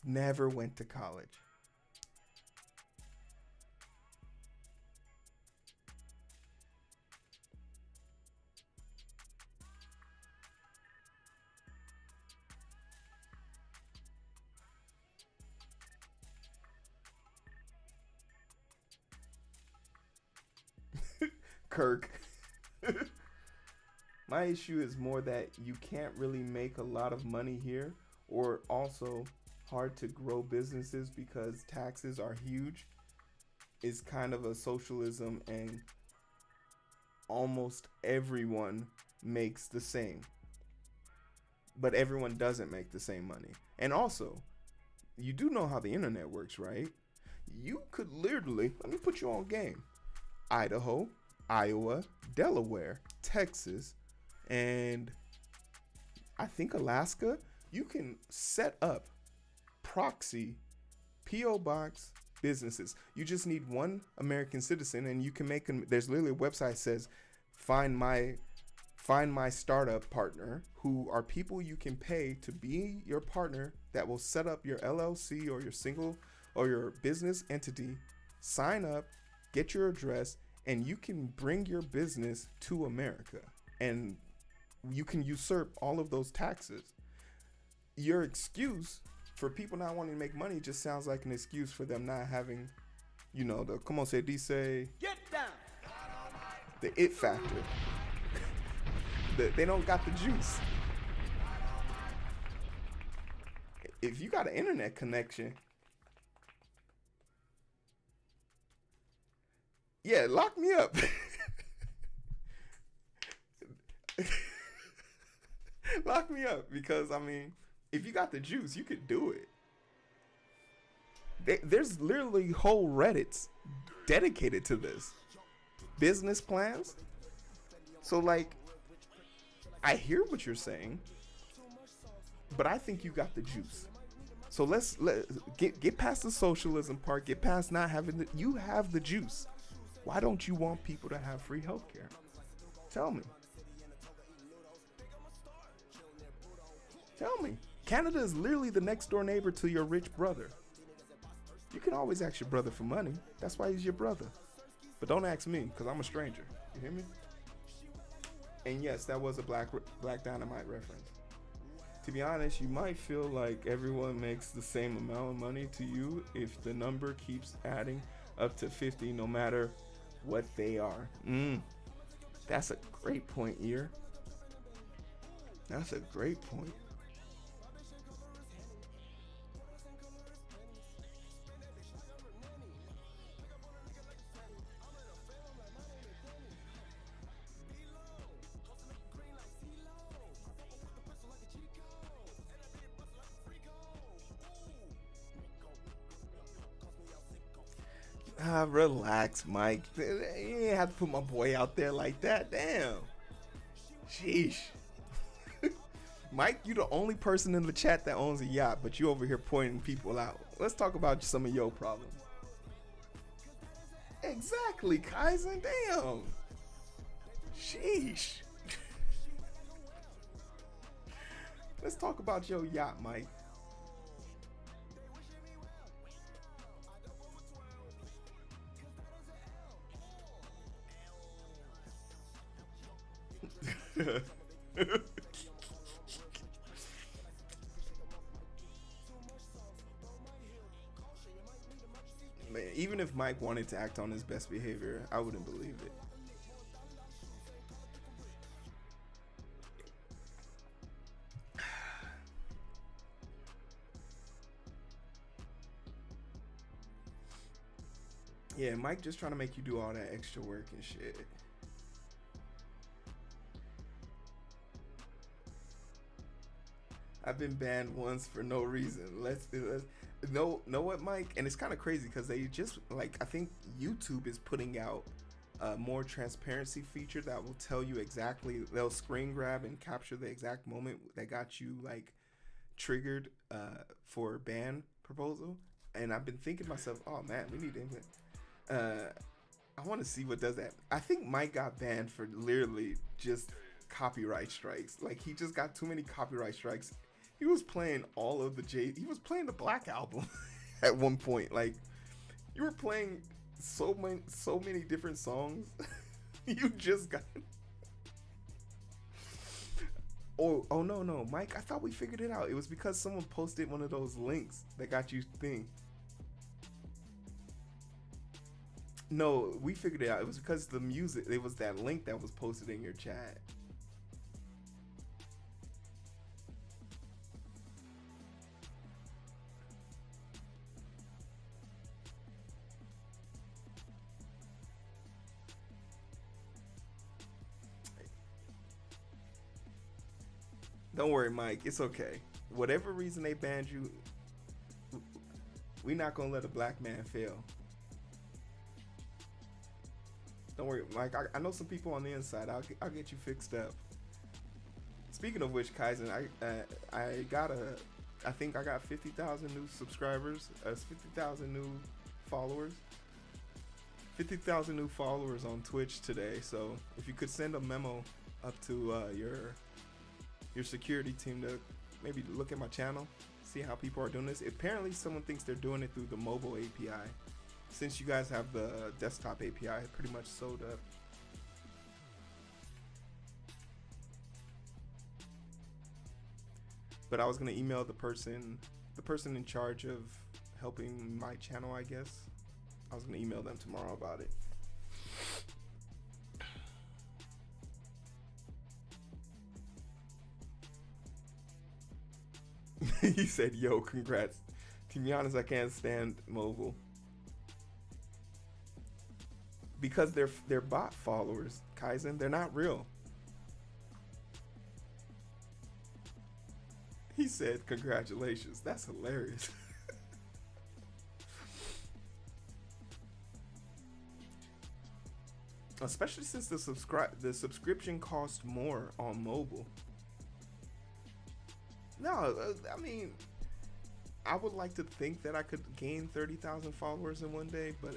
Speaker 1: Never went to college. Kirk. My issue is more that you can't really make a lot of money here, or also hard to grow businesses because taxes are huge. It's kind of a socialism and almost everyone makes the same. But everyone doesn't make the same money. And also, you do know how the internet works, right? You could literally, let me put you on game. Idaho, Iowa, Delaware, Texas, and I think Alaska, you can set up proxy P.O. box businesses. You just need one American citizen and you can make them. There's literally a website that says find my startup partner, who are people you can pay to be your partner that will set up your LLC or your single or your business entity. Sign up, get your address, and you can bring your business to America, and you can usurp all of those taxes. Your excuse for people not wanting to make money just sounds like an excuse for them not having, the come on, say dice,
Speaker 4: Get down.
Speaker 1: the it factor. They don't got the juice. If you got an internet connection, yeah, lock me up. Lock me up, because I mean, if you got the juice, you could do it. There's literally whole Reddits dedicated to this. Business plans. So like, I hear what you're saying, but I think you got the juice. So let's get past the socialism part. Get past not having you have the juice. Why don't you want people to have free healthcare? Tell me. Tell me. Canada is literally the next door neighbor to your rich brother. You can always ask your brother for money. That's why he's your brother. But don't ask me, because I'm a stranger. You hear me? And yes, that was a Black Dynamite reference. To be honest, you might feel like everyone makes the same amount of money to you if the number keeps adding up to 50, no matter what they are. That's a great point, Ear. That's a great point. Relax, Mike. You ain't have to put my boy out there like that. Damn. Sheesh. Mike, you the only person in the chat that owns a yacht, but you over here pointing people out. Let's talk about some of your problems. Exactly, Kaizen. Damn. Sheesh. Let's talk about your yacht, Mike. Man, even if Mike wanted to act on his best behavior, I wouldn't believe it. Yeah, Mike just trying to make you do all that extra work and shit. I've been banned once for no reason. Let's know what, Mike? And it's kind of crazy because they just, like, I think YouTube is putting out a more transparency feature that will tell you exactly. They'll screen grab and capture the exact moment that got you like triggered for a ban proposal. And I've been thinking to myself, oh man, we need to. I want to see what does that. I think Mike got banned for literally just copyright strikes. Like, he just got too many copyright strikes. He was playing all of he was playing the Black album at one point. Like, you were playing so many different songs. You just got. Oh no, Mike, I thought we figured it out. It was because someone posted one of those links that got you thing. No, we figured it out. It was because the music, it was that link that was posted in your chat. Don't worry, Mike. It's okay. Whatever reason they banned you, we're not gonna let a black man fail. Don't worry, Mike. I know some people on the inside. I'll get you fixed up. Speaking of which, Kaizen, I think I got 50,000 new subscribers, 50,000 new followers. 50,000 new followers on Twitch today. So if you could send a memo up to your security team to maybe look at my channel, see how people are doing this. Apparently someone thinks they're doing it through the mobile API. Since you guys have the desktop API pretty much sold up. But I was gonna email the person in charge of helping my channel, I guess. I was gonna email them tomorrow about it. He said, yo, congrats. To be honest, I can't stand mobile. Because they're bot followers, Kaizen. They're not real. He said, congratulations. That's hilarious. Especially since the subscription costs more on mobile. No, I mean, I would like to think that I could gain 30,000 followers in one day, but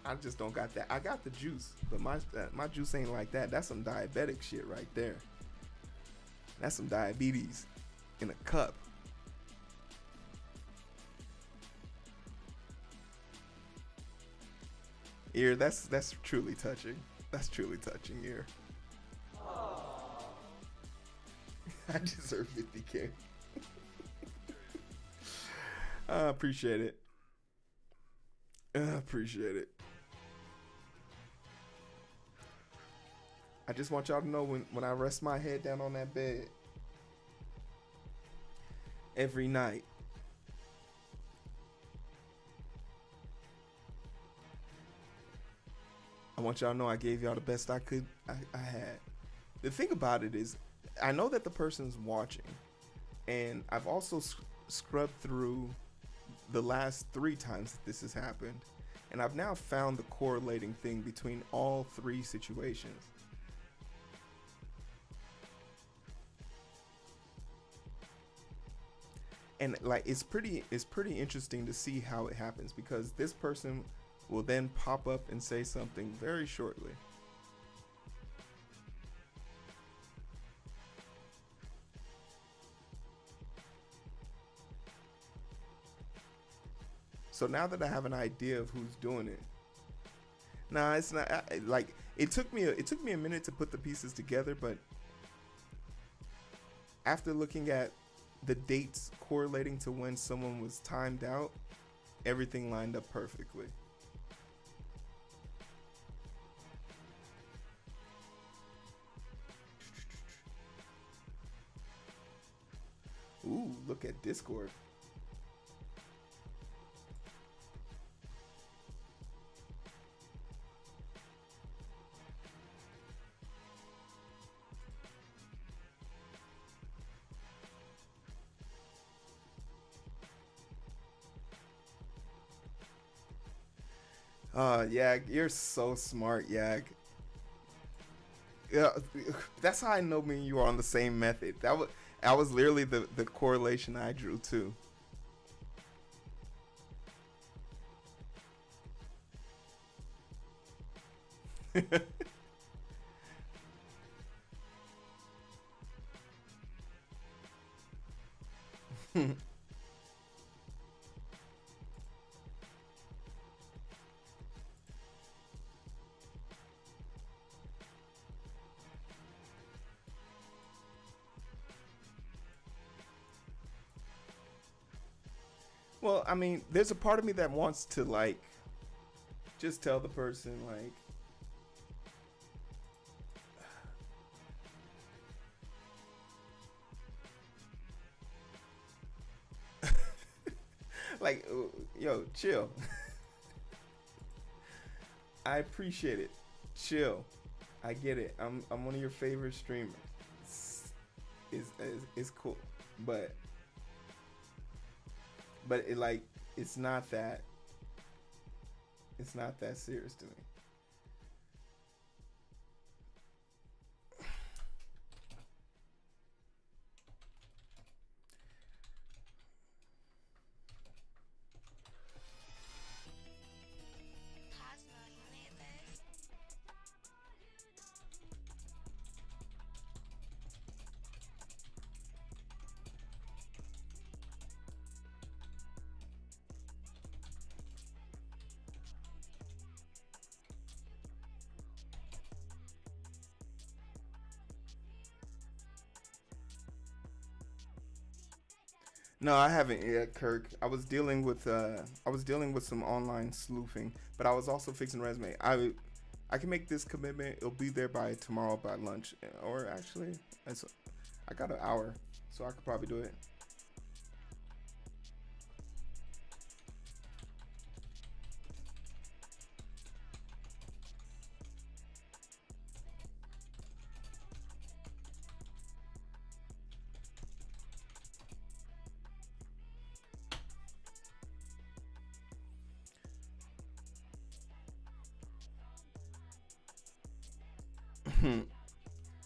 Speaker 1: I just don't got that. I got the juice, but my juice ain't like that. That's some diabetic shit right there. That's some diabetes in a cup. Ear, that's truly touching. That's truly touching, Ear. I deserve 50K. I appreciate it. I appreciate it. I just want y'all to know when I rest my head down on that bed every night, I want y'all to know I gave y'all the best I had. The thing about it is, I know that the person's watching, and I've also scrubbed through the last 3 times that this has happened, and I've now found the correlating thing between all 3 situations. And like it's pretty interesting to see how it happens, because this person will then pop up and say something very shortly. So now that I have an idea of who's doing it, nah, it's not like it took me a minute to put the pieces together, but after looking at the dates correlating to when someone was timed out, everything lined up perfectly. Ooh, look at Discord. Yag, you're so smart, Yag. Yeah, that's how I know me and you are on the same method. That was literally the correlation I drew too. Well, I mean, there's a part of me that wants to like just tell the person like yo, chill. I appreciate it. Chill. I get it. I'm one of your favorite streamers. It's cool, but it like it's not that serious to me.
Speaker 4: Cosmo, you
Speaker 1: No, I haven't yet, Kirk. I was dealing with some online sleuthing, but I was also fixing resume. I can make this commitment. It'll be there by tomorrow by lunch, or actually, it's, I got an hour, so I could probably do it.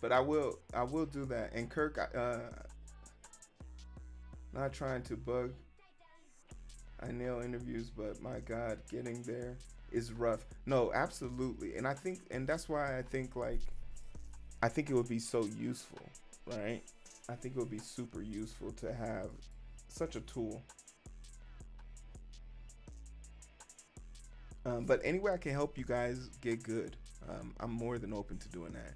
Speaker 1: But I will do that. And Kirk, not trying to bug. I nail interviews, but my God, getting there is rough. No, absolutely. And I think, and that's why I think it would be so useful, right? I think it would be super useful to have such a tool. But anyway, I can help you guys get good. I'm more than open to doing that.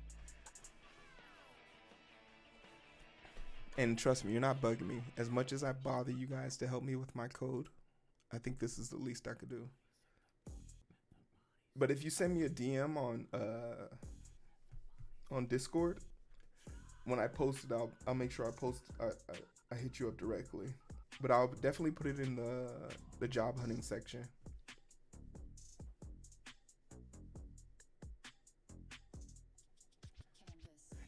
Speaker 1: And trust me, you're not bugging me. As much as I bother you guys to help me with my code, I think this is the least I could do. But if you send me a DM on Discord, when I post it, I'll make sure I hit you up directly. But I'll definitely put it in the job hunting section.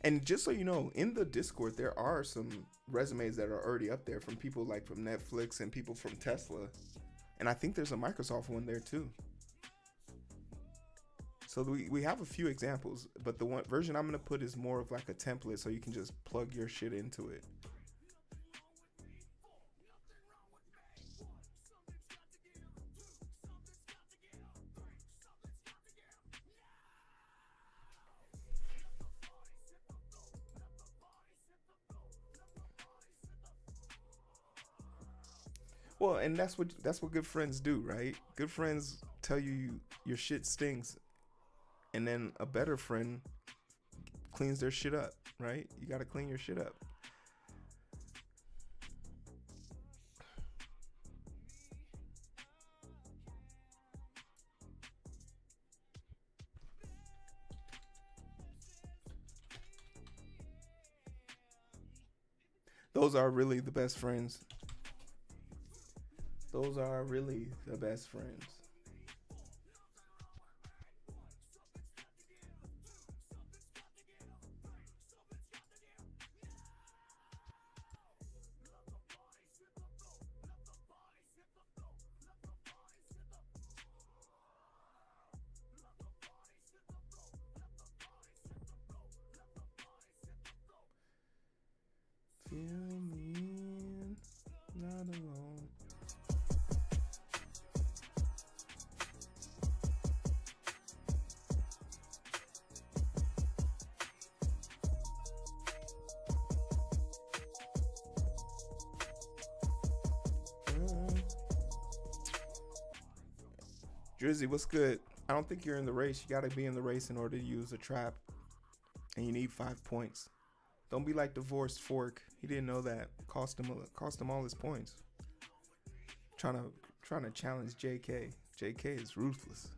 Speaker 1: And just so you know, in the Discord, there are some resumes that are already up there from people like from Netflix and people from Tesla. And I think there's a Microsoft one there too. So we have a few examples, but the one version I'm going to put is more of like a template so you can just plug your shit into it. Well, and that's what good friends do, right? Good friends tell you your shit stinks, and then a better friend cleans their shit up, right? You got to clean your shit up. Those are really the best friends. Those are really the best friends. Feel me in, not alone. Drizzy, what's good? I don't think you're in the race. You got to be in the race in order to use a trap, and you need 5 points. Don't be like divorced Fork. He didn't know that. Cost him all his points. Trying to challenge JK. JK is ruthless.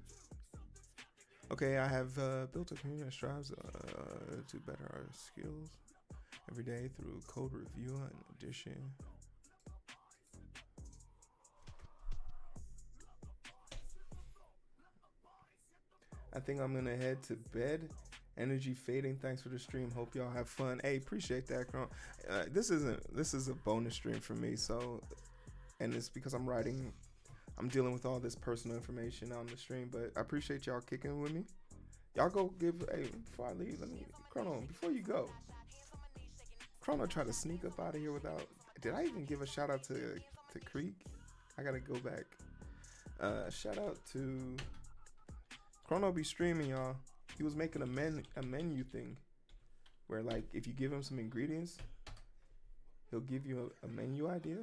Speaker 1: Okay, I have built a community that strives to better our skills every day through code review and addition. I think I'm gonna head to bed. Energy fading. Thanks for the stream. Hope y'all have fun. Hey, appreciate that, Cron. This is a bonus stream for me. So, and it's because I'm dealing with all this personal information on the stream. But I appreciate y'all kicking with me. Y'all go give. Hey, before I leave, let me Chrono. Before you go, Chrono tried to sneak up out of here without. Did I even give a shout out to Creek? I gotta go back. Shout out to Chrono. Be streaming, y'all. He was making a menu thing where, like, if you give him some ingredients, he'll give you a menu idea.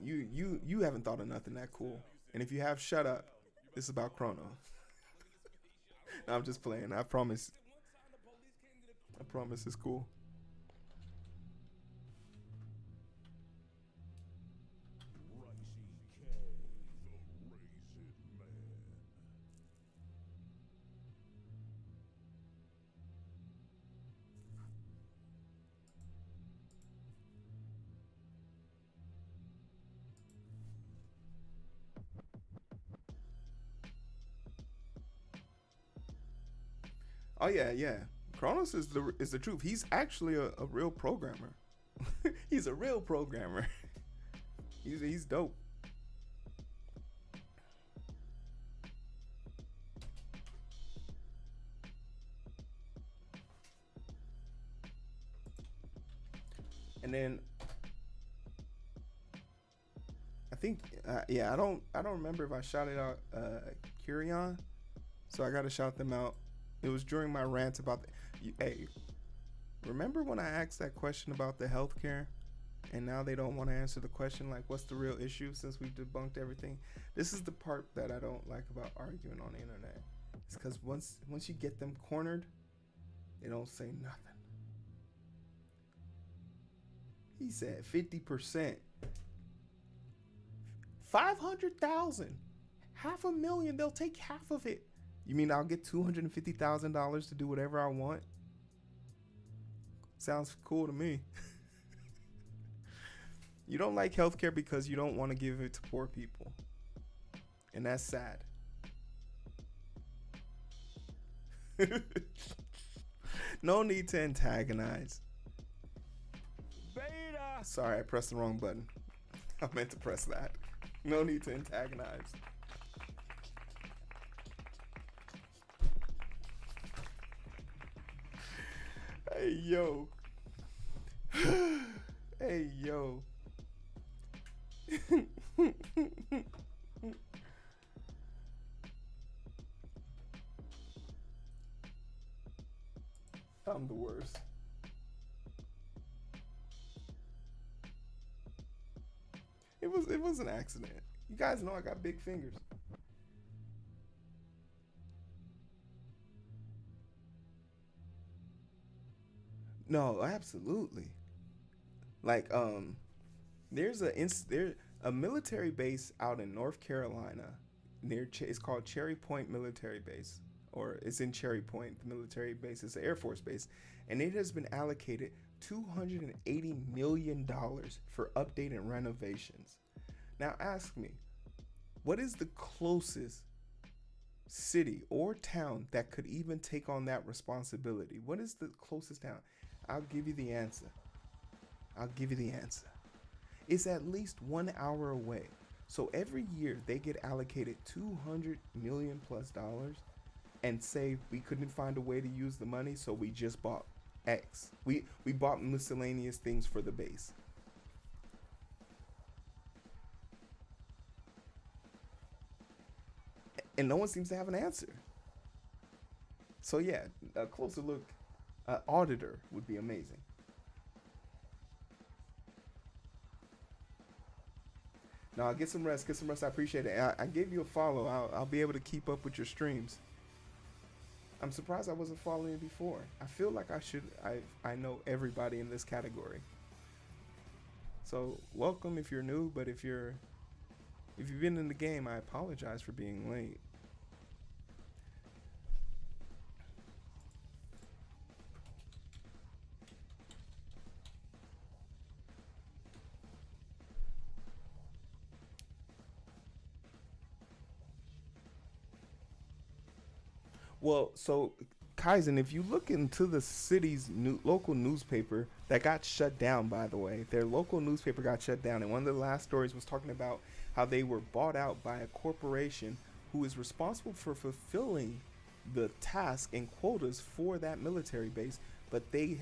Speaker 1: You haven't thought of nothing that cool. And if you have, shut up. This is about Chrono. No, I'm just playing. I promise. I promise it's cool. Oh yeah, yeah. Kronos is the truth. He's actually a real programmer. He's a real programmer. He's dope. And then I think yeah, I don't remember if I shouted out Curion, so I got to shout them out. It was during my rant about hey, remember when I asked that question about the healthcare, and now they don't want to answer the question like what's the real issue since we've debunked everything. This is the part that I don't like about arguing on the internet. It's because once you get them cornered, they don't say nothing. He said 50%, 500,000, $500,000. They'll take half of it. You mean I'll get $250,000 to do whatever I want? Sounds cool to me. You don't like healthcare because you don't want to give it to poor people, and that's sad. No need to antagonize. Beta. Sorry, I pressed the wrong button. I meant to press that. No need to antagonize. Hey yo. Hey yo. I'm the worst. It was an accident. You guys know I got big fingers. No, absolutely. Like there's a military base out in North Carolina near it's called Cherry Point Military Base, or it's in Cherry Point. The military base is an Air Force base, and it has been allocated $280 million for update and renovations. Now ask me, what is the closest city or town that could even take on that responsibility? What is the closest town? I'll give you the answer. I'll give you the answer. It's at least 1 hour away. So every year they get allocated $200 million plus and say we couldn't find a way to use the money, so we just bought X. We bought miscellaneous things for the base. And no one seems to have an answer. So yeah, a closer look, auditor would be amazing. Now get some rest. Get some rest. I appreciate it. I gave you a follow. I'll be able to keep up with your streams. I'm surprised I wasn't following you before. I feel like I should. I know everybody in this category. So welcome if you're new, but if you've been in the game, I apologize for being late. Well, so Kaizen, if you look into the city's local newspaper that got shut down, by the way, their local newspaper got shut down, and one of the last stories was talking about how they were bought out by a corporation who is responsible for fulfilling the task and quotas for that military base, but they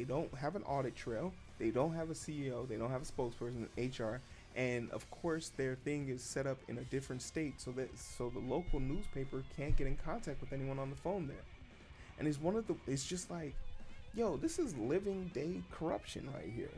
Speaker 1: don't have an audit trail, they don't have a CEO, they don't have a spokesperson, HR, and of course their thing is set up in a different state so the local newspaper can't get in contact with anyone on the phone there. And it's just like, yo, this is living day corruption right here.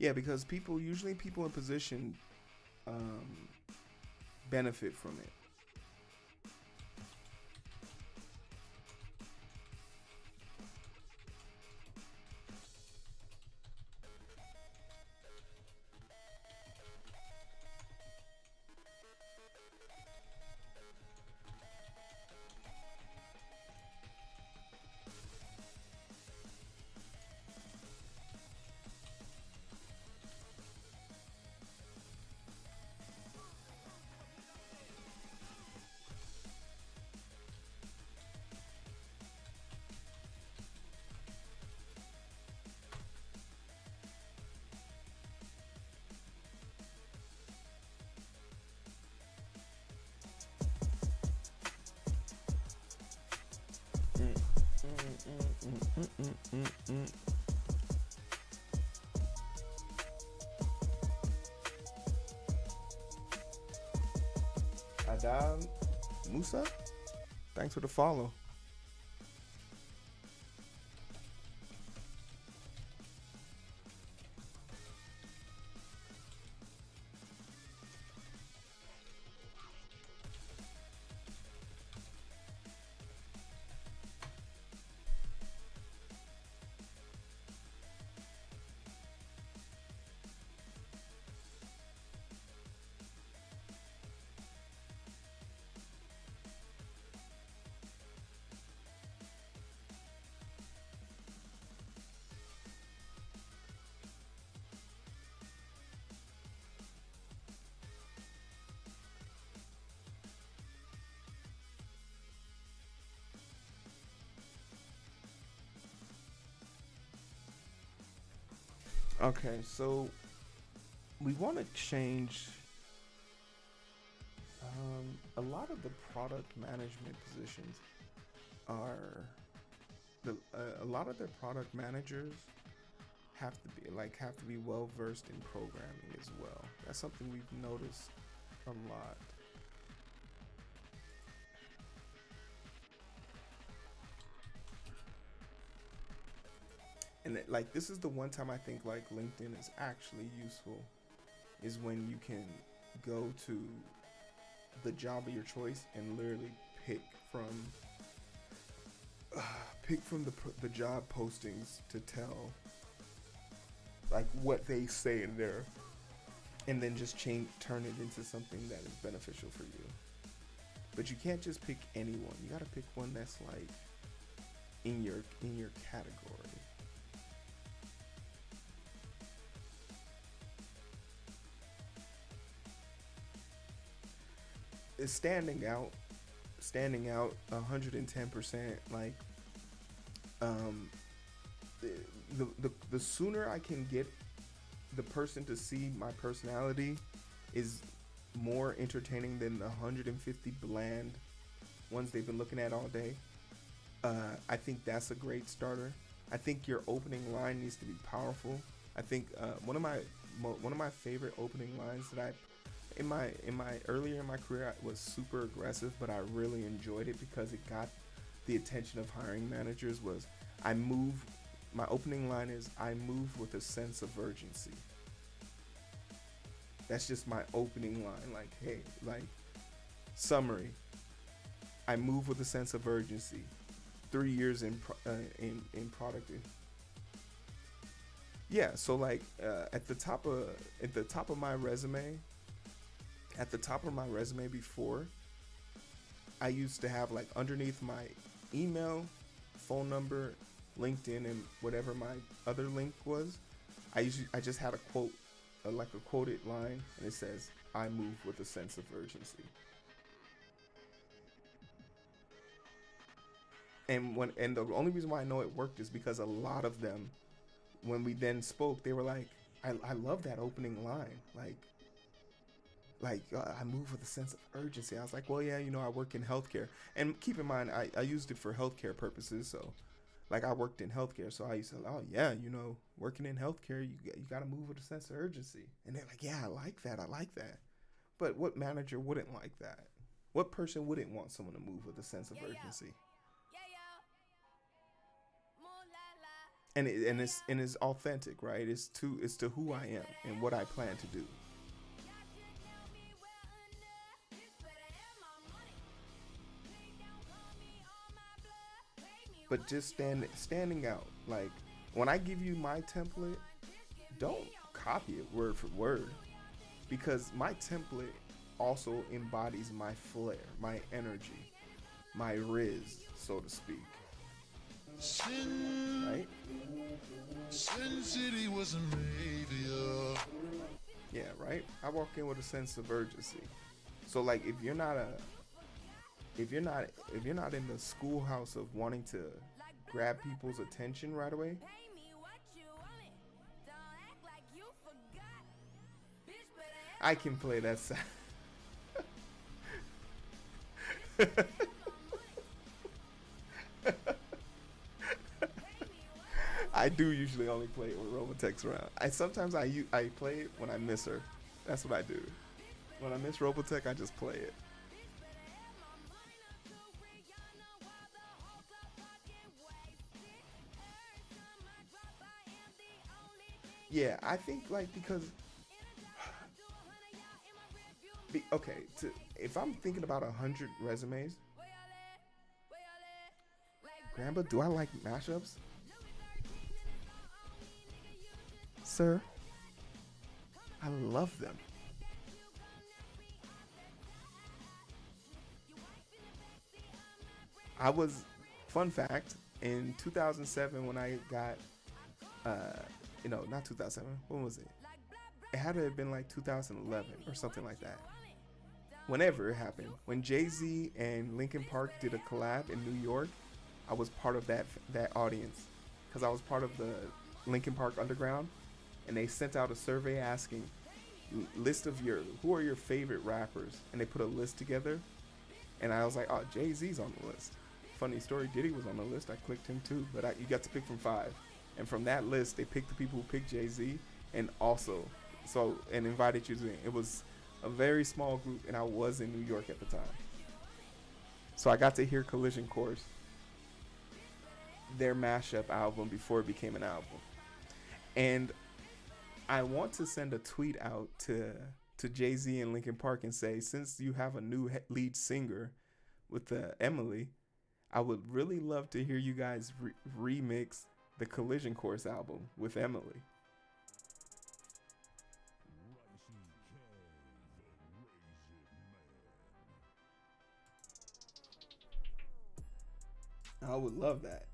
Speaker 1: Yeah, because people in position um, benefit from it. Mm, mm. Adam Musa, thanks for the follow. Okay, so we want to change a lot of the product management positions are a lot of their product managers have to be well versed in programming as well. That's something we've noticed a lot. And like this is the one time I think like LinkedIn is actually useful is when you can go to the job of your choice and literally pick from the job postings to tell like what they say in there, and then just turn it into something that is beneficial for you. But you can't just pick anyone. You gotta pick one that's like in your category. It's standing out 110%. Like um the sooner I can get the person to see my personality is more entertaining than the 150 bland ones they've been looking at all day. I think that's a great starter. I think your opening line needs to be powerful. I think one of my favorite opening lines that I in my earlier in my career was super aggressive, but I really enjoyed it because it got the attention of hiring managers. Was I move My opening line is I move with a sense of urgency. That's just my opening line. Like, hey, like summary. I move with a sense of urgency. 3 years in product. Yeah, so like at the top of my resume, before, I used to have like underneath my email, phone number, LinkedIn, and whatever my other link was, I just had a quote, like a quoted line, and it says, "I move with a sense of urgency." And the only reason why I know it worked is because a lot of them, when we then spoke, they were like, I love that opening line. I move with a sense of urgency. I was like, well, yeah, I work in healthcare. And keep in mind, I used it for healthcare purposes. So, like, I worked in healthcare. So I used to, oh, yeah, working in healthcare, you got to move with a sense of urgency. And they're like, yeah, I like that. I like that. But what manager wouldn't like that? What person wouldn't want someone to move with a sense of urgency? and it's authentic, right? It's to who I am and what I plan to do. But just standing out, like when I give you my template, don't copy it word for word, because my template also embodies my flair, my energy, my riz, so to speak.
Speaker 4: Sin,
Speaker 1: Right?
Speaker 4: Sin City was a savior.
Speaker 1: Yeah, right. I walk in with a sense of urgency. So like, if you're not in the schoolhouse of wanting to grab people's attention right away, I can play that sound. I do usually only play it with Robotech's around. I play it when I miss her. That's what I do. When I miss Robotech, I just play it. Yeah, I think like because okay, if I'm thinking about 100 resumes, Grandpa, do I like mashups, sir? I love them. I was, fun fact, in 2007 when I got, not 2007. When was it? It had to have been like 2011 or something like that. Whenever it happened, when Jay-Z and Linkin Park did a collab in New York, I was part of that audience because I was part of the Linkin Park Underground, and they sent out a survey asking list of who are your favorite rappers, and they put a list together, and I was like, oh, Jay-Z's on the list. Funny story, Diddy was on the list. I clicked him too, but you got to pick from 5, and from that list, they picked the people who picked Jay-Z, and invited you to it. It was a very small group, and I was in New York at the time, so I got to hear Collision Course, their mashup album before it became an album, and I want to send a tweet out to Jay-Z and Linkin Park and say, since you have a new lead singer with Emily, I would really love to hear you guys remix the Collision Course album with Emily. I would love that.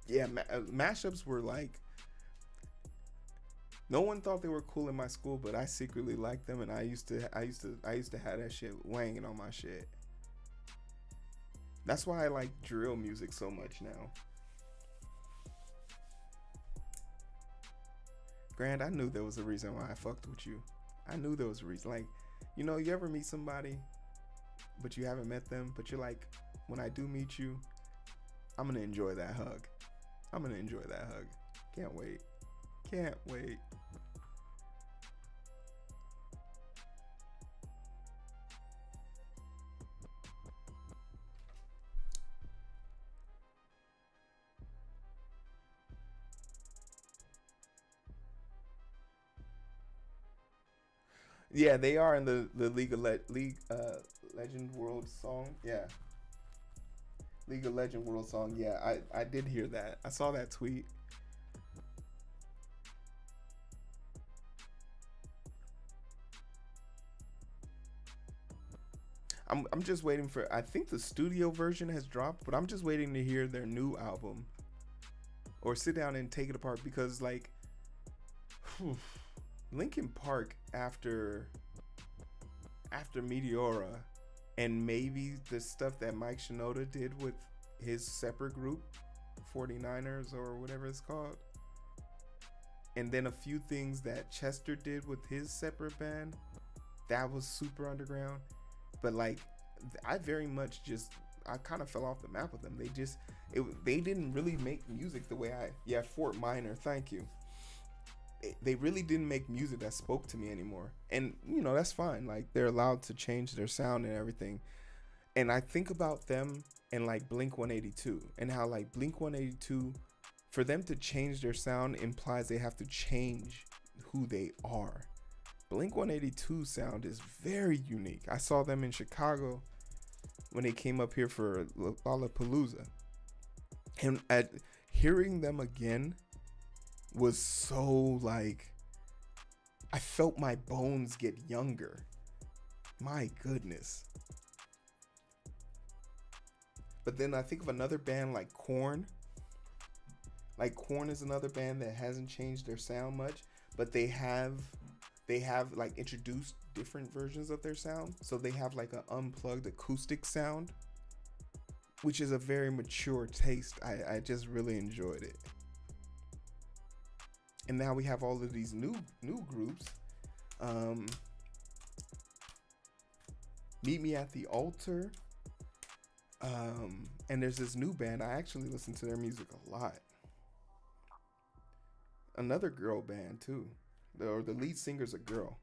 Speaker 1: Yeah, mashups were like, no one thought they were cool in my school, but I secretly liked them, and I used to have that shit wanging on my shit. That's why I like drill music so much now. Grant, I knew there was a reason why I fucked with you. I knew there was a reason. Like, you ever meet somebody, but you haven't met them, but you're like, when I do meet you, I'm gonna enjoy that hug. I'm gonna enjoy that hug. Can't wait. Can't wait. Yeah, they are in the Legend World song. Yeah. League of Legend World song. Yeah, I did hear that. I saw that tweet. I'm just waiting for, I think the studio version has dropped, but I'm just waiting to hear their new album or sit down and take it apart, because like Linkin Park after Meteora, and maybe the stuff that Mike Shinoda did with his separate group, 49ers or whatever it's called, and then a few things that Chester did with his separate band, that was super underground. But like, I very much I kind of fell off the map with them. They didn't really make music the way Fort Minor, thank you. they really didn't make music that spoke to me anymore. And that's fine. Like, they're allowed to change their sound and everything. And I think about them and like Blink 182 and how like Blink 182, for them to change their sound implies they have to change who they are. Blink 182 sound is very unique. I saw them in Chicago when they came up here for Lollapalooza, and hearing them again was so like, I felt my bones get younger. My goodness. But then I think of another band like Korn. Like, Korn is another band that hasn't changed their sound much, but they have like introduced different versions of their sound. So they have like an unplugged acoustic sound, which is a very mature taste. I just really enjoyed it. And now we have all of these new groups. Meet Me at the Altar. And there's this new band. I actually listen to their music a lot. Another girl band too. The lead singer's a girl.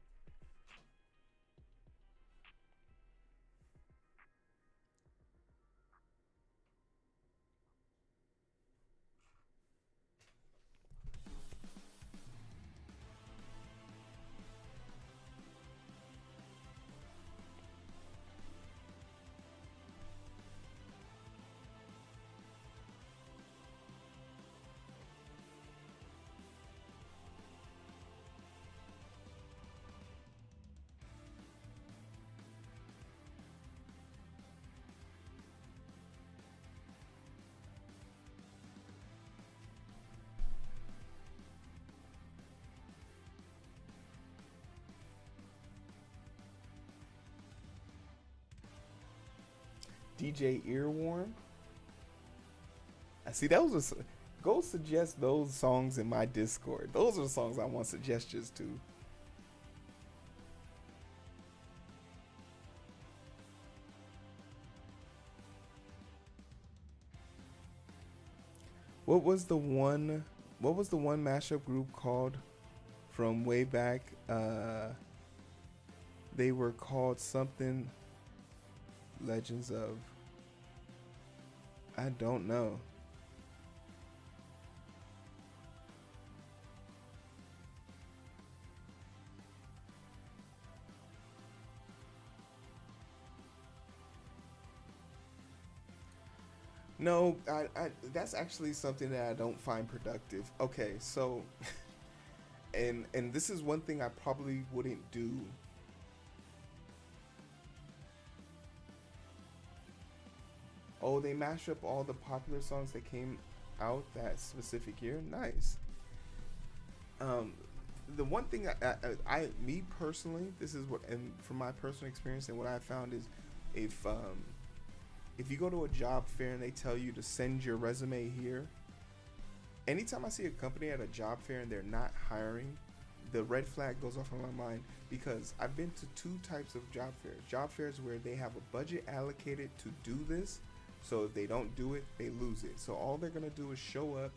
Speaker 1: DJ Earworm. I see those. Go suggest those songs in my Discord. Those are the songs I want suggestions to. What was the one mashup group called from way back? They were called something. Legends of. I don't know. No, that's actually something that I don't find productive. Okay, so and this is one thing I probably wouldn't do. Oh, they mash up all the popular songs that came out that specific year. Nice. The one thing me personally, this is what, and from my personal experience and what I found is, if you go to a job fair and they tell you to send your resume here, anytime I see a company at a job fair and they're not hiring, the red flag goes off in my mind, because I've been to two types of job fairs. Job fairs where they have a budget allocated to do this, so if they don't do it, they lose it. So all they're gonna do is show up,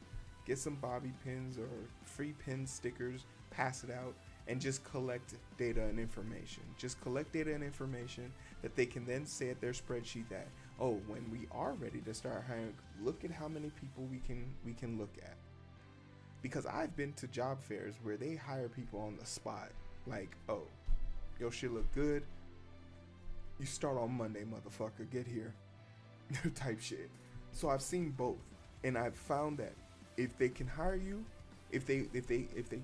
Speaker 1: get some bobby pins or free pin stickers, pass it out, and just collect data and information. Just collect data and information that they can then say at their spreadsheet that, oh, when we are ready to start hiring, look at how many people we can look at. Because I've been to job fairs where they hire people on the spot. Like, oh, your shit look good. You start on Monday, motherfucker. Get here. Type shit. So I've seen both, and I've found that if they can hire you, if they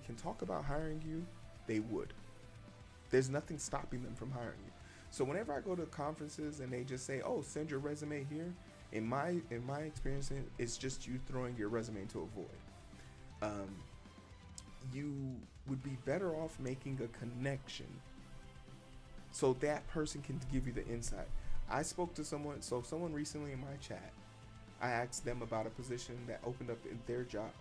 Speaker 1: can talk about hiring you, they would. There's nothing stopping them from hiring you. So whenever I go to conferences and they just say, "Oh, send your resume here," in my experience, it's just you throwing your resume into a void. You would be better off making a connection so that person can give you the insight. I spoke to someone recently in my chat. I asked them about a position that opened up in their job,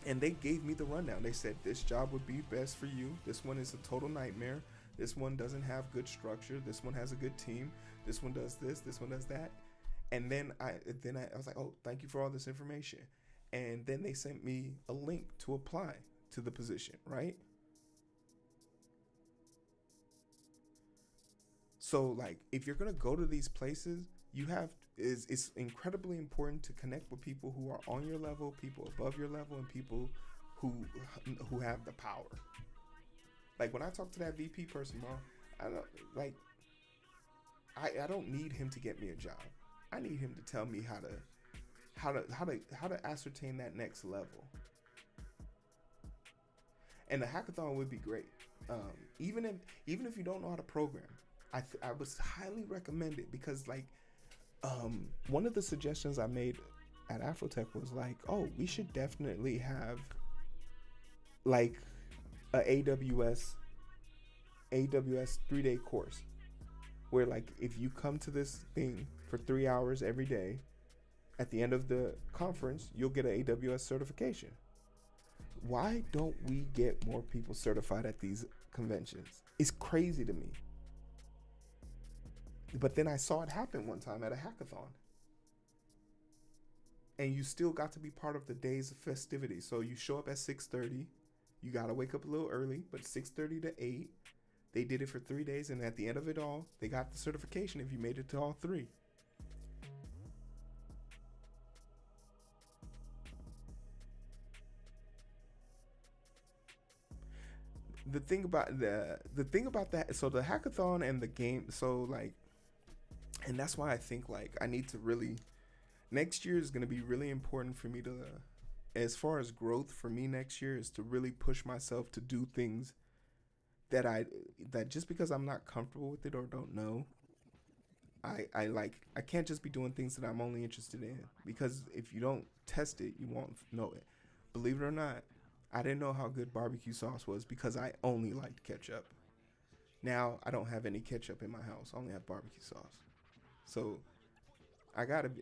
Speaker 1: and they gave me the rundown. They said, this job would be best for you. This one is a total nightmare. This one doesn't have good structure. This one has a good team. This one does this. This one does that. And then I was like, oh, thank you for all this information. And then they sent me a link to apply to the position, right? So like if you're gonna go to these places, you have it's incredibly important to connect with people who are on your level, people above your level, and people who who have the power. Like when I talk to that VP person, bro, I don't like I don't need him to get me a job. I need him to tell me how to ascertain that next level. And the hackathon would be great. Even if you don't know how to program, I would highly recommend it because like one of the suggestions I made at Afrotech was like, oh, we should definitely have like a AWS 3-day course where like if you come to this thing for 3 hours every day, at the end of the conference you'll get an AWS certification. Why don't we get more people certified at these conventions? It's crazy to me. But then I saw it happen one time at a hackathon. And you still got to be part of the day's festivities. So you show up at 6:30. You got to wake up a little early, but 6:30 to 8. They did it for 3 days, and at the end of it all, they got the certification if you made it to all 3. The thing about that, so the hackathon and the game, so like, and that's why I think like I need to really, next year is going to be really important for me to, as far as growth for me next year is to really push myself to do things that just because I'm not comfortable with it or don't know, I can't just be doing things that I'm only interested in, because if you don't test it, you won't know it. Believe it or not, I didn't know how good barbecue sauce was because I only liked ketchup. Now I don't have any ketchup in my house. I only have barbecue sauce. So I gotta be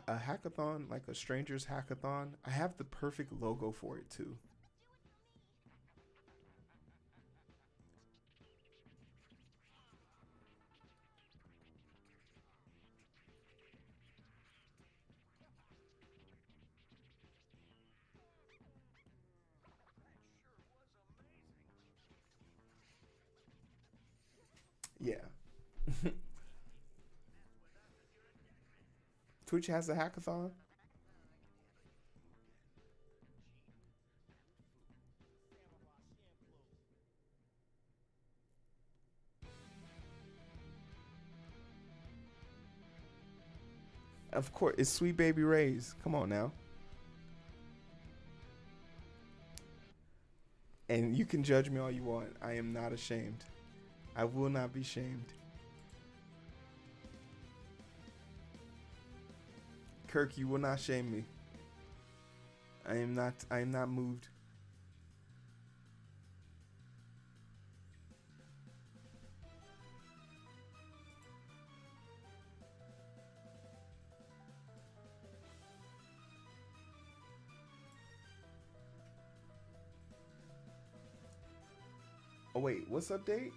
Speaker 1: a hackathon, like a strangers hackathon. I have the perfect logo for it too. Yeah. Twitch has a hackathon. Of course, it's Sweet Baby Ray's. Come on now. And you can judge me all you want. I am not ashamed. I will not be shamed. Kirk, you will not shame me. I am not moved. Oh wait, what's update?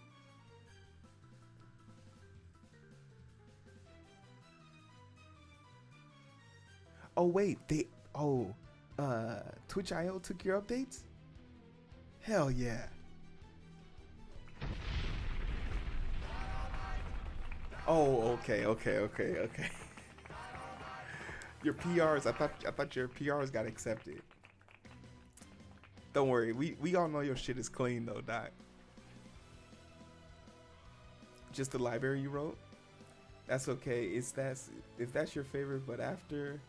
Speaker 1: Oh wait, Twitch.io took your updates? Hell yeah. Oh, okay. Your PRs, I thought your PRs got accepted. Don't worry, we all know your shit is clean though, Doc. Just the library you wrote? That's okay. If that's your favorite, but after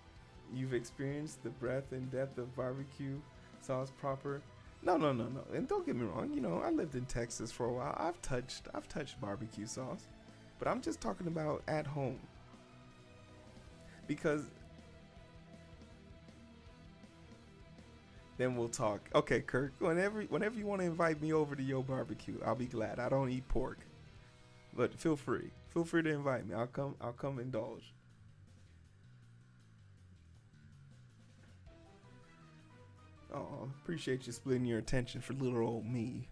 Speaker 1: you've experienced the breadth and depth of barbecue sauce proper. No. And don't get me wrong, you know, I lived in Texas for a while. I've touched barbecue sauce. But I'm just talking about at home. Because then we'll talk. Okay, Kirk, whenever you want to invite me over to your barbecue, I'll be glad. I don't eat pork. But feel free. Feel free to invite me. I'll come indulge. Oh, appreciate you splitting your attention for little old me.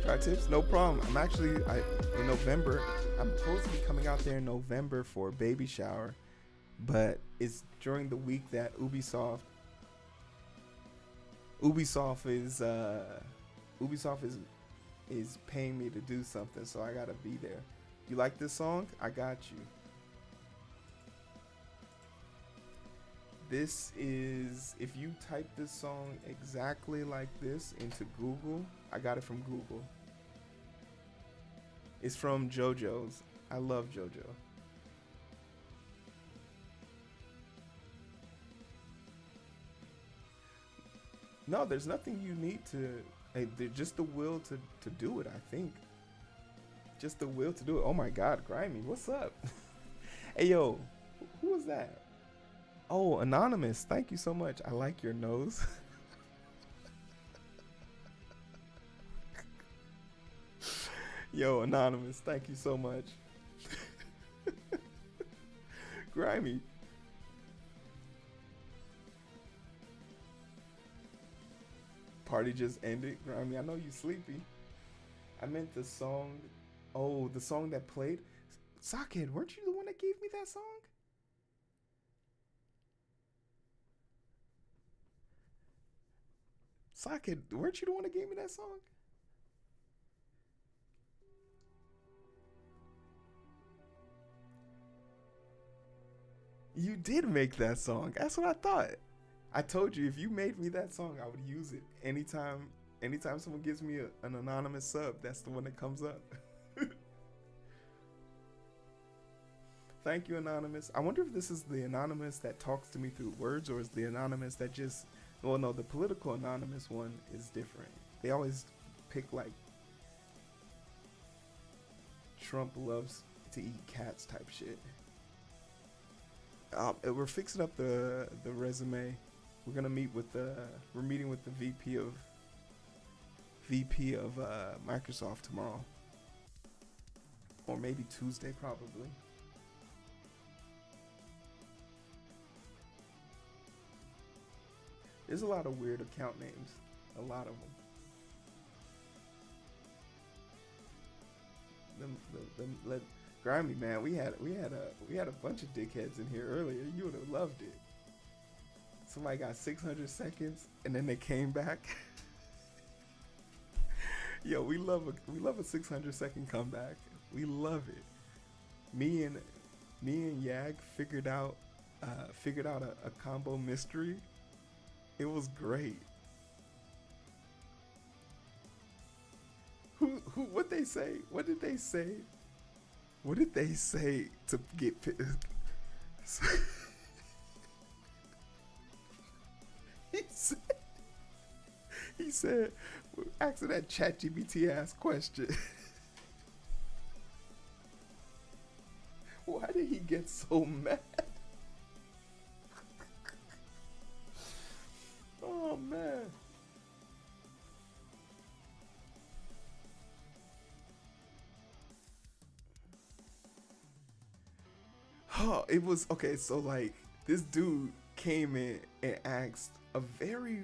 Speaker 1: Car tips, no problem. I'm actually in November. I'm supposed to be coming out there in November for a baby shower, but it's during the week that Ubisoft is paying me to do something, so I gotta be there. You like this song? I got you. This is, if you type this song exactly like this into Google, I got it from Google. It's from JoJo's. I love JoJo. No, there's nothing you need to, just the will to do it, I think. Just the will to do it. Oh my God, Grimy, what's up? Hey yo, who was that? Oh, Anonymous, thank you so much. I like your nose. Yo, Anonymous, thank you so much. Grimy. Party just ended. Grimy, I know you sleepy. I meant the song. Oh, the song that played. Sockhead, weren't you the one that gave me that song? Sockhead, weren't you the one that gave me that song? You did make that song. That's what I thought. I told you if you made me that song, I would use it anytime. Anytime someone gives me an anonymous sub, that's the one that comes up. Thank you, Anonymous. I wonder if this is the Anonymous that talks to me through words, or is the Anonymous that just... Well, no, the political Anonymous one is different. They always pick, like, Trump loves to eat cats type shit. We're fixing up the resume. We're gonna meet with we're meeting with the VP of Microsoft tomorrow, or maybe Tuesday, probably. There's a lot of weird account names, a lot of them. Grimy, man, we had a bunch of dickheads in here earlier. You would have loved it. Somebody got 600 seconds and then they came back. Yo, we love a 600-second comeback. We love it. Me and Yag figured out a combo mystery. It was great. What they say? What did they say? What did they say to get he said asking that ChatGPT ass question. Why did he get so mad? Oh man. Oh, it was okay. So like, this dude came in and asked a very,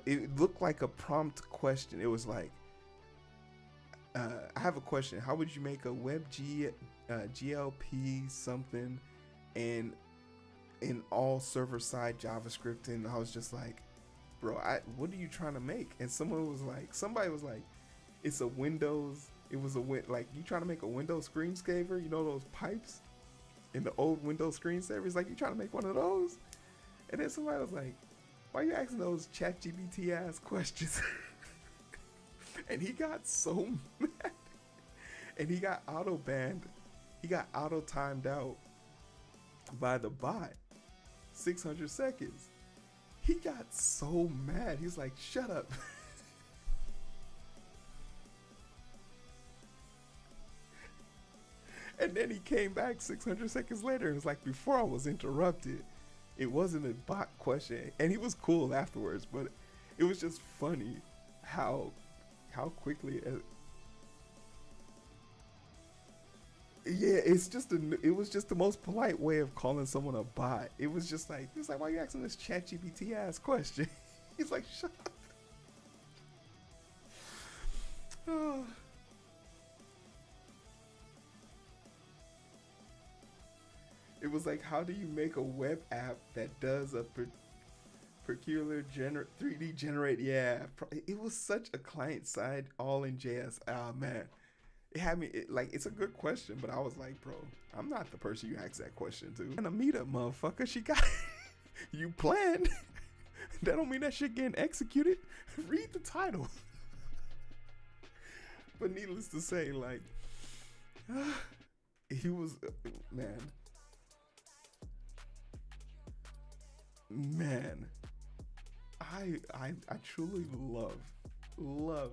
Speaker 1: it looked like a prompt question. It was like, I have a question. How would you make a GLP something and in all server side JavaScript? And I was just like, bro, what are you trying to make? And somebody was like, it's a Windows. It was like, you trying to make a Windows screensaver? You know those pipes in the old Windows screensavers? Like, you trying to make one of those? And then somebody was like, why are you asking those ChatGPT ass questions? And he got so mad. And he got auto banned. He got auto timed out by the bot. 600 seconds. He got so mad. He's like, shut up. And then he came back 600 seconds later and was like, before I was interrupted, it wasn't a bot question. And he was cool afterwards, but it was just funny how quickly it was just the most polite way of calling someone a bot. It was just like, he was like, why are you asking this ChatGPT ass question? He's like, shut up. It was like, how do you make a web app that does a peculiar 3D generate? Yeah, it was such a client side all in JS. Ah, man, it had me like, it's a good question, but I was like, bro, I'm not the person you ask that question to. And a meetup, motherfucker, she got you planned. That don't mean that shit getting executed. Read the title. But needless to say, like, he was, man. I truly love.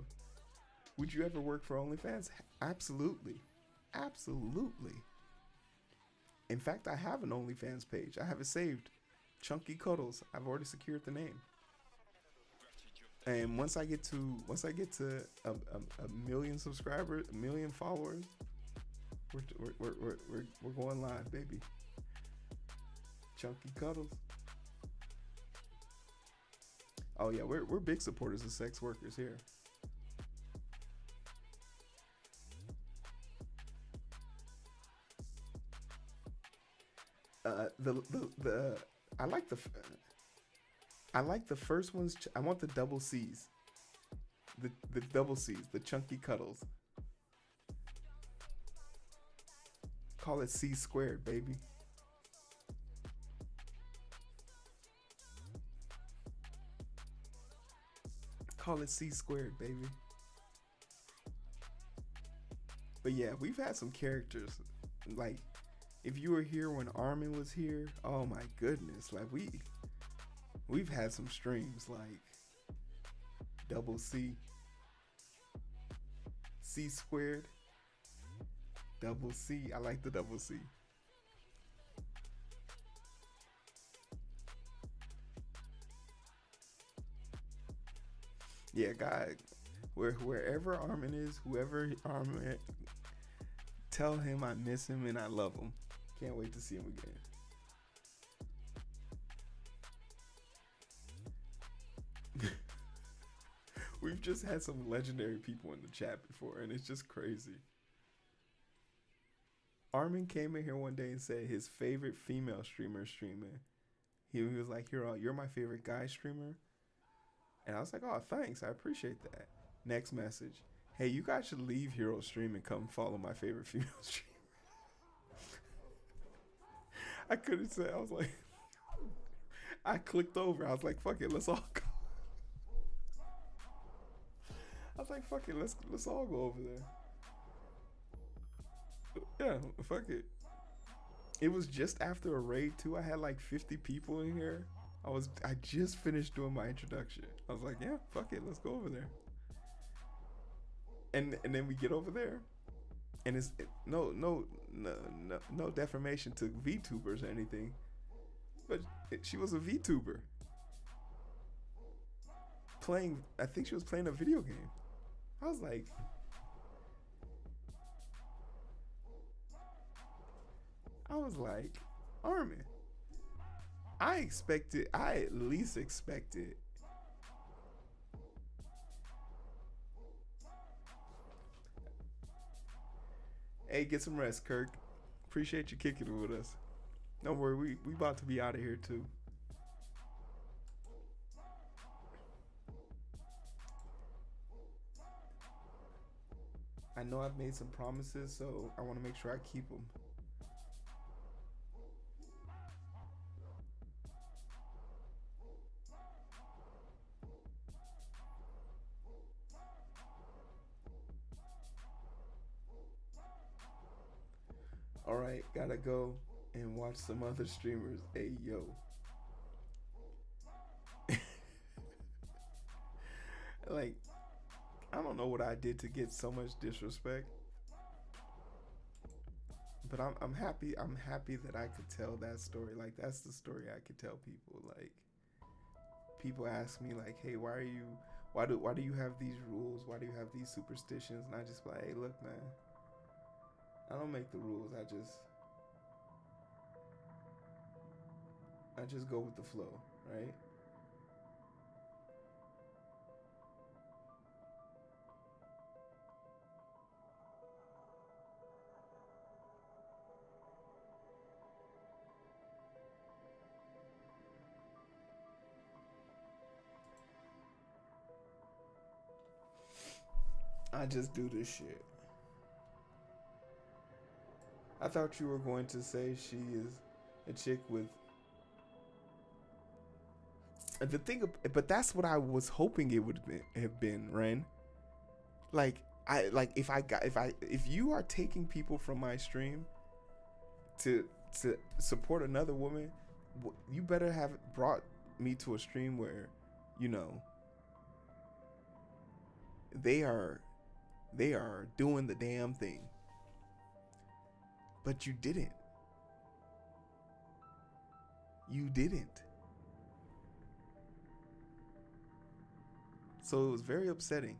Speaker 1: Would you ever work for OnlyFans? Absolutely, absolutely. In fact, I have an OnlyFans page. I have it saved. Chunky Cuddles. I've already secured the name. And once I get to a million subscribers, a million followers, we're going live, baby. Chunky Cuddles. Oh yeah, we're big supporters of sex workers here. The I like the first ones. I want the double C's. The double C's, the Chunky Cuddles. Call it C squared, baby. Call it C squared, baby. But yeah, we've had some characters. Like, if you were here when Armin was here, oh my goodness. Like, we've had some streams like double C, C squared, double C. I like the double C. Yeah, God, wherever Armin is, whoever Armin, tell him I miss him and I love him. Can't wait to see him again. We've just had some legendary people in the chat before, and it's just crazy. Armin came in here one day and said his favorite female streamer streaming. He was like, you're my favorite guy streamer. And I was like, oh, thanks. I appreciate that. Next message. Hey, you guys should leave Hero Stream and come follow my favorite female streamer. I couldn't say. I was like, I clicked over. I was like, fuck it. Let's all go. I was like, fuck it. Let's all go over there. Yeah, fuck it. It was just after a raid too. I had like 50 people in here. I just finished doing my introduction. I was like, yeah, fuck it, let's go over there. And then we get over there, and it's no defamation to VTubers or anything, but she was a VTuber playing. I think she was playing a video game. I was like, Armin. I at least expected Hey, get some rest, Kirk. Appreciate you kicking it with us. Don't worry, we about to be out of here too. I know I've made some promises, so I want to make sure I keep them. Alright, gotta go and watch some other streamers. Hey, yo. Like, I don't know what I did to get so much disrespect. But I'm happy that I could tell that story. Like, that's the story I could tell people. Like, people ask me like, hey, why do you have these rules? Why do you have these superstitions? And I just be like, hey, look, man. I don't make the rules. I just go with the flow, right? I just do this shit. I thought you were going to say she is a chick with the thing, but that's what I was hoping it would have been, Ren. Like if you are taking people from my stream to support another woman, you better have brought me to a stream where, you know, they are doing the damn thing. But you didn't. You didn't. So it was very upsetting.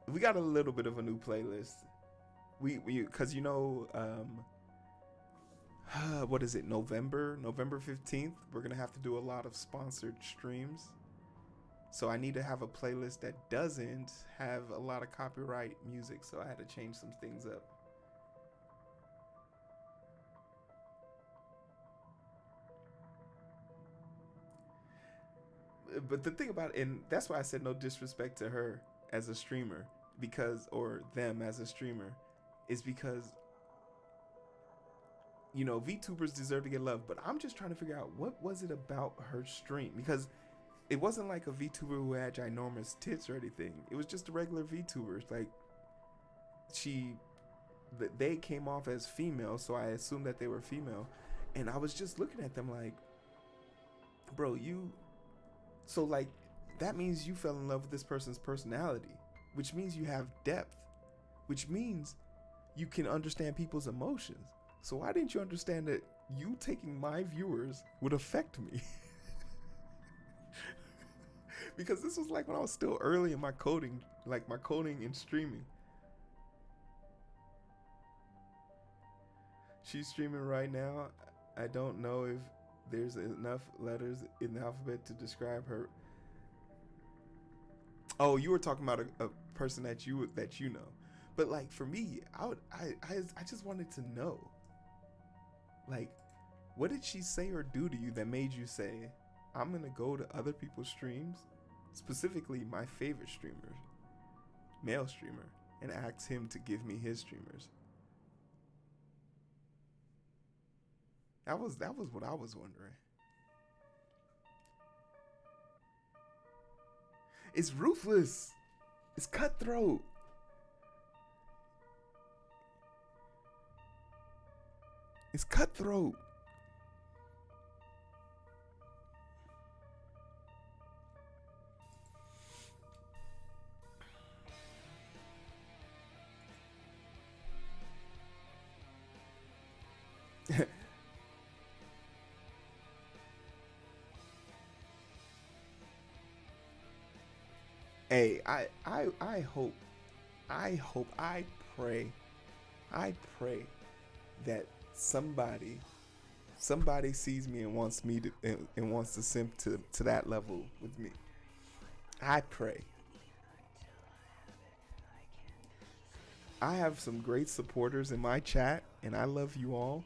Speaker 1: We got a little bit of a new playlist. We cuz you know what is it? November 15th, we're going to have to do a lot of sponsored streams. So I need to have a playlist that doesn't have a lot of copyright music, so I had to change some things up. But the thing about it, and that's why I said no disrespect to her as a streamer, because, or them as a streamer, is because, you know, VTubers deserve to get love, but I'm just trying to figure out what was it about her stream, because it wasn't like a VTuber who had ginormous tits or anything. It was just a regular VTuber. Like, they came off as female, so I assumed that they were female. And I was just looking at them like, bro, so like, that means you fell in love with this person's personality, which means you have depth, which means you can understand people's emotions. So why didn't you understand that you taking my viewers would affect me? Because this was like when I was still early in my coding, like my coding and streaming. She's streaming right now. I don't know if there's enough letters in the alphabet to describe her. Oh, you were talking about a person that you know. But like for me, I just wanted to know. Like, what did she say or do to you that made you say, I'm gonna go to other people's streams, specifically my favorite streamer, male streamer, and ask him to give me his streamers? That was what I was wondering. It's ruthless. It's cutthroat. It's cutthroat. Hey, I hope, I pray that somebody sees me and wants me to and wants to simp to that level with me. I pray. I have some great supporters in my chat, and I love you all.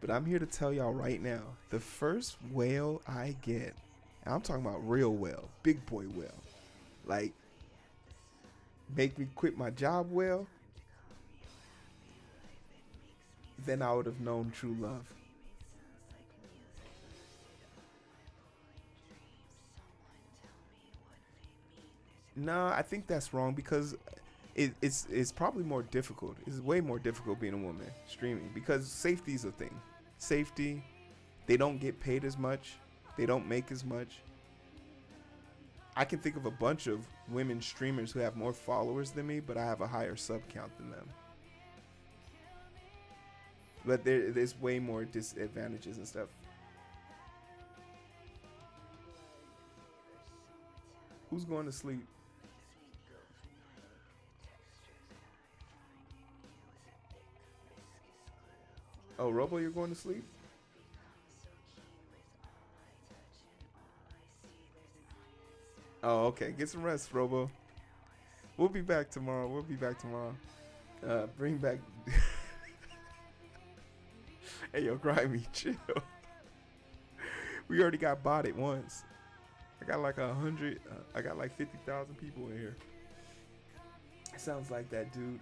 Speaker 1: But I'm here to tell y'all right now, the first whale I get, and I'm talking about real whale, big boy whale, like make me quit my job whale, then I would have known true love. No, I think that's wrong because it's probably more difficult. It's way more difficult being a woman streaming because safety is a thing. Safety, they don't get paid as much. They don't make as much. I can think of a bunch of women streamers who have more followers than me, but I have a higher sub count than them. But there's way more disadvantages and stuff. Who's going to sleep? Oh, Robo, you're going to sleep? Oh, okay. Get some rest, Robo. We'll be back tomorrow. Bring back... Hey, yo, Grimy, chill. We already got botted once. I got like 100. I got like 50,000 people in here. It sounds like that dude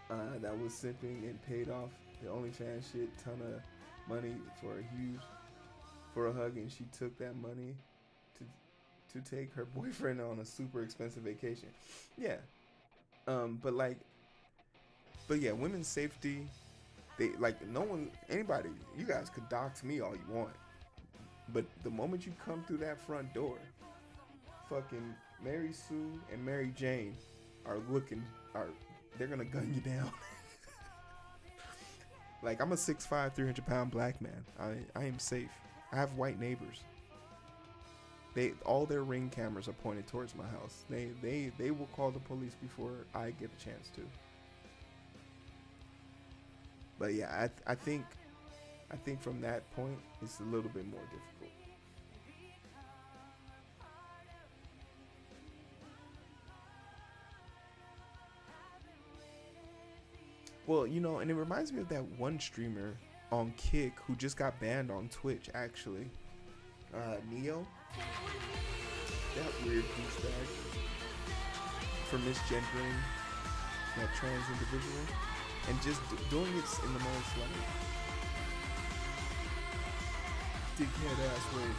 Speaker 1: that was simping and paid off the OnlyFans shit ton of money for a hug, and she took that money to take her boyfriend on a super expensive vacation. Yeah. But yeah, women's safety. They like no one, anybody. You guys could dox me all you want, but the moment you come through that front door, fucking Mary Sue and Mary Jane they're gonna gun you down. Like, I'm a 6'5", 300-pound black man. I am safe. I have white neighbors. All their Ring cameras are pointed towards my house. They will call the police before I get a chance to. But yeah, I think from that point it's a little bit more difficult. Well, and it reminds me of that one streamer on Kick who just got banned on Twitch, actually. Neo. That weird douchebag. For misgendering that trans individual. And just doing it in the most, like, dickhead ass way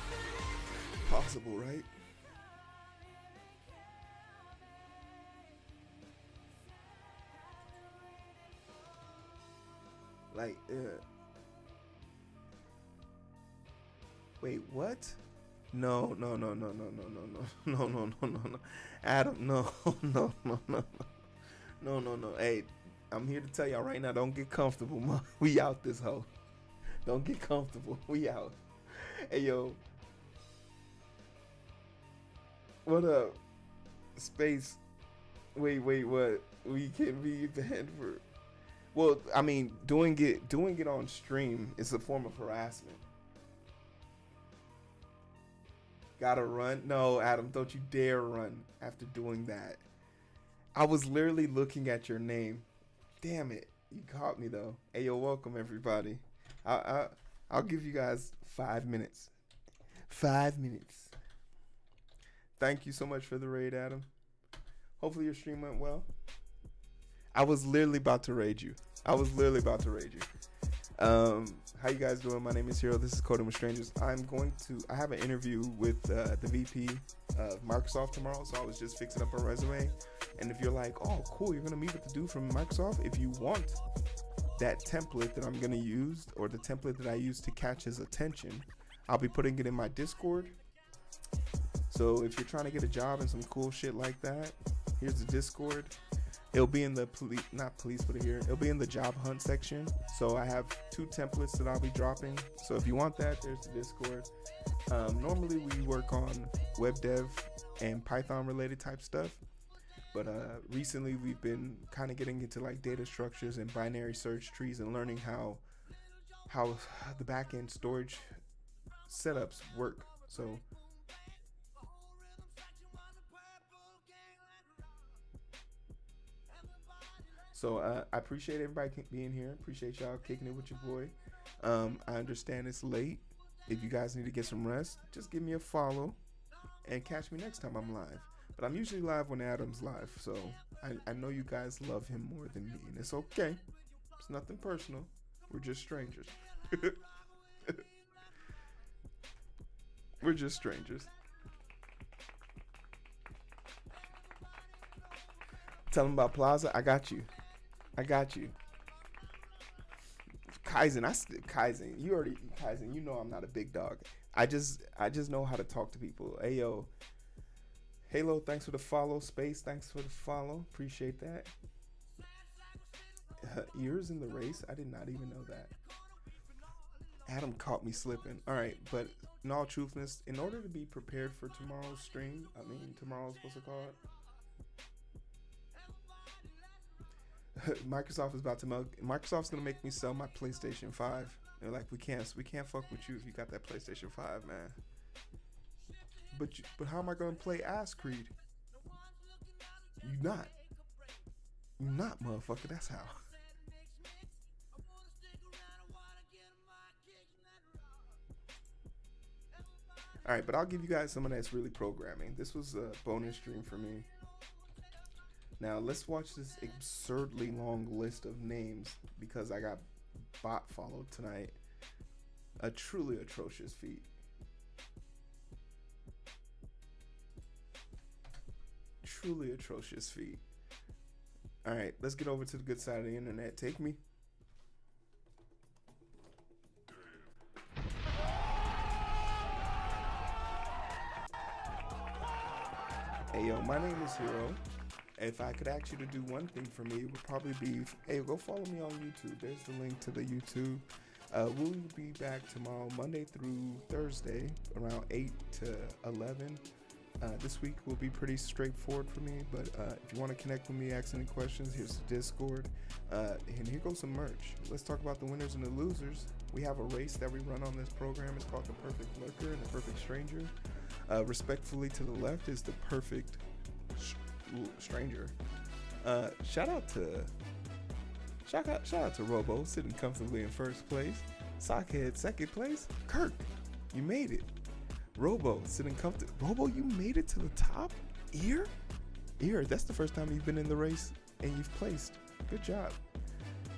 Speaker 1: possible, right? Like, wait, what? No. Adam, no. Hey, I'm here to tell y'all right now, don't get comfortable, man. We out this hoe. Don't get comfortable. We out. Hey, yo. What up? Space. Wait, what? We can be banned for... Well, I mean, doing it on stream is a form of harassment. Gotta run? No, Adam, don't you dare run after doing that. I was literally looking at your name. Damn it, you caught me though. Hey, yo, welcome everybody. I'll give you guys 5 minutes. 5 minutes. Thank you so much for the raid, Adam. Hopefully your stream went well. I was literally about to raid you. How you guys doing? My name is Hero. This is Coding with Strangers. I have an interview with the VP of Microsoft tomorrow, so I was just fixing up a resume. And if you're like, oh, cool, you're going to meet with the dude from Microsoft, if you want that template that I'm going to use, or the template that I use to catch his attention, I'll be putting it in my Discord. So if you're trying to get a job and some cool shit like that, here's the Discord. It'll be in the it'll be in the job hunt section. So I have 2 templates that I'll be dropping. So if you want that, there's the Discord. Normally we work on web dev and Python related type stuff. But recently we've been kind of getting into like data structures and binary search trees and learning how the backend storage setups work. So I appreciate everybody being here. Appreciate y'all kicking it with your boy. I understand it's late. If you guys need to get some rest, just give me a follow and catch me next time I'm live. But I'm usually live when Adam's live, so I know you guys love him more than me, and it's okay. It's nothing personal. We're just strangers. We're just strangers. Tell him about Plaza. I got you. Kaizen, you know I'm not a big dog. I just know how to talk to people. Hey, yo. Halo, thanks for the follow. Space, thanks for the follow. Appreciate that. Ears in the race? I did not even know that. Adam caught me slipping. All right, but in all truthness, in order to be prepared for tomorrow's stream, tomorrow's, what's it called? Microsoft's gonna make me sell my PlayStation 5. They're like, we can't fuck with you if you got that PlayStation 5, man. But how am I gonna play Ass Creed? You not, motherfucker. That's how. All right, but I'll give you guys someone that's really programming. This was a bonus stream for me. Now let's watch this absurdly long list of names because I got bot followed tonight. A truly atrocious feat. Truly atrocious feat. All right, let's get over to the good side of the internet. Take me. Hey yo, my name is Hero. If I could ask you to do one thing for me, it would probably be, hey, go follow me on YouTube. There's the link to the YouTube. We'll be back tomorrow, Monday through Thursday, around 8 to 11. This week will be pretty straightforward for me, but if you want to connect with me, ask any questions, here's the Discord. And here goes some merch. Let's talk about the winners and the losers. We have a race that we run on this program. It's called the Perfect Lurker and the Perfect Stranger. Respectfully to the left is the Perfect Stranger. Shout out to Robo sitting comfortably in first place. Sockhead second place. Kirk, you made it. Robo sitting comfortably. Robo, you made it to the top. Ear, that's the first time you've been in the race and you've placed. Good job.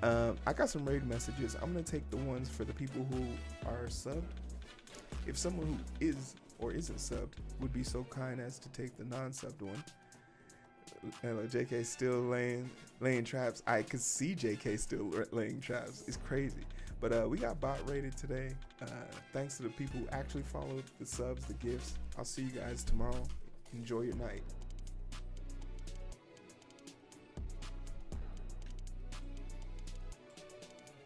Speaker 1: I got some raid messages. I'm gonna take the ones for the people who are subbed. If someone who is or isn't subbed would be so kind as to take the non-subbed one. JK still laying traps. I could see JK still laying traps. It's crazy. But we got bot rated today. Thanks to the people who actually followed, the subs, the gifts. I'll see you guys tomorrow. Enjoy your night.